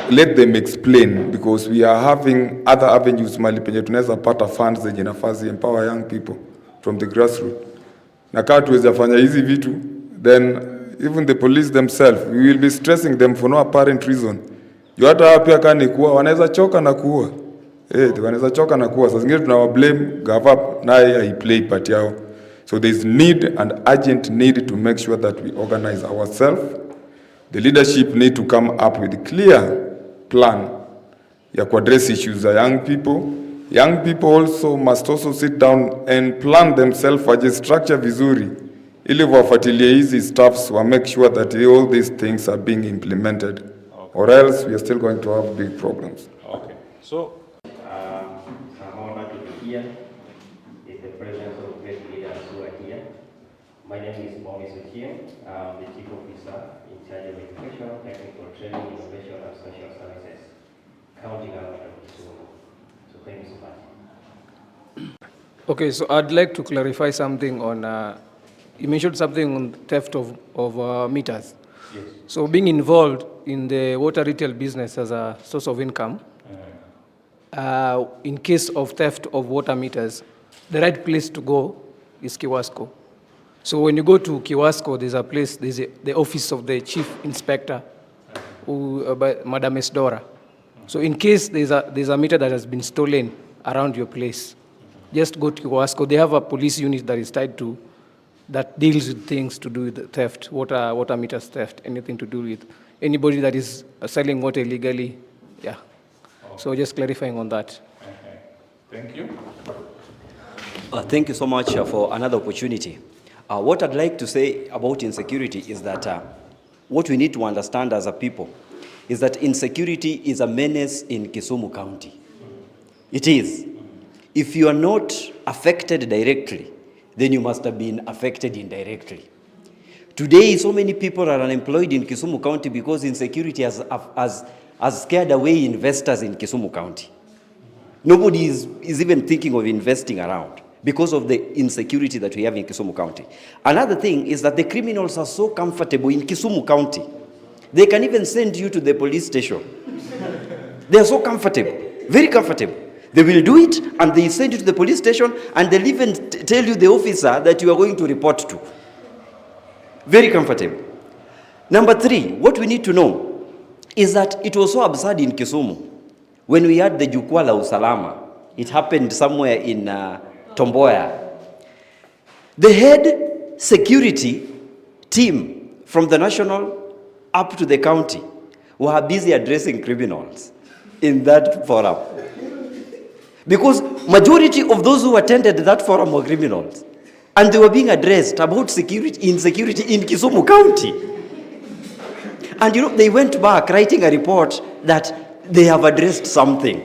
let them explain, because we are having other avenues mali penye tunaweza pata funds zenye nafasi empower young people from the grassroots. Na kama tuweza fanya hizi vitu, then even the police themselves, we will be stressing them for no apparent reason. Hata pia kama ni kuua, wanaweza choka na kuua. Wanaweza choka na kuua. Sasa zingine tunawablame gava naye haiplay part yao. So there is need and urgent need to make sure that we organize ourselves. The leadership need to come up with a clear plan ya kuaddress issues za young people. Young people also must also sit down and plan themselves waje structure vizuri ili wafuatilie hizi stuffs wa make sure that all these things are being implemented. Or else we are still going to have big problems. Okay. So, I'm honored to be here in the presence of great leaders who are here. My name is Maurice Ochieng. I'm the Chief Officer in charge of Education, Technical Training, Innovation and Social Services, County Government of Kisumu. So thank you so much. Okay, so I'd like to clarify something on, you mentioned something on theft of meters. Yes. So being involved in the water retail business as a source of income, in case of theft of water meters, the right place to go is Kiwasco. So when you go to Kiwasco, there's a place, the office of the chief inspector, by Madam Esdora. So in case there's a meter that has been stolen around your place, just go to Kiwasco. They have a police unit that is tied to, that deals with things to do with theft, water meters theft, anything to do with anybody that is selling water illegally. Yeah. So just clarifying on that. Okay. Thank you. Thank you so much for another opportunity. What I'd like to say about insecurity is that what we need to understand as a people is that insecurity is a menace in Kisumu County. It is. If you are not affected directly, then you must have been affected indirectly. Today, so many people are unemployed in Kisumu County because insecurity has scared away investors in Kisumu County. Nobody is even thinking of investing around because of the insecurity that we have in Kisumu County. Another thing is that the criminals are so comfortable in Kisumu County. They can even send you to the police station. They are so comfortable, very comfortable. They will do it and they send you to the police station and they'll even tell you the officer that you are going to report to. Very comfortable. Number three, what we need to know is that it was so absurd in Kisumu when we had the Jukwaa la Usalama. It happened somewhere in Tomboya. The head security team from the national up to the county were busy addressing criminals in that forum. Because majority of those who attended that forum were criminals. And they were being addressed about insecurity in Kisumu County. And you know, they went back writing a report that they have addressed something.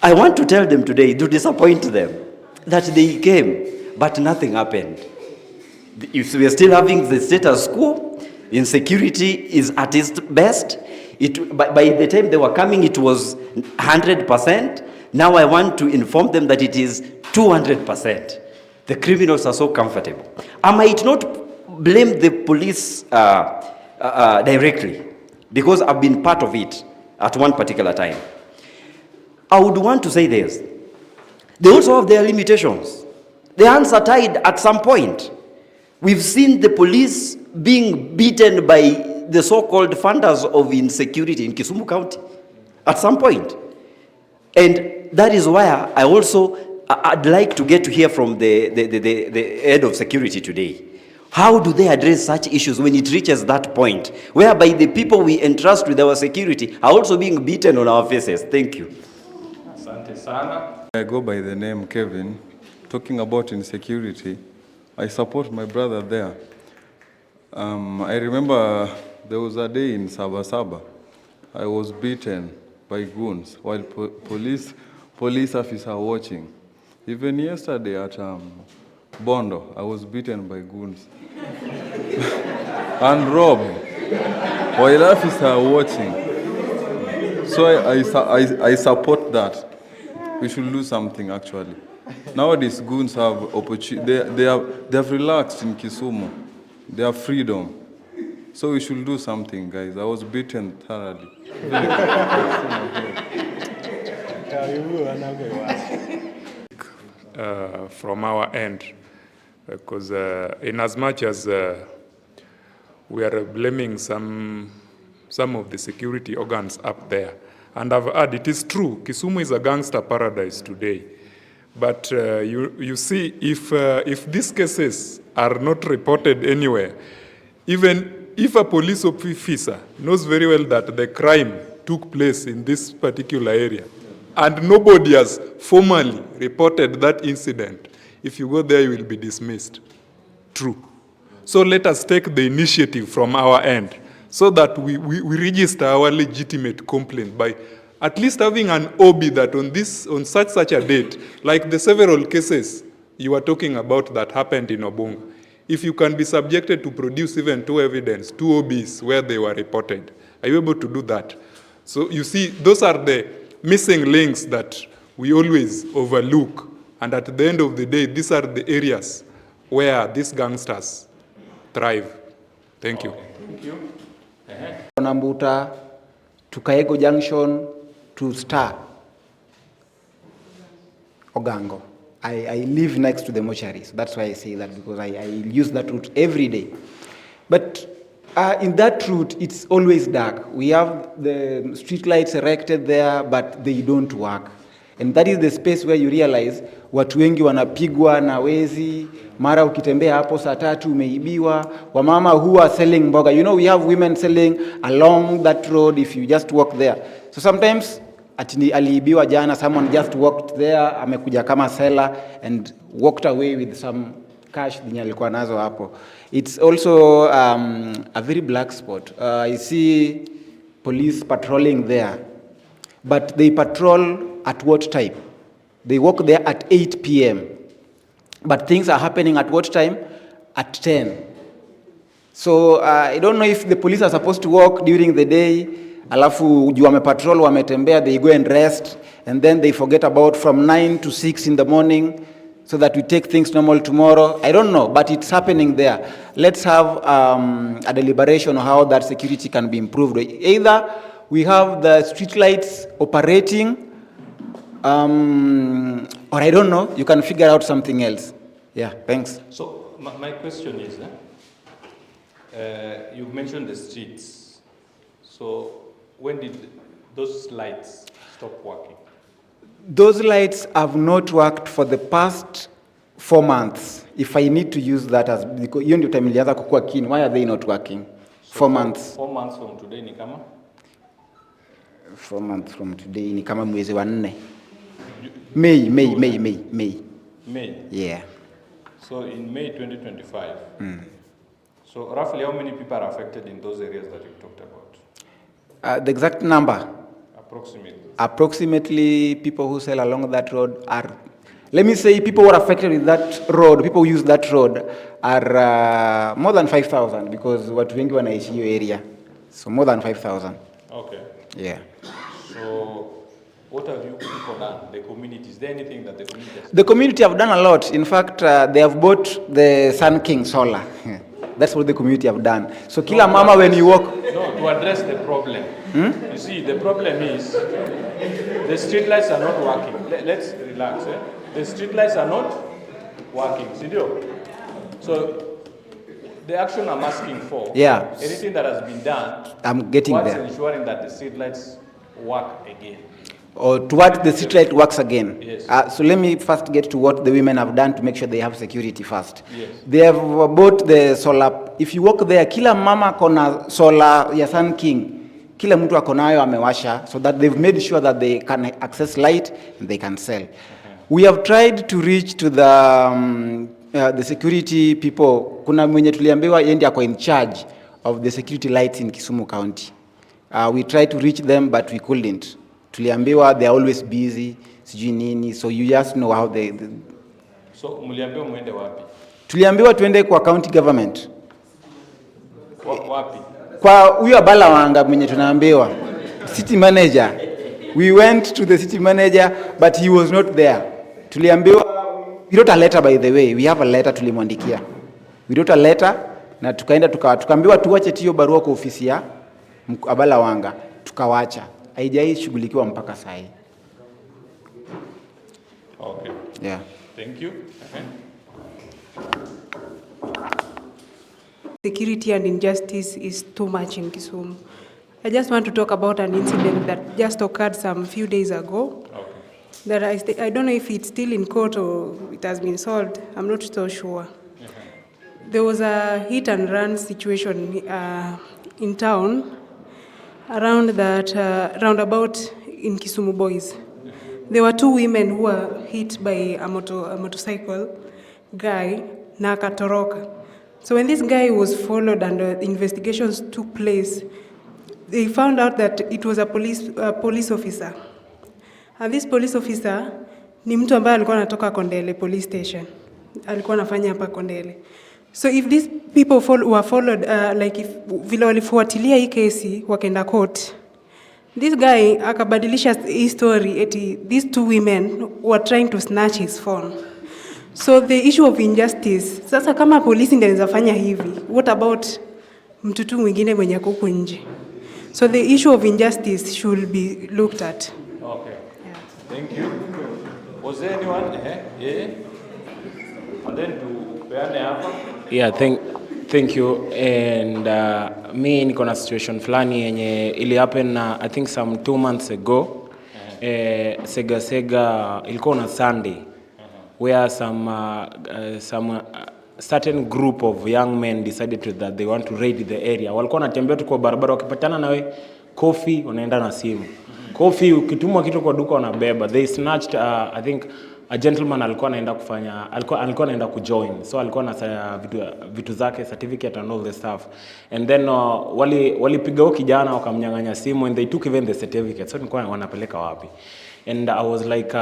I want to tell them today, to disappoint them, that they came, but nothing happened. If we are still having the status quo, insecurity is at its best. By the time they were coming, it was 100%. Now I want to inform them that it is 200%. The criminals are so comfortable. I might not blame the police directly, because I've been part of it at one particular time. I would want to say this. They also have their limitations. Their hands are tied at some point. We've seen the police being beaten by the so-called funders of insecurity in Kisumu County at some point. And that is why I'd like to get to hear from the head of security today. How do they address such issues when it reaches that point, whereby the people we entrust with our security are also being beaten on our faces? Thank you. Asante sana. I go by the name Kevin. Talking about insecurity, I support my brother there. I remember there was a day in Sabasaba. I was beaten by goons while police officer watching. Even yesterday at Bondo, I was beaten by goons and robbed while officer watching. So I support that. We should do something actually. Nowadays, goons have opportunity. They have relaxed in Kisumu. They have freedom. So we should do something, guys. I was beaten thoroughly. From our end, because in as much as we are blaming some of the security organs up there, and I've heard it is true, Kisumu is a gangster paradise today. But you see, if these cases are not reported anywhere, even if a police officer knows very well that the crime took place in this particular area, and nobody has formally reported that incident, if you go there, you will be dismissed. True. So let us take the initiative from our end so that we register our legitimate complaint by at least having an OB that on such a date, like the several cases you were talking about that happened in Obunga, if you can be subjected to produce even two OBs where they were reported, are you able to do that? So you see, those are the missing links that we always overlook. And at the end of the day, these are the areas where these gangsters thrive. Thank you. Thank you. Nambuta to Kaego Junction to Star Ogango. I live next to the mortuary, so that's why I say that, because I use that route every day. But in that route, it's always dark. We have the street lights erected there, but they don't work. And that is the space where you realize watu wengi wanapigwa na wezi, mara ukitembea hapo saa 3 umeibiwa, wamama who are selling mboga. You know, we have women selling along that road if you just walk there. So sometimes aliibiwa jana, someone just walked there, amekuja kama seller and walked away with some cash zenye alikuwa nazo hapo. It's also a very black spot. I see police patrolling there, but they patrol at what time? They walk there at 8 p.m. But things are happening at what time? At 10. So I don't know if the police are supposed to walk during the day, alafu juu wamepatrol wametembea, they go and rest, and then they forget about from 9 to 6 in the morning, so that we take things normal tomorrow. I don't know, but it's happening there. Let's have a deliberation on how that security can be improved. Either we have the street lights operating, or I don't know, you can figure out something else. Yeah, thanks. So my question is, you mentioned the streets. So when did those lights stop working? Those lights have not worked for the past 4 months. If I need to use that as, because hiyo ndio time ilianza kukua keen, why are they not working? So 4 months. 4 months from today ni kama? 4 months from today ni kama mwezi wa 4. May. May? Yeah. So in May 2025, so roughly how many people are affected in those areas that you talked about? The exact number? Approximately. Approximately, people who sell along that road are, let me say, people who are affected with that road, people who use that road are more than 5,000, because watu wengi wanaishi hiyo area. So more than 5,000. Okay. Yeah. So what have you people done, the community? Is there anything that the community has done? The community have done a lot. In fact, they have bought the Sun King solar. That's what the community have done. So kila mama when you walk... No, to address the problem. You see, the problem is the street lights are not working. Let's relax. The street lights are not working. So the action I'm asking for, anything that has been done, I'm getting towards there. ensuring that the street lights work again. Or towards the street light works again. Yes. So let me first get to what the women have done to make sure they have security first. Yes. They have bought the solar. If you walk there, kila mama kona solar ya Sun King. Kila mtu akonayo amewasha, so that they've made sure that they can access light and they can sell. We have tried to reach to the security people. Kuna mwenye tuliambiwa yeye ako in charge of the security lights in Kisumu County. We tried to reach them, but we couldn't. Tuliambiwa they are always busy, sijui nini, so you just know how they... So mliambiwa muende wapi? Tuliambiwa tuende kwa county government. Wapi? Kwa huyo abala wanga mwenye tunaambiwa, city manager. We went to the city manager, but he was not there. Tuliambiwa, we wrote a letter, by the way. We have a letter tulimwandikia. We wrote a letter na tukaenda tukaambiwa tuwache hiyo barua kwa ofisi ya Abala Wanga, tukawacha. Haijai shughulikiwa mpaka sasa. Okay. Yeah. Thank you. Security and injustice is too much in Kisumu. I just want to talk about an incident that just occurred some few days ago. Okay. That I don't know if it's still in court or it has been solved. I'm not so sure. There was a hit and run situation in town around that roundabout in Kisumu Boys. There were two women who were hit by a motorcycle guy na akatoroka. So when this guy was followed and investigations took place, they found out that it was a police officer. And this police officer ni mtu ambaye alikuwa anatoka Kondele police station. Alikuwa anafanya hapa Kondele. So if these people were followed, like if vile walifuatilia hii kesi wakaenda court, this guy akabadilisha hii story eti these two women were trying to snatch his phone. So the issue of injustice, sasa kama polisi ndio inafanya hivi, what about mtu tu mwingine mwenye ako huko nje? So the issue of injustice should be looked at. Okay. Yeah. Thank you. Was there anyone? Yeah. And then to peane hapa. Yeah, thank you. And me niko na situation fulani yenye ili happen I think some 2 months ago. Sega ilikuwa na Sunday. Where some certain group of young men decided that they want to raid the area. Walikuwa wanatembea tu kwa barabara, wakipatana nawe coffee wanaenda na simu. Coffee ukitumwa kitu kwa duka wanabeba. They snatched I think a gentleman alikuwa anaenda kujoin. So alikuwa na vitu zake, certificate and all the stuff. And then walipiga huyo kijana wakamnyang'anya simu and they took even the certificate. So nilikuwa wanapeleka wapi? And I was like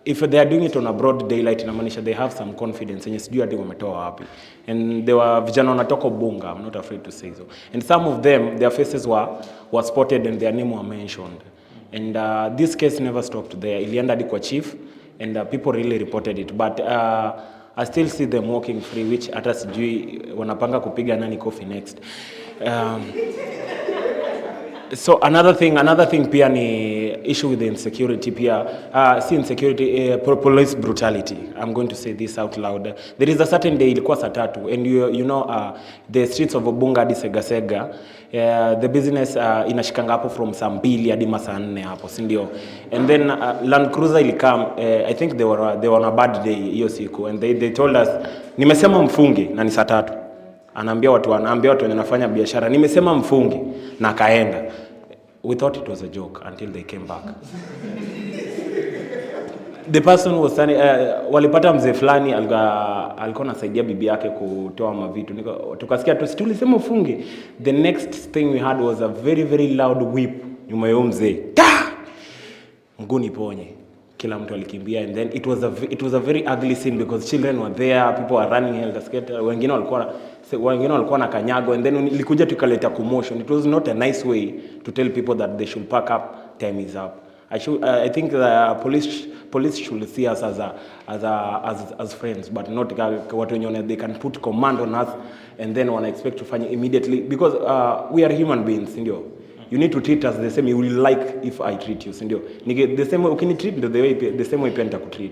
if they are doing it on a broad daylight, inamaanisha they have some confidence yenye sijui hadi wametoa wapi. And they were vijana wanatoka Bunga, I'm not afraid to say so. And some of them, their faces were spotted and their name were mentioned. And this case never stopped there. Ilienda hadi kwa chief and people really reported it. But I still see them walking free, which hata sijui wanapanga kupiga nani coffee next. So another thing pia ni issue with the insecurity pia, see insecurity, police brutality. I'm going to say this out loud. There is a certain day ilikuwa saa 3 and you know the streets of Bunga hadi Sega, the business inashikanga hapo from saa 2 hadi saa 4 hapo, si ndio? And then Land Cruiser ilikam, I think they were on a bad day hiyo siku and they told us nimesema mfunge na ni saa 3. Anaambia watu wenye nafanya biashara nimesema mfungi na kaenda. We thought it was a joke until they came back. The person was standing, walipata mzee fulani alikuwa anasaidia bibi yake kutoa mavitu. Tukasikia tulisema mfungi. The next thing we had was a very very loud whip nyuma ya mzee. Mguni ponye. Kila mtu alikimbia and then it was a very ugly scene because children were there, people were running hell skelter, wengine walikuwa na kanyago and then ilikuja tukaleta commotion. It was not a nice way to tell people that they should pack up, time is up. I think the police should see us as friends, but not watu wenye they can put command on us and then wana expect to fanya immediately because we are human beings, ndio. You need to treat us the same you will like if I treat you, ndio. The same way ukinitreat the same way pia nitakutreat.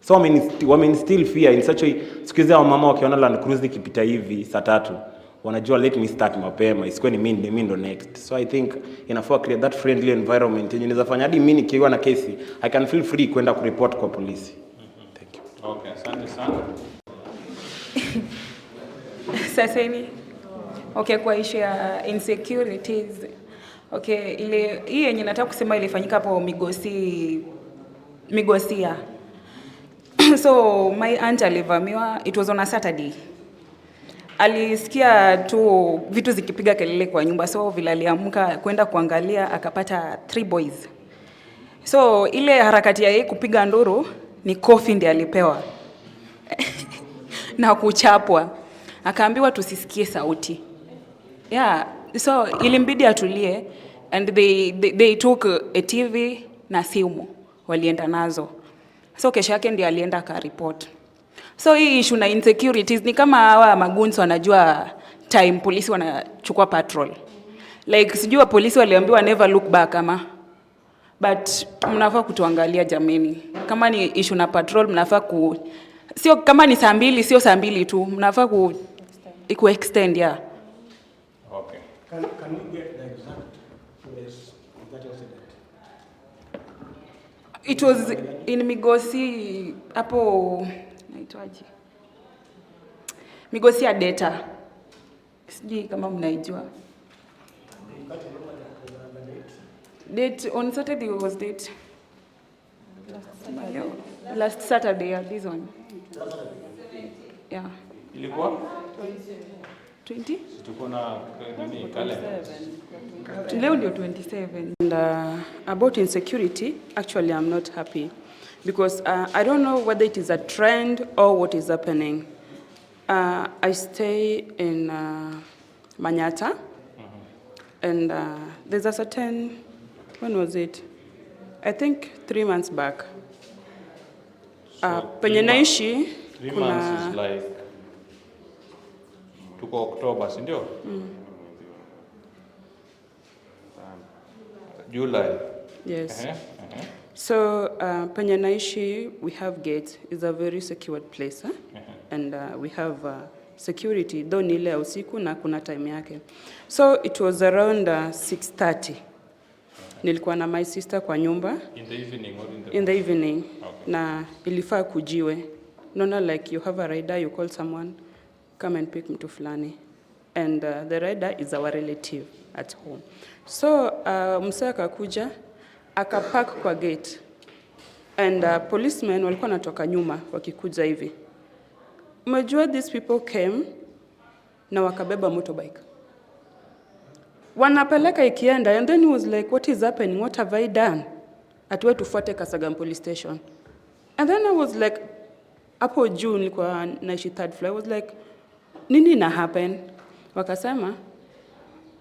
So women still fear in such a sikiza wa mama wakiona Land Cruiser ikipita hivi saa 3 wanajua let me start mapema isikuwe ni mimi ndo next. So I think inafaa create that friendly environment yenye inaweza fanya hadi mimi nikiwa na kesi I can feel free kwenda kureport kwa polisi. Thank you. Okay, asante sana. Sasa ni okay kwa issue ya insecurities. Okay, hii yenye nataka kusema ilifanyika hapo Migosia. So my aunt alivamiwa, it was on a Saturday. Alisikia tu vitu zikipiga kelele kwa nyumba, so vile aliamka kwenda kuangalia akapata 3 boys. So ile harakati ya yeye kupiga nduru ni coffee ndiye alipewa. Na kuchapwa. Akaambiwa tusisikie sauti. Yeah, so ilimbidi atulie and they took a TV na simu walienda nazo. So kesho yake ndiye alienda akareport. So hii issue na insecurities ni kama hawa magunzi wanajua time polisi wanachukua patrol. Like sijua polisi waliambiwa never look back ama. But mnafaa kutuangalia jameni. Kama ni issue na patrol mnafaa sio kama ni saa 2 sio saa 2 tu, mnafaa ku extend ya. Okay. Can we get the exact place that incident? It was in Migosi hapo naitwaje? Migosi ya data. Sijui kama mnaijua. Date on Saturday was date. Last Saturday, yeah, this one. Yeah. Ilikuwa? 20? Tuko na nini calendar. Leo ndio 27. And about insecurity, actually I'm not happy because I don't know whether it is a trend or what is happening. I stay in Manyata, and there's a certain, when was it? I think 3 months back. Penye naishi 3 months is like tuko October, si ndio? July. Yes. So penye naishi, we have gates. It's a very secured place, and we have security, though ni ile ya usiku na kuna time yake. So it was around 6:30. Nilikuwa na my sister kwa nyumba. In the evening or in the In the evening. Okay. Na ilifaa kujiwe. Nona like you have a rider, you call someone, come and pick mtu fulani. And the rider is our relative at home. So msee akakuja, akapark kwa gate. And policemen walikuwa natoka nyuma wakikuja hivi. Umejua these people came na wakabeba motorbike. Wanapeleka ikienda, and then he was like, what is happening? What have I done? Atuwe tufuate Kasagam police station. And then I was like, hapo juu nilikuwa naishi 3rd floor. I was like, nini na happen? Wakasema,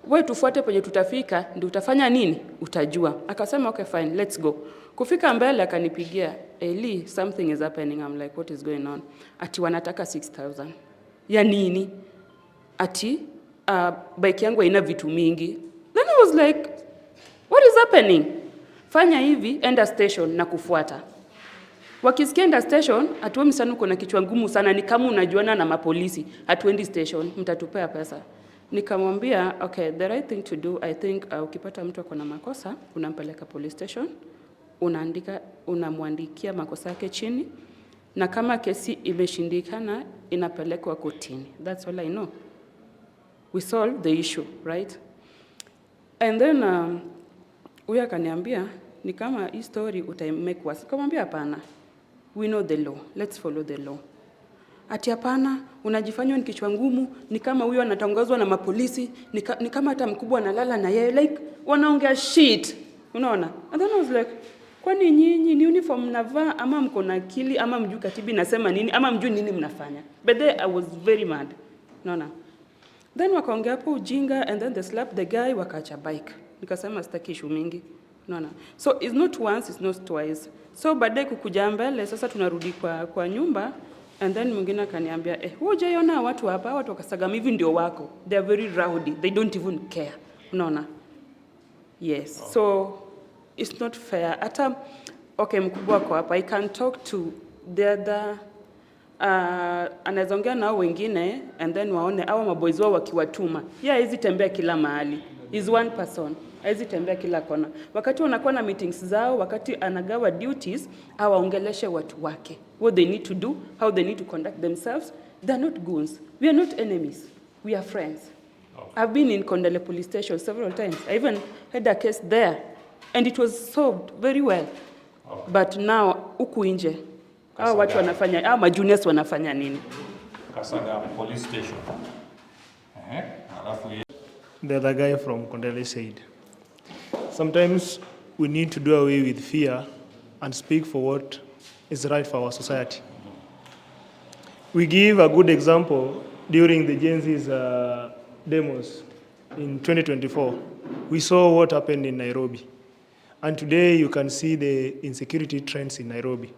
we tufuate penye tutafika, ndio utafanya nini? Utajua. Akasema, okay fine, let's go. Kufika mbele akanipigia, Eli, something is happening. I'm like, what is going on? Ati wanataka 6,000. Ya nini? Ati bike yangu haina vitu mingi. Then I was like, what is happening? Fanya hivi, enda station na kufuata. Wakisikia enda station, hatuemi sana uko na kichwa ngumu sana, ni kama unajuana na mapolisi, hatuendi station, mtatupea pesa. Nikamwambia, okay, the right thing to do, I think ukipata mtu ako na makosa, unampeleka police station, unamwandikia makosa yake chini, na kama kesi imeshindikana, inapelekwa kotini. That's all I know. We solved the issue, right? And then huyu akaniambia, ni kama hii story utamake worse. Nikamwambia hapana. We know the law. Let's follow the law. Ati hapana, unajifanya ni kichwa ngumu, ni kama huyo anatangazwa na mapolisi, ni kama hata mkubwa analala na yeye, like wanaongea shit. Unaona? And then I was like, kwani nyinyi ni uniform mnavaa ama mko na akili ama mjui katibi nasema nini ama mjui nini mnafanya? But then I was very mad. Unaona? Then wakaongea hapo ujinga, and then they slapped the guy, wakaacha bike. Nikasema sitaki issue mingi. Unaona? So it's not once, it's not twice. So baadaye kukuja mbele, sasa tunarudi kwa nyumba, and then mwingine akaniambia, hujaiona watu hapa, watu wakasagam hivi ndio wako. They are very rowdy. They don't even care. Unaona? Yes. So it's not fair. Hata okay, mkubwa kwa hapa, I can talk to the other anaezongea nao wengine, and then waone hawa maboys wao wakiwatuma. Hizi tembea kila mahali. Is one person. Hizi tembea kila kona. Wakati wanakuwa na meetings zao, wakati anagawa duties, awaongeleshe watu wake. What they need to do, how they need to conduct themselves. They're not goons. We are not enemies. We are friends. Okay. I've been in Kondele police station several times. I even had a case there, and it was solved very well. Okay. But now, huku nje, hao watu wanafanya, hao majuniors wanafanya nini? Kasagam police station. The other guy from Kondele said, sometimes we need to do away with fear and speak for what is right for our society. We give a good example during the Gen Z's demos in 2024. We saw what happened in Nairobi. And today you can see the insecurity trends in Nairobi.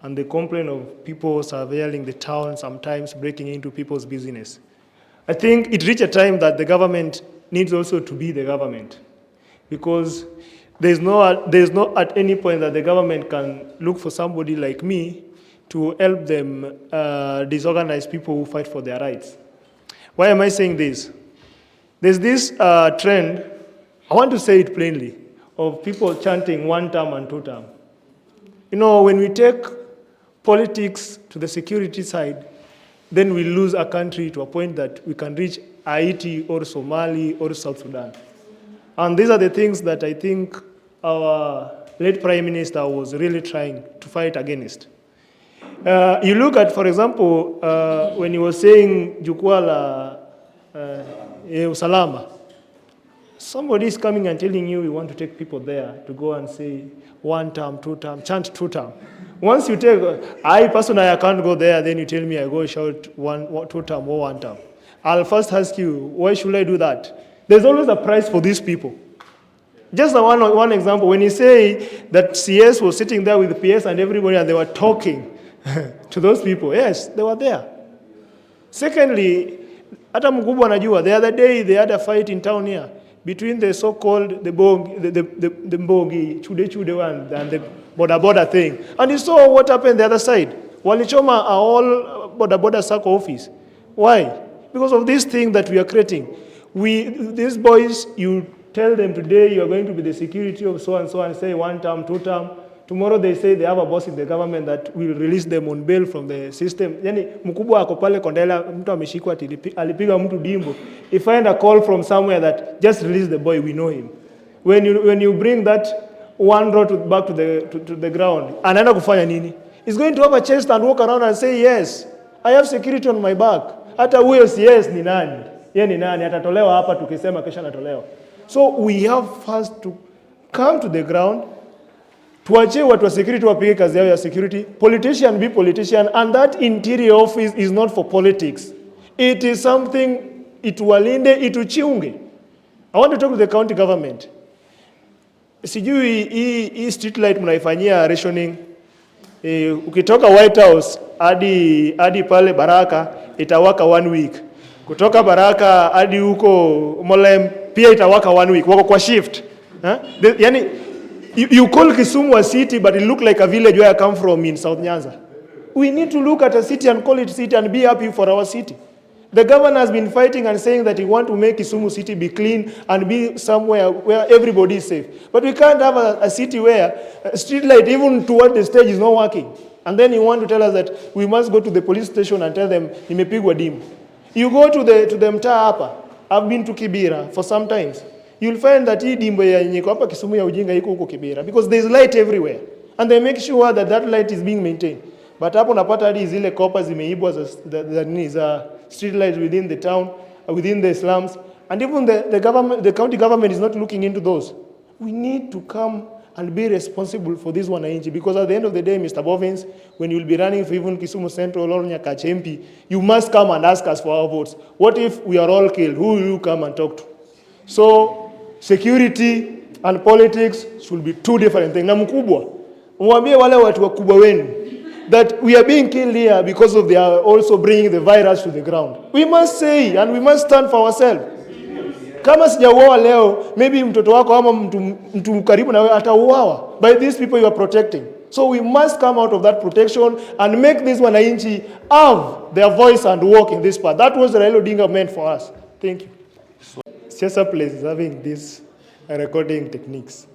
and they complain of people surveilling the town, sometimes breaking into people's business. I think it reached a time that the government needs also to be the government, because there's no at any point that the government can look for somebody like me to help them disorganize people who fight for their rights. Why am I saying this? There's this trend, I want to say it plainly, of people chanting 1 term and 2 term. You know, when we take politics to the security side, then we lose a country to a point that we can reach Haiti or Somali or South Sudan. And these are the things that I think our late Prime Minister was really trying to fight against. You look at, for example, when he was saying Jukwaa la Usalama, somebody is coming and telling you we want to take people there to go and say 1 term, 2 term, chant 2 term. Once you take, I personally I can't go there, then you tell me I go shout 2 term or 1 term. I'll first ask you, why should I do that? There's always a price for these people. Just one example, when you say that CS was sitting there with the PS and everybody and they were talking to those people, yes, they were there. Secondly, hata mkubwa anajua, the other day they had a fight in town here between the so-called the Mbogi, Chude one and the border thing. And you saw what happened the other side. Walichoma are all border circle office. Why? Because of this thing that we are creating. These boys, you tell them today you are going to be the security of so and say 1 term, 2 term. Tomorrow they say they have a boss in the government that will release them on bail from the system. Yani mkubwa ako pale Kondela, mtu ameshikwa alipiga mtu dimbo. If I find a call from somewhere that just release the boy, we know him. When you bring that one road back to the ground, anaenda kufanya nini? He's going to have a chest and walk around and say, yes, I have security on my back. Hata huyo CS ni nani? Yeye ni nani? Atatolewa hapa tukisema kesho anatolewa. So we have first to come to the ground. Tuachie watu wa security wapige kazi yao ya security. Politician be politician, and that interior office is not for politics. It is something ituwalinde, ituchiunge. I want to talk to the county government. Sijui hii street light mnaifanyia rationing. Ukitoka White House hadi pale Baraka itawaka 1 week. Kutoka Baraka hadi huko Molem pia itawaka 1 week. Wako kwa shift. Yani you call Kisumu a city, but it look like a village where I come from in South Nyanza. We need to look at a city and call it city and be happy for our city. The governor has been fighting and saying that he wants to make Kisumu city be clean and be somewhere where everybody is safe. But we can't have a city where a street light, even toward the stage, is not working. And then you want to tell us that we must go to the police station and tell them, nimepigwa dimu. You go to the mtaa hapa. I've been to Kibera for some times. You'll find that hii dimbo ya nyiko hapa Kisumu ya ujinga iko huko Kibera, because there's light everywhere and they make sure that that light is being maintained. But hapo napata hadi zile kopa zimeibwa za street lights within the town, within the slums, and even the county government is not looking into those. We need to come and be responsible for this wananchi, because at the end of the day, Mr. Bovins, when you'll be running for even Kisumu Central or Nyakache MP, you must come and ask us for our votes. What if we are all killed? Who will you come and talk to? So security and politics should be 2 different things. Na mkubwa, mwambie wale watu wakubwa wenu that we are being killed here because of they are also bringing the virus to the ground. We must say and we must stand for ourselves. Kama sijauawa leo, maybe mtoto wako ama mtu karibu na wewe atauawa by these people you are protecting. So we must come out of that protection and make this wananchi have their voice and walk in this path. That was Raila Odinga meant for us. Thank you. Siasa place is having these recording techniques.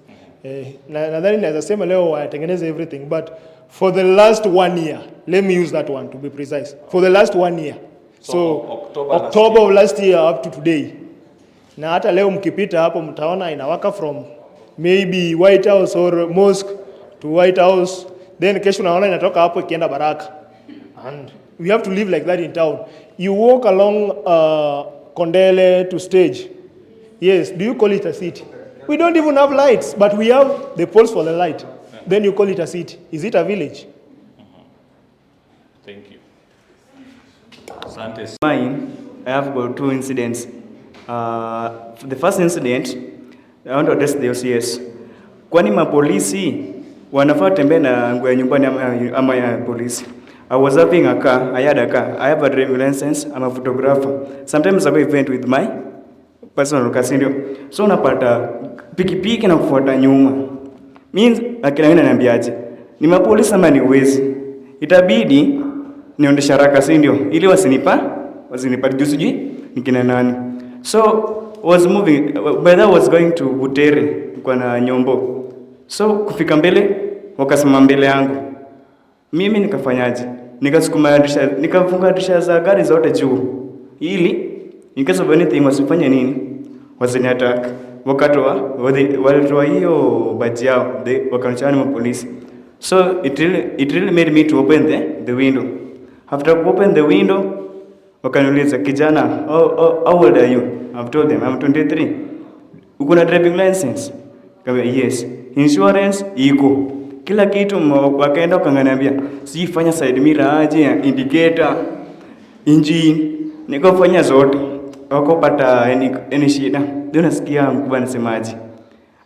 Nadhani naweza sema leo watengeneze everything, but for the last 1 year, let me use that one to be precise. For the last 1 year. So October of last year up to today. Na hata leo mkipita hapo mtaona inawaka from maybe White House or Mosque to White House. Then kesho naona inatoka hapo ikienda Baraka. And we have to live like that in town. You walk along Kondele to stage. Yes, do you call it a city? We don't even have lights, but we have the poles for the light. Then you call it a city. Is it a village? Thank you. Asante. Mine, I have got 2 incidents. The first incident, I want to address the OCS. Kwani mapolisi wanafaa tembea na nguo ya nyumbani ama ya polisi. I was having a car, I had a car, I have a driving license, I'm a photographer. Sometimes I go event with my personal car, so unapata pikipiki na kufuata nyuma. Means akina wengine ananiambiaje? Ni mapolisi ama ni wezi? Itabidi niondesha haraka, si ndio? Ili wasinipa juu sijui nikina nani. So was moving, by that was going to Butere kwa na Nyombo. So kufika mbele wakasimama mbele yangu. Mimi nikafanyaje? Nikafunga dirisha za gari zote juu. Ili in case of anything wasifanye nini? Wasiniattack. Walitoa hiyo baji yao, wakanichana na polisi. So it really made me to open the window. After open the window, wakaniuliza, kijana, how old are you? I've told them I'm 23. Uko na driving license? Kama yes. Insurance iko. Kila kitu. Wakaenda wakaniambia, si fanya side mirror aje, indicator, engine, nikafanya zote. Wakopata any shida. Ndio nasikia mkubwa anasemaje,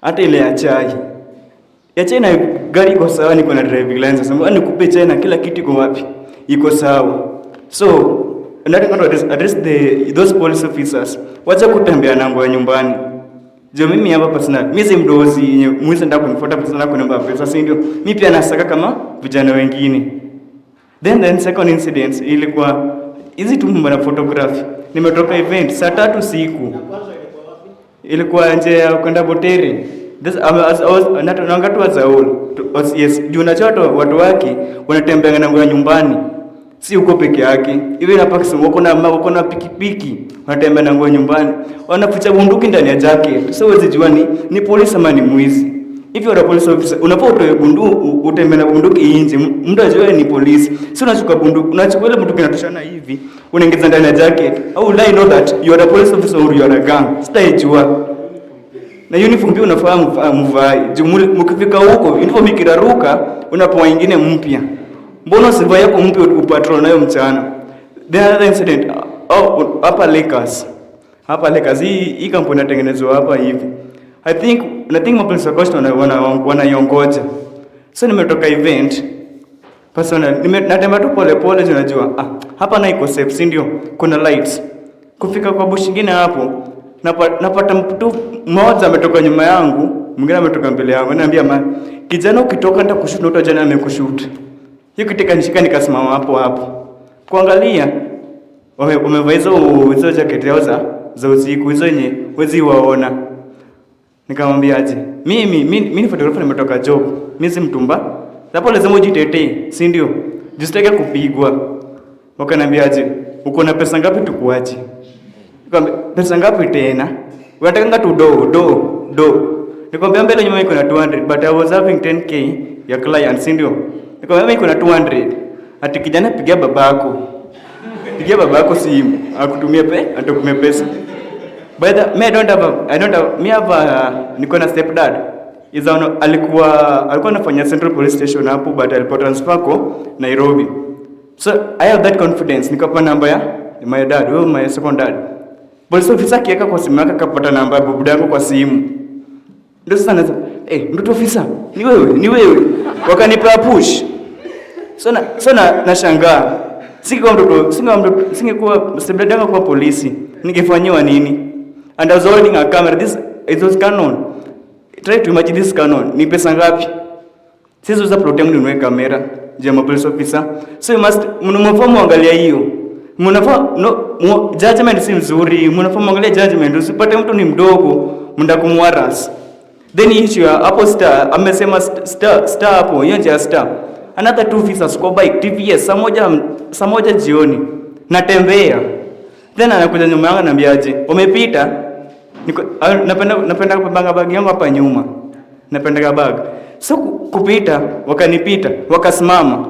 hata ile ya chai na gari iko sawa, niko na driving license. Sasa nikupe chai na kila kitu iko wapi? Iko sawa. So not going to address those police officers. Wacha kutembea na nguo nyumbani. Jo, mimi hapa personal, mimi si mdozi mwizi ndio kunifuata personal kuniomba pesa, si ndio? Mimi pia nasaka kama vijana wengine. Then second incident ilikuwa hizi tu mambo na photography. Nimetoka event saa 3 usiku. Ilikuwa nje ya kwenda Butere. This naanga tu azaul. Yes, juu unachoto watu wake wanatembea na nguo nyumbani. Si uko peke yake. Hivi hapa Kisumu wako na pikipiki, wanatembea na nguo nyumbani. Wanaficha bunduki ndani ya jacket. So wewe jua ni polisi ama ni mwizi. Hivi wala polisi officer unapotoa bunduki, utembea na bunduki nje, mtu ajue ni polisi. Si unachukua bunduki, unachukua ile bunduki inatoshana hivi, unaingiza ndani ya jacket. How will I know that you are a police officer or you are a gang? Sitajua. Na uniform pia unafahamu mvai. Mkifika huko, uniform ikiraruka, unapoa nyingine mpya. Mbona siva yako mpya upatrol nayo mchana? The other incident, hapa Lakers. Hii kampuni inatengenezwa hapa hivi. I think mapolisi wa Coast wanaiongoja. So nimetoka event personal, natembea tu pole unajua. Hapa na iko safe, si ndio? Kuna lights. Kufika kwa bush nyingine hapo, napata mtu mmoja ametoka nyuma yangu, mwingine ametoka mbele yangu. Ananiambia, kijana ukitoka nenda kushoot, na jana amekushoot. Hiyo kitika nishika, nikasimama hapo. Kuangalia wamevaa hizo jacket yao za usiku, hizo yenye wezi waona. Nikamwambia aje, mimi ni photographer, nimetoka job. Mimi si mtumba. Hapo lazima ujitetee, si ndio? Jisitake kupigwa. Wakaniambia aje, uko na pesa ngapi tukuache? Nikamwambia, pesa ngapi tena? Unataka tu do. Nikamwambia mbele nyuma iko na 200, but I was having 10k ya client, si ndio? Nikamwambia iko na 200. Ati kijana, pigia babako simu, akutumie atakumia pesa. By the me niko na stepdad. Alikuwa anafanya Central Police Station hapo, but alipotransfer ko Nairobi. So I have that confidence. Nikapa namba ya my dad, my second dad. Police officer kieka kwa simu yake, akapata namba ya babu yangu kwa simu. Ndio sasa naanza, mtoto officer, ni wewe. Wakanipa push. So nashangaa. Singekuwa stepdad yangu kwa polisi, ningefanywa nini? And I was holding a camera. It was Canon. Try to imagine this Canon. Ni pesa ngapi? Sisi uza plot yangu niweke kamera. Jama police officer. So you must mnafaa muangalia hiyo. Judgment si nzuri. Mnafaa muangalia judgment. Usipate mtu ni mdogo, mnda kumwaras. Then issue hapo star, amesema star hapo, hiyo nje star. Another 2 officers kwa bike TVS saa moja jioni. Natembea. Then anakuja nyuma yangu ananiambiaje, umepita? Napenda kupanga bag yangu hapa nyuma. Napenda bag. So kupita, wakanipita, wakasimama.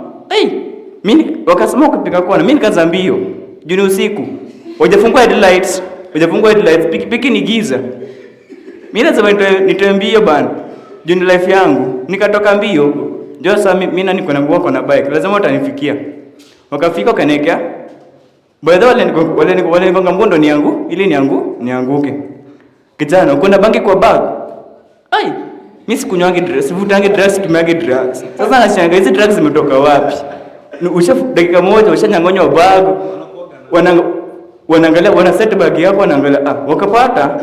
Mimi wakasimama kupiga kona. Mimi nikaanza mbio. Juni usiku. Hujafungua headlights, pikipiki ni giza. Mimi lazima nitembee bana. Juni life yangu. Nikatoka mbio. Ndio sasa mimi niko na nguo na bike. Lazima watanifikia. Wakafika kanekea. Baada wale ngonga mbondo ni yangu, ili nianguke. Kijana, uko na bangi kwa bag? Mimi sikunywangi drugs, sivutangi drugs, tumiangi drugs. Sasa nashangaa hizi drugs zimetoka wapi? Dakika moja ushanyang'onywa bag. Wanaangalia wana set bag yako wanaangalia wakapata.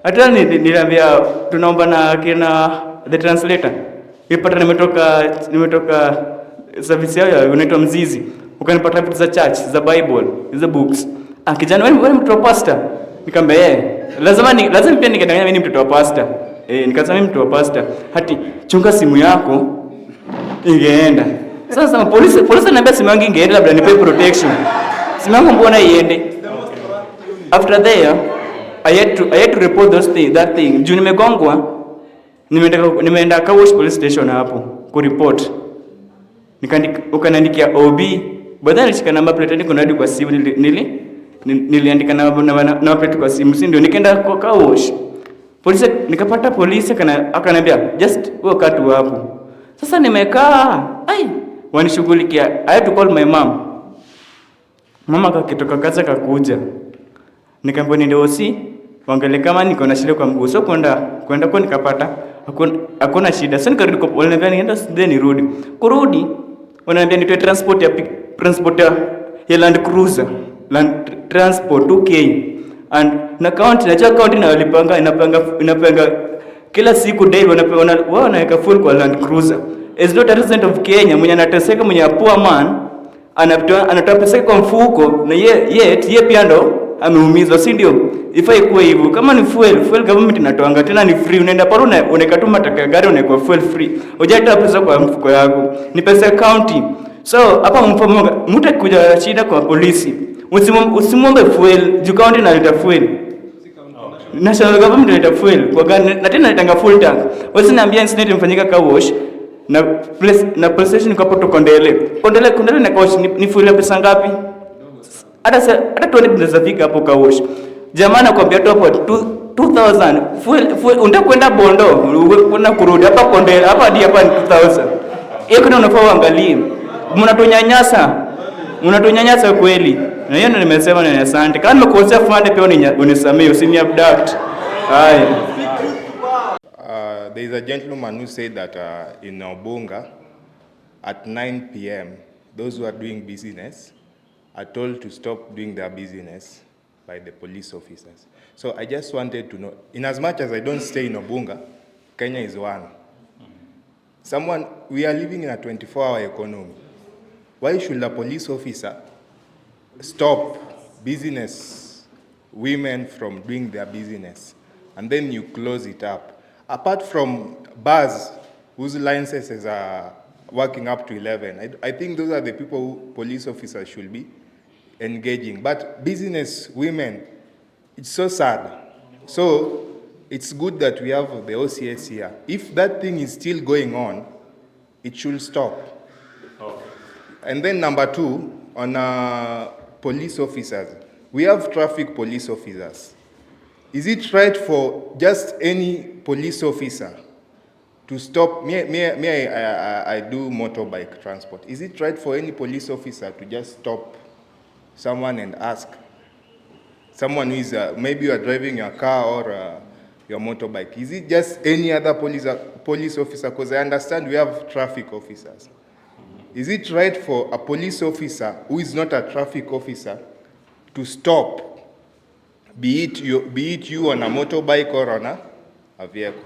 Hata niliambia tunaomba na kina the translator. Nilipata nimetoka service yao unaitwa Mzizi. Ukanipata vitu za church, za Bible, za books. Kijana wewe mtoto wa pastor. Nikamwambia lazima pia nikadanganya mimi ni mtoto wa pastor. Nikasema mimi mtoto wa pastor. Hati chunga simu yako ingeenda. Sasa polisi ananiambia simu yangu ingeenda labda nipe protection. Simu yangu mbona iende? After there I had to report that thing. Juu nimegongwa nimeenda Kawosh police station hapo ku report. Ukaniandikia OB. Baadaye nilishika namba plate niko hadi kwa simu niliandika namba plate kwa simu si ndio nikaenda kwa Kawosh. Polisi nikapata polisi akaniambia just walk tu hapo. Sasa nimekaa wanishughulikia. I had to call my mom. Mama akitoka kazi akakuja. Nikamwambia niende OC waangalie kama niko na shida kwa mguu. So kwenda kwa nikapata hakuna shida. Sasa nikarudi kwa wananiambia nienda then nirudi. Kurudi wananiambia nitoe transport ya Land Cruiser. Land transport 2K. And na account na walipanga inapanga kila siku daily wanaweka full kwa Land Cruiser. Is not a resident of Kenya mwenye anateseka mwenye poor man anatoa pesa kwa mfuko na yeye pia ndo ameumizwa si ndio? Ifai kuwa hivyo. Kama ni fuel government inatoanga tena ni free. Unaenda pale unakatuma taka gari unaikuwa fuel free. Hujatoa pesa kwa mfuko yako. Ni pesa county. So hapa mtu akikuja shida kwa polisi usimwombe fuel juu county inaleta fuel. National government inaleta fuel kwa gani na tena inatanga full tank. Wasiniambia incident imefanyika Kawosh na police station kwa poto Kondele na Kawosh ni fuel ya pesa ngapi? Hata 20 tunazafika hapo Kawosh. Jamaa anakuambia tu hapo 2000 fuel unataka kwenda Bondo kuna kurudi hapa Kondele hapa hadi hapa ni 2000. Hiyo kuna unafaa uangalie. Mnatunyanyasa kweli. Na hiyo ndio nimesema na asante. Kama nimekosea fund pia unisamee usini abduct. There is a gentleman who said that in Obunga at 9 p.m. those who are doing business are told to stop doing their business by the police officers. So I just wanted to know, in as much as I don't stay in Obunga, Kenya is one. We are living in a 24-hour economy. Why should a police officer stop business women from doing their business and then you close it up? Apart from bars whose licenses are working up to 11, I think those are the people who police officers should be engaging. But business women, it's so sad. So it's good that we have the OCS here. If that thing is still going on, it should stop. Okay. And then number 2, on police officers. We have traffic police officers. Is it right for just any police officer to stop? I do motorbike transport. Is it right for any police officer to just stop someone and ask? Someone who is, maybe you are driving your car or your motorbike. Is it just any other police officer? Because I understand we have traffic officers. Is it right for a police officer who is not a traffic officer to stop, be it you on a motorbike or on a vehicle?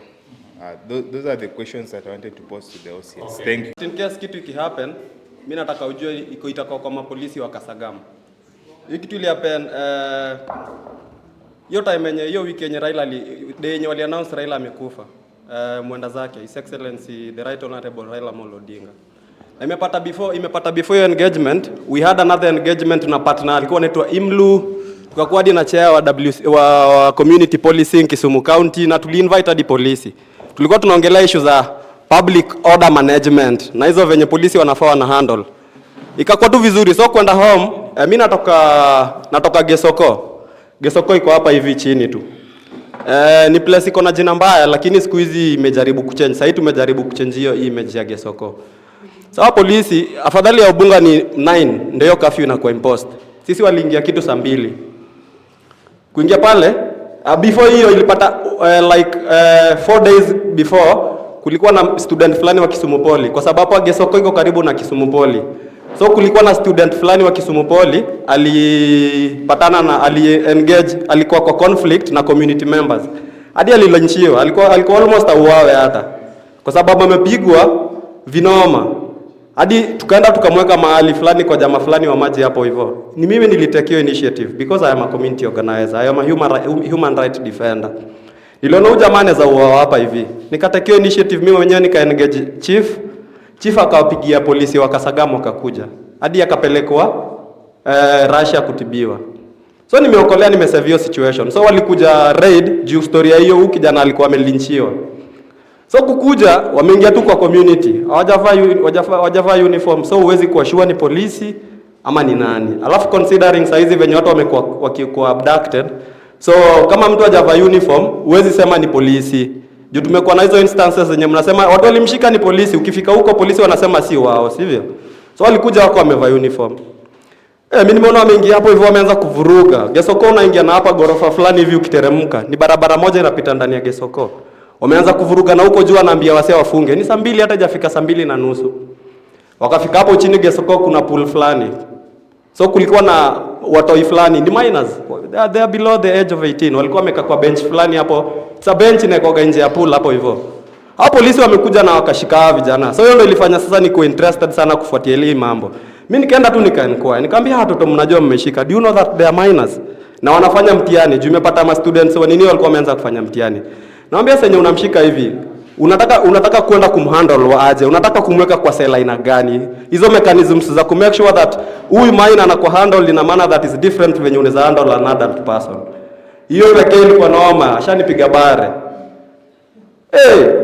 Those are the questions that I wanted to pose to the OCS. Okay. Thank you. In case kitu ikihappen, mimi nataka ujue itakuwa kwa mapolisi wa Kasagama. Hii kitu ili happen hiyo time yenye hiyo wiki yenye Raila yenye wali announce Raila amekufa. Mwenda zake His Excellency the Right Honorable Raila Amolo Odinga. Imepata before your engagement, we had another engagement na partner alikuwa anaitwa Imlu, tukakuwa hadi na chair wa community policing Kisumu County na tuliinvite hadi polisi. Tulikuwa tunaongelea issue za public order management na hizo venye polisi wanafaa na handle. Ikakuwa tu vizuri, so kwenda home, mimi natoka Gesoko. Gesoko iko hapa hivi chini tu. Ni place iko na jina mbaya lakini siku hizi imejaribu kuchange. Sasa tumejaribu kuchange hiyo image ya Gesoko. Sawa polisi, afadhali ya Ubunga ni 9, ndio curfew inakuwa imposed. Sisi waliingia kitu saa 2. Kuingia pale, before hiyo ilipata 4 days before kulikuwa na student fulani wa Kisumu Poly, kwa sababu Gesoko iko karibu na Kisumu Poly. So kulikuwa na student fulani wa Kisumu Poly alipatana na engage, alikuwa kwa conflict na community members. Hadi alilonchiwa, alikuwa almost auawe hata. Kwa sababu amepigwa vinoma. Hadi tukaenda tukamweka mahali fulani kwa jamaa fulani wa maji hapo hivyo. Ni mimi nilitekea initiative because I am a community organizer. I am a human right defender. Niliona huyu jamaa anaweza uawa hapa hivi. Nikatekea initiative mimi mwenyewe engage chief. Chief akawapigia polisi wa Kasagamo wakakuja. Hadi akapelekwa Russia kutibiwa. So nimeokolea, nimesave hiyo situation. So walikuja raid juu story hiyo, huyu kijana alikuwa amelinchiwa. So kukuja wameingia tu kwa community. Hawajavaa uniform. So huwezi kuashua ni polisi ama ni nani. Alafu considering saizi venye watu wamekuwa wakikuwa abducted. So kama mtu hajavaa uniform, huwezi sema ni polisi. Juu tumekuwa na hizo instances zenye mnasema watu walimshika ni polisi, ukifika huko polisi wanasema si wao, sivyo? So walikuja wako wamevaa uniform. Mimi nimeona wameingia hapo hivyo wameanza kuvuruga. Gesoko unaingia na hapa gorofa fulani hivi ukiteremka. Ni barabara moja inapita ndani ya Gesoko. Wameanza kuvuruga na huko juu anaambia wasee wafunge. Ni saa 2 hata hajafika saa 2:30. Wakafika hapo chini Gesoko kuna pool fulani. So kulikuwa na watoi fulani, ni minors. They are below the age of 18. Walikuwa wamekaa kwa bench fulani hapo. Sa bench inakoga nje ya pool hapo hivyo. Hapo polisi wamekuja na wakashika vijana. So hiyo ndio ilifanya sasa niko interested sana kufuatilia hii mambo. Mimi nikaenda tu nikaenquire. Nikamwambia watoto mnajua mmeshika. Do you know that they are minors? Na wanafanya mtihani. Juu nimepata ma students wa nini walikuwa wameanza kufanya mtihani. Naambia sasa unamshika hivi. Unataka kwenda kumhandle aje? Unataka kumweka kwa cell aina gani? Hizo mechanisms za make sure that huyu minor anakuwa handle ina maana that is different when unaweza handle an adult person. Hiyo pekee ilikuwa noma, ashanipiga bare.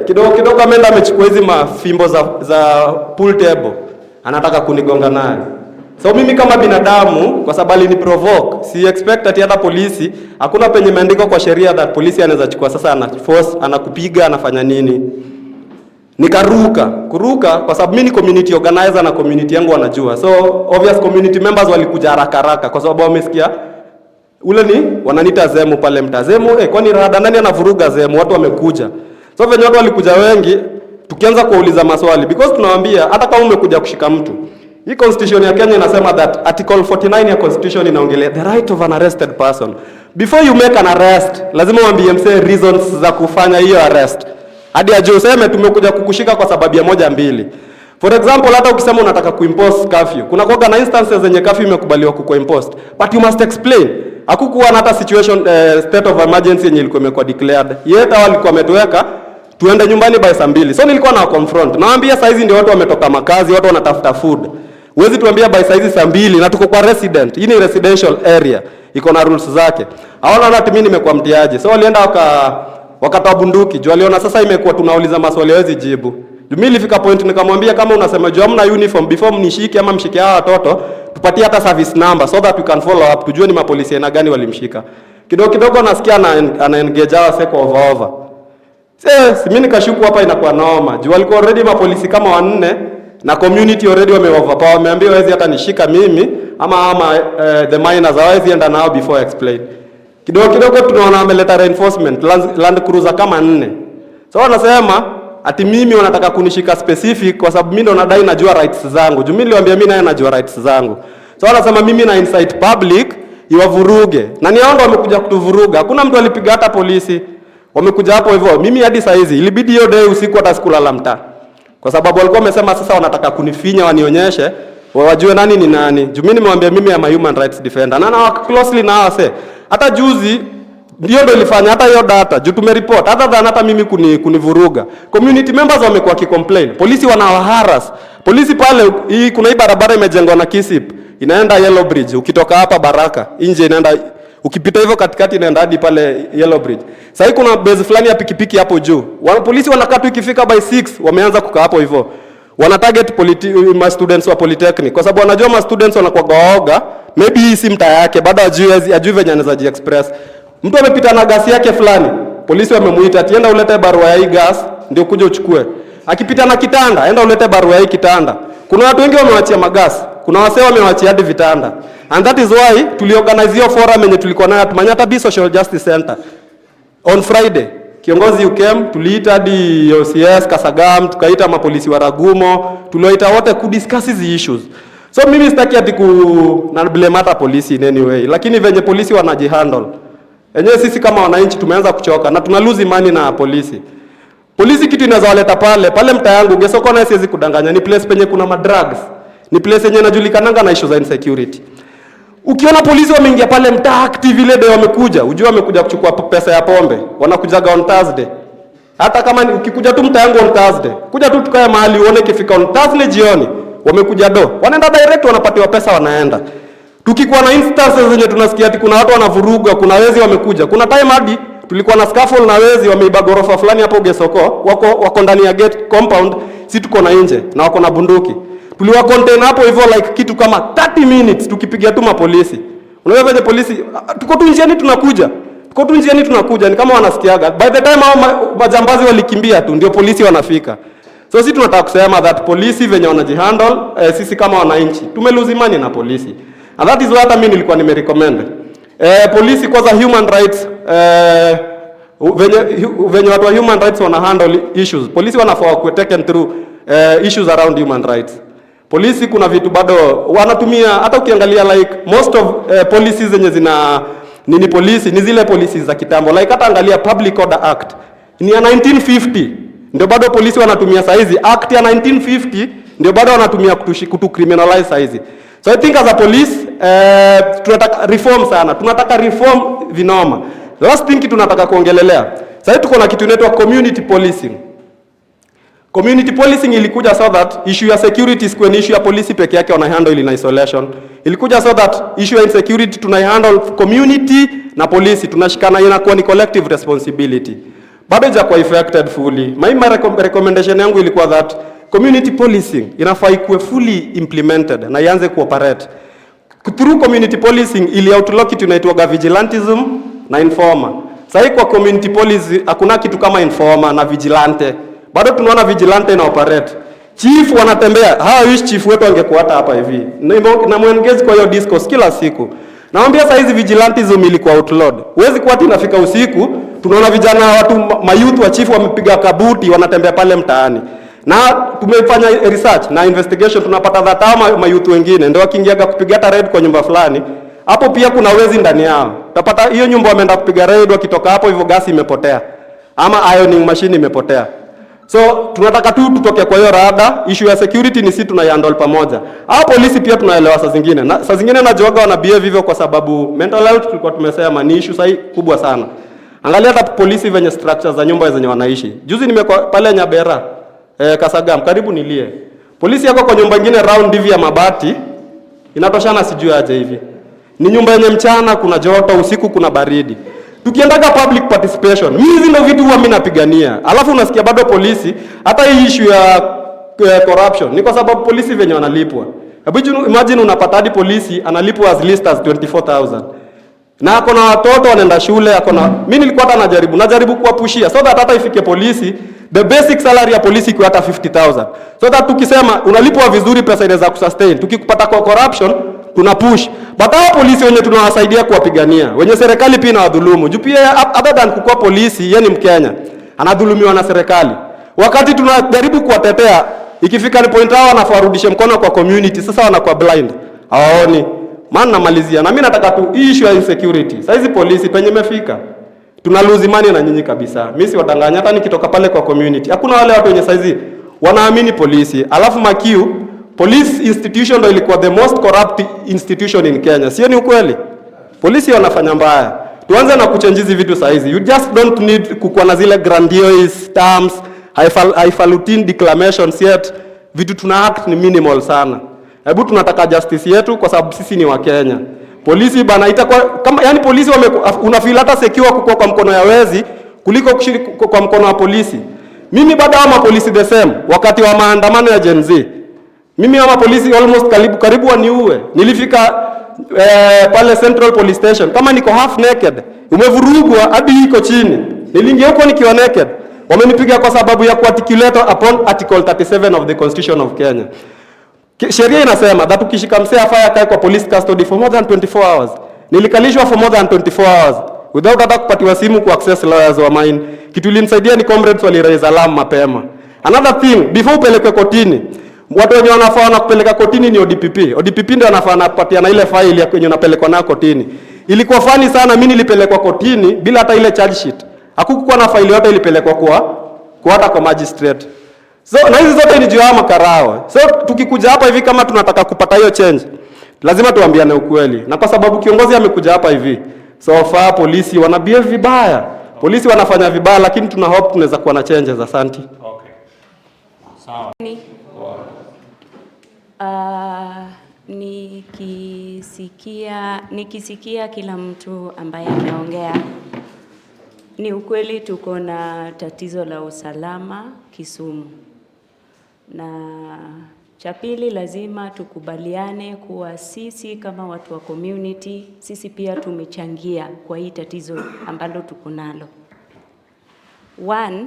Kidogo ameenda amechukua hizi mafimbo za pool table. Anataka kunigonga naye. So mimi kama binadamu kwa sababu ni provoke, si expect ati hata polisi, hakuna penye imeandikwa kwa sheria that polisi anaweza chukua sasa ana force, anakupiga, anafanya nini. Kuruka kwa sababu mimi ni community organizer na community yangu wanajua. So obvious community members walikuja haraka kwa sababu wamesikia ule ni wananiita Zemu pale mtazemu, kwani rada nani anavuruga Zemu, watu wamekuja. So venye watu walikuja wengi, tukianza kuuliza maswali because tunawaambia hata kama umekuja kushika mtu. Hii constitution ya Kenya inasema that article 49 ya constitution inaongelea the right of an arrested person. Before you make an arrest, lazima uambie msee reasons za kufanya hiyo arrest. Hadi aje useme tumekuja kukushika kwa sababu ya moja mbili. For example, hata ukisema unataka kuimpose curfew, kuna kwa na instances zenye curfew imekubaliwa kuimposed, but you must explain. Hakukuwa na hata situation state of emergency yenye ilikuwa imekuwa declared. Yeta walikuwa wametuweka tuende nyumbani by saa 2. So nilikuwa na confront. Naambia saa hizi ndio watu wametoka makazi, watu wanatafuta food. Huwezi tuambia by saa hizi saa 2 na tuko kwa resident. Hii ni residential area. Iko na rules zake. Hawana hata mimi nimekuwa mtiaje. So walienda wakatoa bunduki. Juu waliona sasa imekuwa tunauliza maswali hawezi jibu. Mimi nilifika point nikamwambia kama unasema juu hamna uniform before mnishike ama mshike hawa watoto, tupatie hata service number so that we can follow up tujue ni mapolisi aina gani walimshika. Kidogo nasikia ana engage hawa seko over. Si mimi nikashuku hapa inakuwa noma. Juu walikuwa already mapolisi kama 4 na community already wameoverpower. Wameambia hawezi hata nishika mimi ama the minors hawezi enda nao before explain. Kidogo tunaona ameleta reinforcement land cruiser kama 4. So wanasema ati mimi wanataka kunishika specific kwa sababu mimi ndo nadai najua rights zangu. Juu mimi niliwaambia mimi naye najua rights zangu. So wanasema mimi na incite public iwavuruge. Na ni hao ndo wamekuja kutuvuruga. Hakuna mtu alipiga hata polisi. Wamekuja hapo hivyo. Mimi hadi saa hizi ilibidi hiyo day usiku hata sikulala mtaa. Kwa sababu walikuwa wamesema sasa wanataka kunifinya wanionyeshe wajue nani ni nani. Juu mimi nimemwambia mimi am a human rights defender. Na work closely na wase. Hata juzi ndio ilifanya hata hiyo data. Juu tumereport hata mimi kunivuruga. Community members wamekuwa kicomplain. Polisi wanawaharas. Polisi pale kuna hii barabara imejengwa na Kisip. Inaenda Yellow Bridge. Ukitoka hapa Baraka, nje inaenda ukipita hivyo katikati inaenda hadi pale Yellow Bridge. Sasa kuna base fulani ya pikipiki hapo juu. Polisi wanakaa tu ikifika by 6 wameanza kukaa hapo hivyo. Wana target ma students wa polytechnic kwa sababu wanajua ma students wanakuwa gaoga, maybe hii si mtaa yake, bado ajui venye anaweza ji-express. Mtu amepita na gas yake fulani, polisi wamemuita ati enda ulete barua ya hii gas ndio kuja uchukue. Akipita na kitanda, enda ulete barua ya hii kitanda. Kuna watu wengi wamewachia magas, kuna wasee wamewachia hadi vitanda. And that is why tuliorganize hiyo forum yenye tulikuwa nayo at Manyata B Social Justice Center on Friday. kiongozi UKM, tuliita hadi OCS Kasagam, tukaita mapolisi wa Ragumo, tuliwaita wote ku discuss hizi issues. So mimi sitaki ati na blame hata polisi in any way, lakini venye polisi wanajihandle. Enyewe sisi kama wananchi tumeanza kuchoka na tuna lose imani na polisi. Polisi kitu inaweza waleta pale mtaa yangu Gesoko na siwezi kudanganya, ni place penye kuna madrugs. Ni place yenye inajulikananga na issues za insecurity. Ukiona polisi wameingia pale mtaa active ile day wamekuja, ujue wamekuja kuchukua pesa ya pombe. Wanakujaga on Thursday. Hata kama ukikuja tu mtaa yangu on Thursday, kuja tu tukae mahali uone kifika on Thursday jioni, wamekuja wanaenda direct wanapatiwa pesa wanaenda. Tukikuwa na instances zenye tunasikia ati kuna watu wanavuruga, kuna wezi wamekuja. Kuna time hadi tulikuwa na scaffold na wezi wameiba gorofa fulani hapo Gesoko, wako ndani ya gate compound, si tuko na nje na wako na bunduki. Tuliwa contain hapo hivyo like kitu kama 30 minutes tukipigia tu mapolisi. Unaweza venye polisi tuko tu njiani tunakuja, ni kama wanasikiaga. By the time hao majambazi walikimbia tu ndio polisi wanafika. So sisi tunataka kusema that polisi venye wanajihandle, sisi kama wananchi tumelose imani na polisi. And that is what mimi nilikuwa nimerecommend. Polisi kwanza human rights, venye watu wa human rights wana handle issues. Polisi wanafaa ku taken through issues around human rights. Polisi kuna vitu bado wanatumia, hata ukiangalia like most of policies zenye zina polisi ni zile policies za kitambo. Like hata angalia Public Order Act ni ya 1950. Ndio bado polisi wanatumia saizi. Act ya 1950 ndio bado wanatumia kutu criminalize saizi. So I think as a police, tunataka reform sana. Tunataka reform vinoma. Last thing tunataka kuongelelea. Sasa tuko na kitu inaitwa community policing. Community policing ilikuja so that issue ya security is kwenye issue ya polisi peke yake wana handle in isolation. Ilikuja so that issue ya insecurity tuna handle community na polisi tunashikana, inakuwa ni collective responsibility. Bado hajakuwa affected fully. My recommendation yangu ilikuwa that community policing inafaa ikuwe fully implemented na ianze kuoperate. Through community policing ili outlaw kitu inaitwa vigilantism na informer. Sasa kwa community policy hakuna kitu kama informer na vigilante. Bado tunaona vigilante na operate. Chief wanatembea. Wish chief wetu angekuwa hata hapa hivi. Na muengage kwa hiyo discourse kila siku. Naambia sasa hizi vigilantism ilikuwa outlawed. Huwezi kuwa inafika usiku tunaona vijana watu mayouth wa chief wamepiga kabuti wanatembea pale mtaani. Na tumefanya research na investigation tunapata that mayouth wengine ndio wakiingiaga kupiga hata raid kwa nyumba fulani. Hapo pia kuna wezi ndani yao. Utapata hiyo nyumba wameenda kupiga raid, wakitoka hapo hivyo gasi imepotea. Ama ironing machine imepotea. So tunataka tu tutoke kwa hiyo rada. Issue ya security ni sisi tunaihandle pamoja. Hao polisi pia tunaelewa saa zingine. Na saa zingine najoga wana behave hivyo kwa sababu mental health tulikuwa tumesema ni issue sahi kubwa sana. Angalia hata polisi venye structures za nyumba zenye wanaishi. Juzi nimekuwa pale Nyabera, Kasagam, karibu nilie. Polisi yako kwa nyumba nyingine round hivi ya mabati inatoshana sijui aje hivi. Ni nyumba yenye mchana kuna joto, usiku kuna baridi. Tukiendaga public participation, hizi ndio vitu huwa mimi napigania. Alafu unasikia bado polisi, hata hii issue ya corruption, ni kwa sababu polisi venye wanalipwa. Imagine unapata hadi polisi analipwa as least as 24,000. Na ako na watoto wanaenda shule, mimi nilikuwa hata najaribu kuwapushia so that hata ifike polisi, the basic salary ya polisi kwa hata 50,000. So that tukisema unalipwa vizuri pesa inaweza kusustain. Tukikupata kwa corruption, tuna push. But hao polisi wenye tunawasaidia kuwapigania, wenye serikali pia inawadhulumu. Juu pia other than kukua polisi, yeye ni Mkenya, anadhulumiwa na serikali. Wakati tunajaribu kuwatetea, ikifika ni point hao wanafarudisha mkono kwa community, sasa wanakuwa blind. Hawaoni. Maana namalizia. Na mimi nataka tu issue ya insecurity. Sasa hizi polisi penye imefika, tuna lose imani na nyinyi kabisa. Mimi si wadanganya, hata nikitoka pale kwa community. Hakuna wale watu wenye saizi wanaamini polisi. Alafu makiu police institution ndio ilikuwa the most corrupt institution in Kenya. Sio ni ukweli? Polisi wanafanya mbaya. Tuanze na kuchangizi vitu saizi. You just don't need kukuwa na zile grandiose terms, highfalutin declamations yet. Vitu tuna act ni minimal sana. Hebu tunataka justice yetu kwa sababu sisi ni wa Kenya. Polisi bana itakuwa kama yani polisi unafeel hata secure kukua kwa mkono ya wezi kuliko kushiriki kwa mkono wa polisi. Mimi bado ama polisi the same wakati wa maandamano ya Gen Z. Mimi ama polisi almost karibu waniue. Nilifika pale Central Police Station kama niko half naked, umevurugwa hadi iko chini. Niliingia huko nikiwa naked. Wamenipiga kwa sababu ya kuarticulate upon article 37 of the Constitution of Kenya. Sheria inasema that ukishika msee afaya kae kwa police custody for more than 24 hours. Nilikalishwa for more than 24 hours without hata kupatiwa simu ku access lawyers wa mine. Kitu ilinisaidia ni comrades waliraise alarm mapema. Another thing, before upelekwe kotini, watu wenye wanafaa na kupeleka kotini ni ODPP. ODPP ndio wanafaa napatia na ile file ya kwenye unapelekwa na kotini. Ilikuwa funny sana, mimi nilipelekwa kotini bila hata ile charge sheet. Hakukuwa na file yote ilipelekwa kwa hata kwa magistrate. So na hizi zote ni juu ya makarao. So tukikuja hapa hivi kama tunataka kupata hiyo change, lazima tuambiane ukweli. Na kwa sababu kiongozi amekuja hapa hivi, so far polisi wana behave vibaya. Polisi wanafanya vibaya, lakini tuna hope tunaweza kuwa na changes. Asante. Okay. Sawa. Nikisikia kila mtu ambaye ameongea, ni ukweli tuko na tatizo la usalama Kisumu. Na cha pili, lazima tukubaliane kuwa sisi kama watu wa community, sisi pia tumechangia kwa hii tatizo ambalo tuko nalo. One,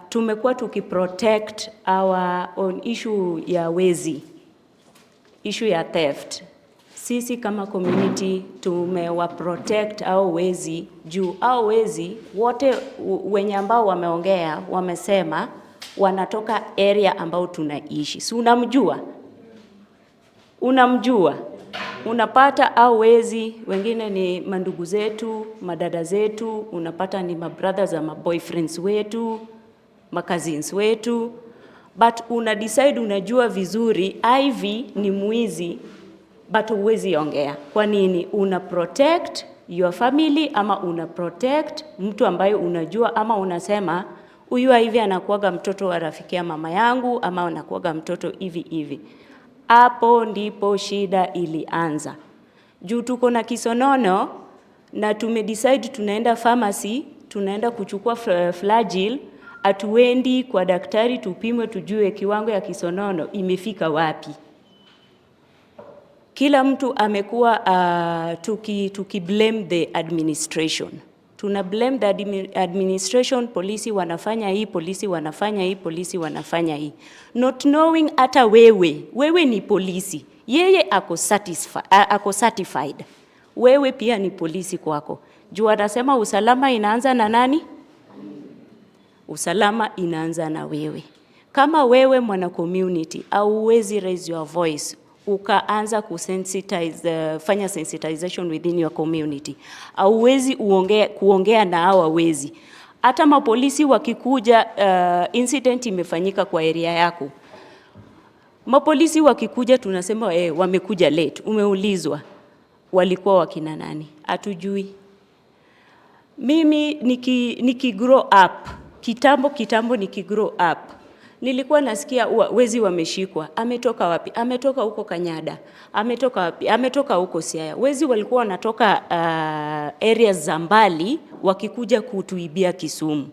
tumekuwa tukiprotect our own issue ya wezi, issue ya theft. Sisi kama community tumewa protect au wezi juu au wezi wote wenye ambao wameongea wamesema wanatoka area ambao tunaishi. Si unamjua? Unapata au wezi wengine ni mandugu zetu, madada zetu, unapata ni mabrothers ama boyfriends wetu, cousins wetu, but una decide unajua vizuri Ivy ni mwizi, but huwezi ongea. Kwa nini? Una protect your family ama una protect mtu ambaye unajua, ama unasema huyu hivi anakuaga mtoto wa rafiki ya mama yangu ama anakuaga mtoto hivi. Hapo ndipo shida ilianza. Juu tuko na kisonono na tumedecide tunaenda pharmacy, tunaenda kuchukua flagyl, atuendi kwa daktari tupimwe tujue kiwango ya kisonono imefika wapi. Kila mtu amekuwa tuki blame the administration. Tuna blame the administration, polisi wanafanya hii, polisi wanafanya hii, polisi wanafanya hii. Not knowing hata wewe ni polisi. Yeye ako certified. Wewe pia ni polisi kwako. Juu anasema usalama inaanza na nani? Usalama inaanza na wewe. Kama wewe mwana community au uwezi raise your voice, ukaanza fanya sensitization within your community, hauwezi kuongea na hawa wezi. Hata mapolisi wakikuja, incident imefanyika kwa area yako, mapolisi wakikuja tunasema wamekuja late. Umeulizwa walikuwa wakina nani? Hatujui. Mimi niki grow up kitambo niki grow up, nilikuwa nasikia wezi wameshikwa. Ametoka wapi? Ametoka huko Kanyada. Ametoka wapi? Ametoka huko Siaya. Wezi walikuwa wanatoka areas za mbali wakikuja kutuibia Kisumu.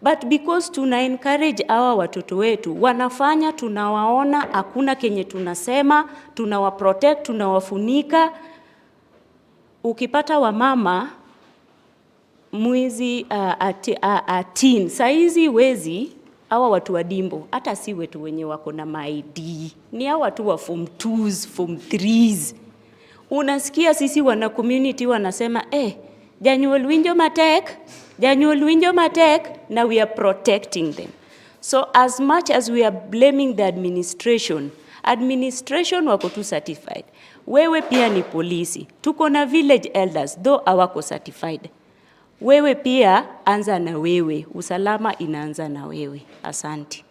But because tuna encourage hawa watoto wetu, wanafanya, tunawaona, hakuna kenye tunasema, tunawaprotect, tunawafunika. Ukipata wamama mwizi atin, saizi wezi hawa watu wa dimbo, hata si wetu wenye wako na ma-ID, ni hawa watu wa form 2s, form 3s. Unasikia sisi wana community wanasema Janyuol winjo matek, na we are protecting them. So as much as we are blaming the administration wako tu certified. Wewe pia ni polisi. Tuko na village elders, though hawako certified. Wewe pia anza na wewe. Usalama inaanza na wewe. Asante.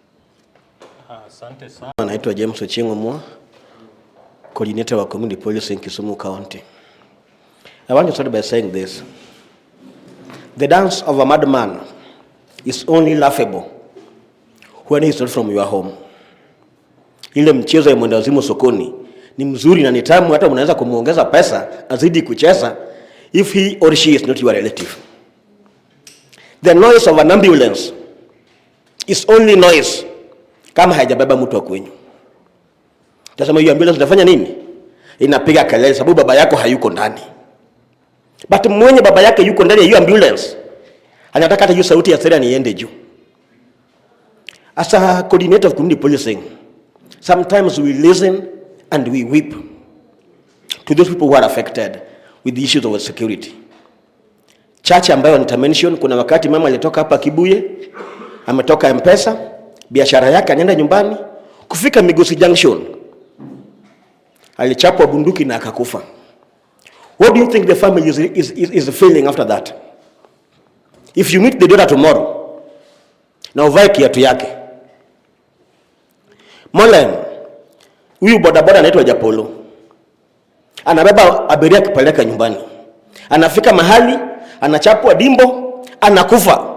Asante sana. Naitwa James Ochengo Mwa, coordinator wa community police in Kisumu County. I want to start by saying this. The dance of a madman is only laughable when he is not from your home. Ile mchezo ya mwendawazimu sokoni ni mzuri na ni tamu, hata unaweza kumuongeza pesa azidi kucheza if he or she is not your relative. The noise of an ambulance is only noise kama haijabeba mtu wa kwenyu. Tasema hiyo ambulance inafanya nini? Inapiga kelele sababu baba yako hayuko ndani. But mwenye baba yake yuko ndani ya hiyo ambulance, anataka hata hiyo sauti ya siren iende juu. As a coordinator of community policing, sometimes we listen and we weep to those people who are affected with the issues of security. chache ambayo nitamention. Kuna wakati mama alitoka hapa Kibuye, ametoka M-Pesa, biashara yake, anaenda nyumbani, kufika Migosi Junction alichapwa bunduki na akakufa. What do you think the family is feeling after that? If you meet the daughter tomorrow, na uvae kiatu yake. Molen, huyu bodaboda anaitwa Japolo, anabeba abiria akipeleka nyumbani, anafika mahali, anachapwa dimbo, anakufa.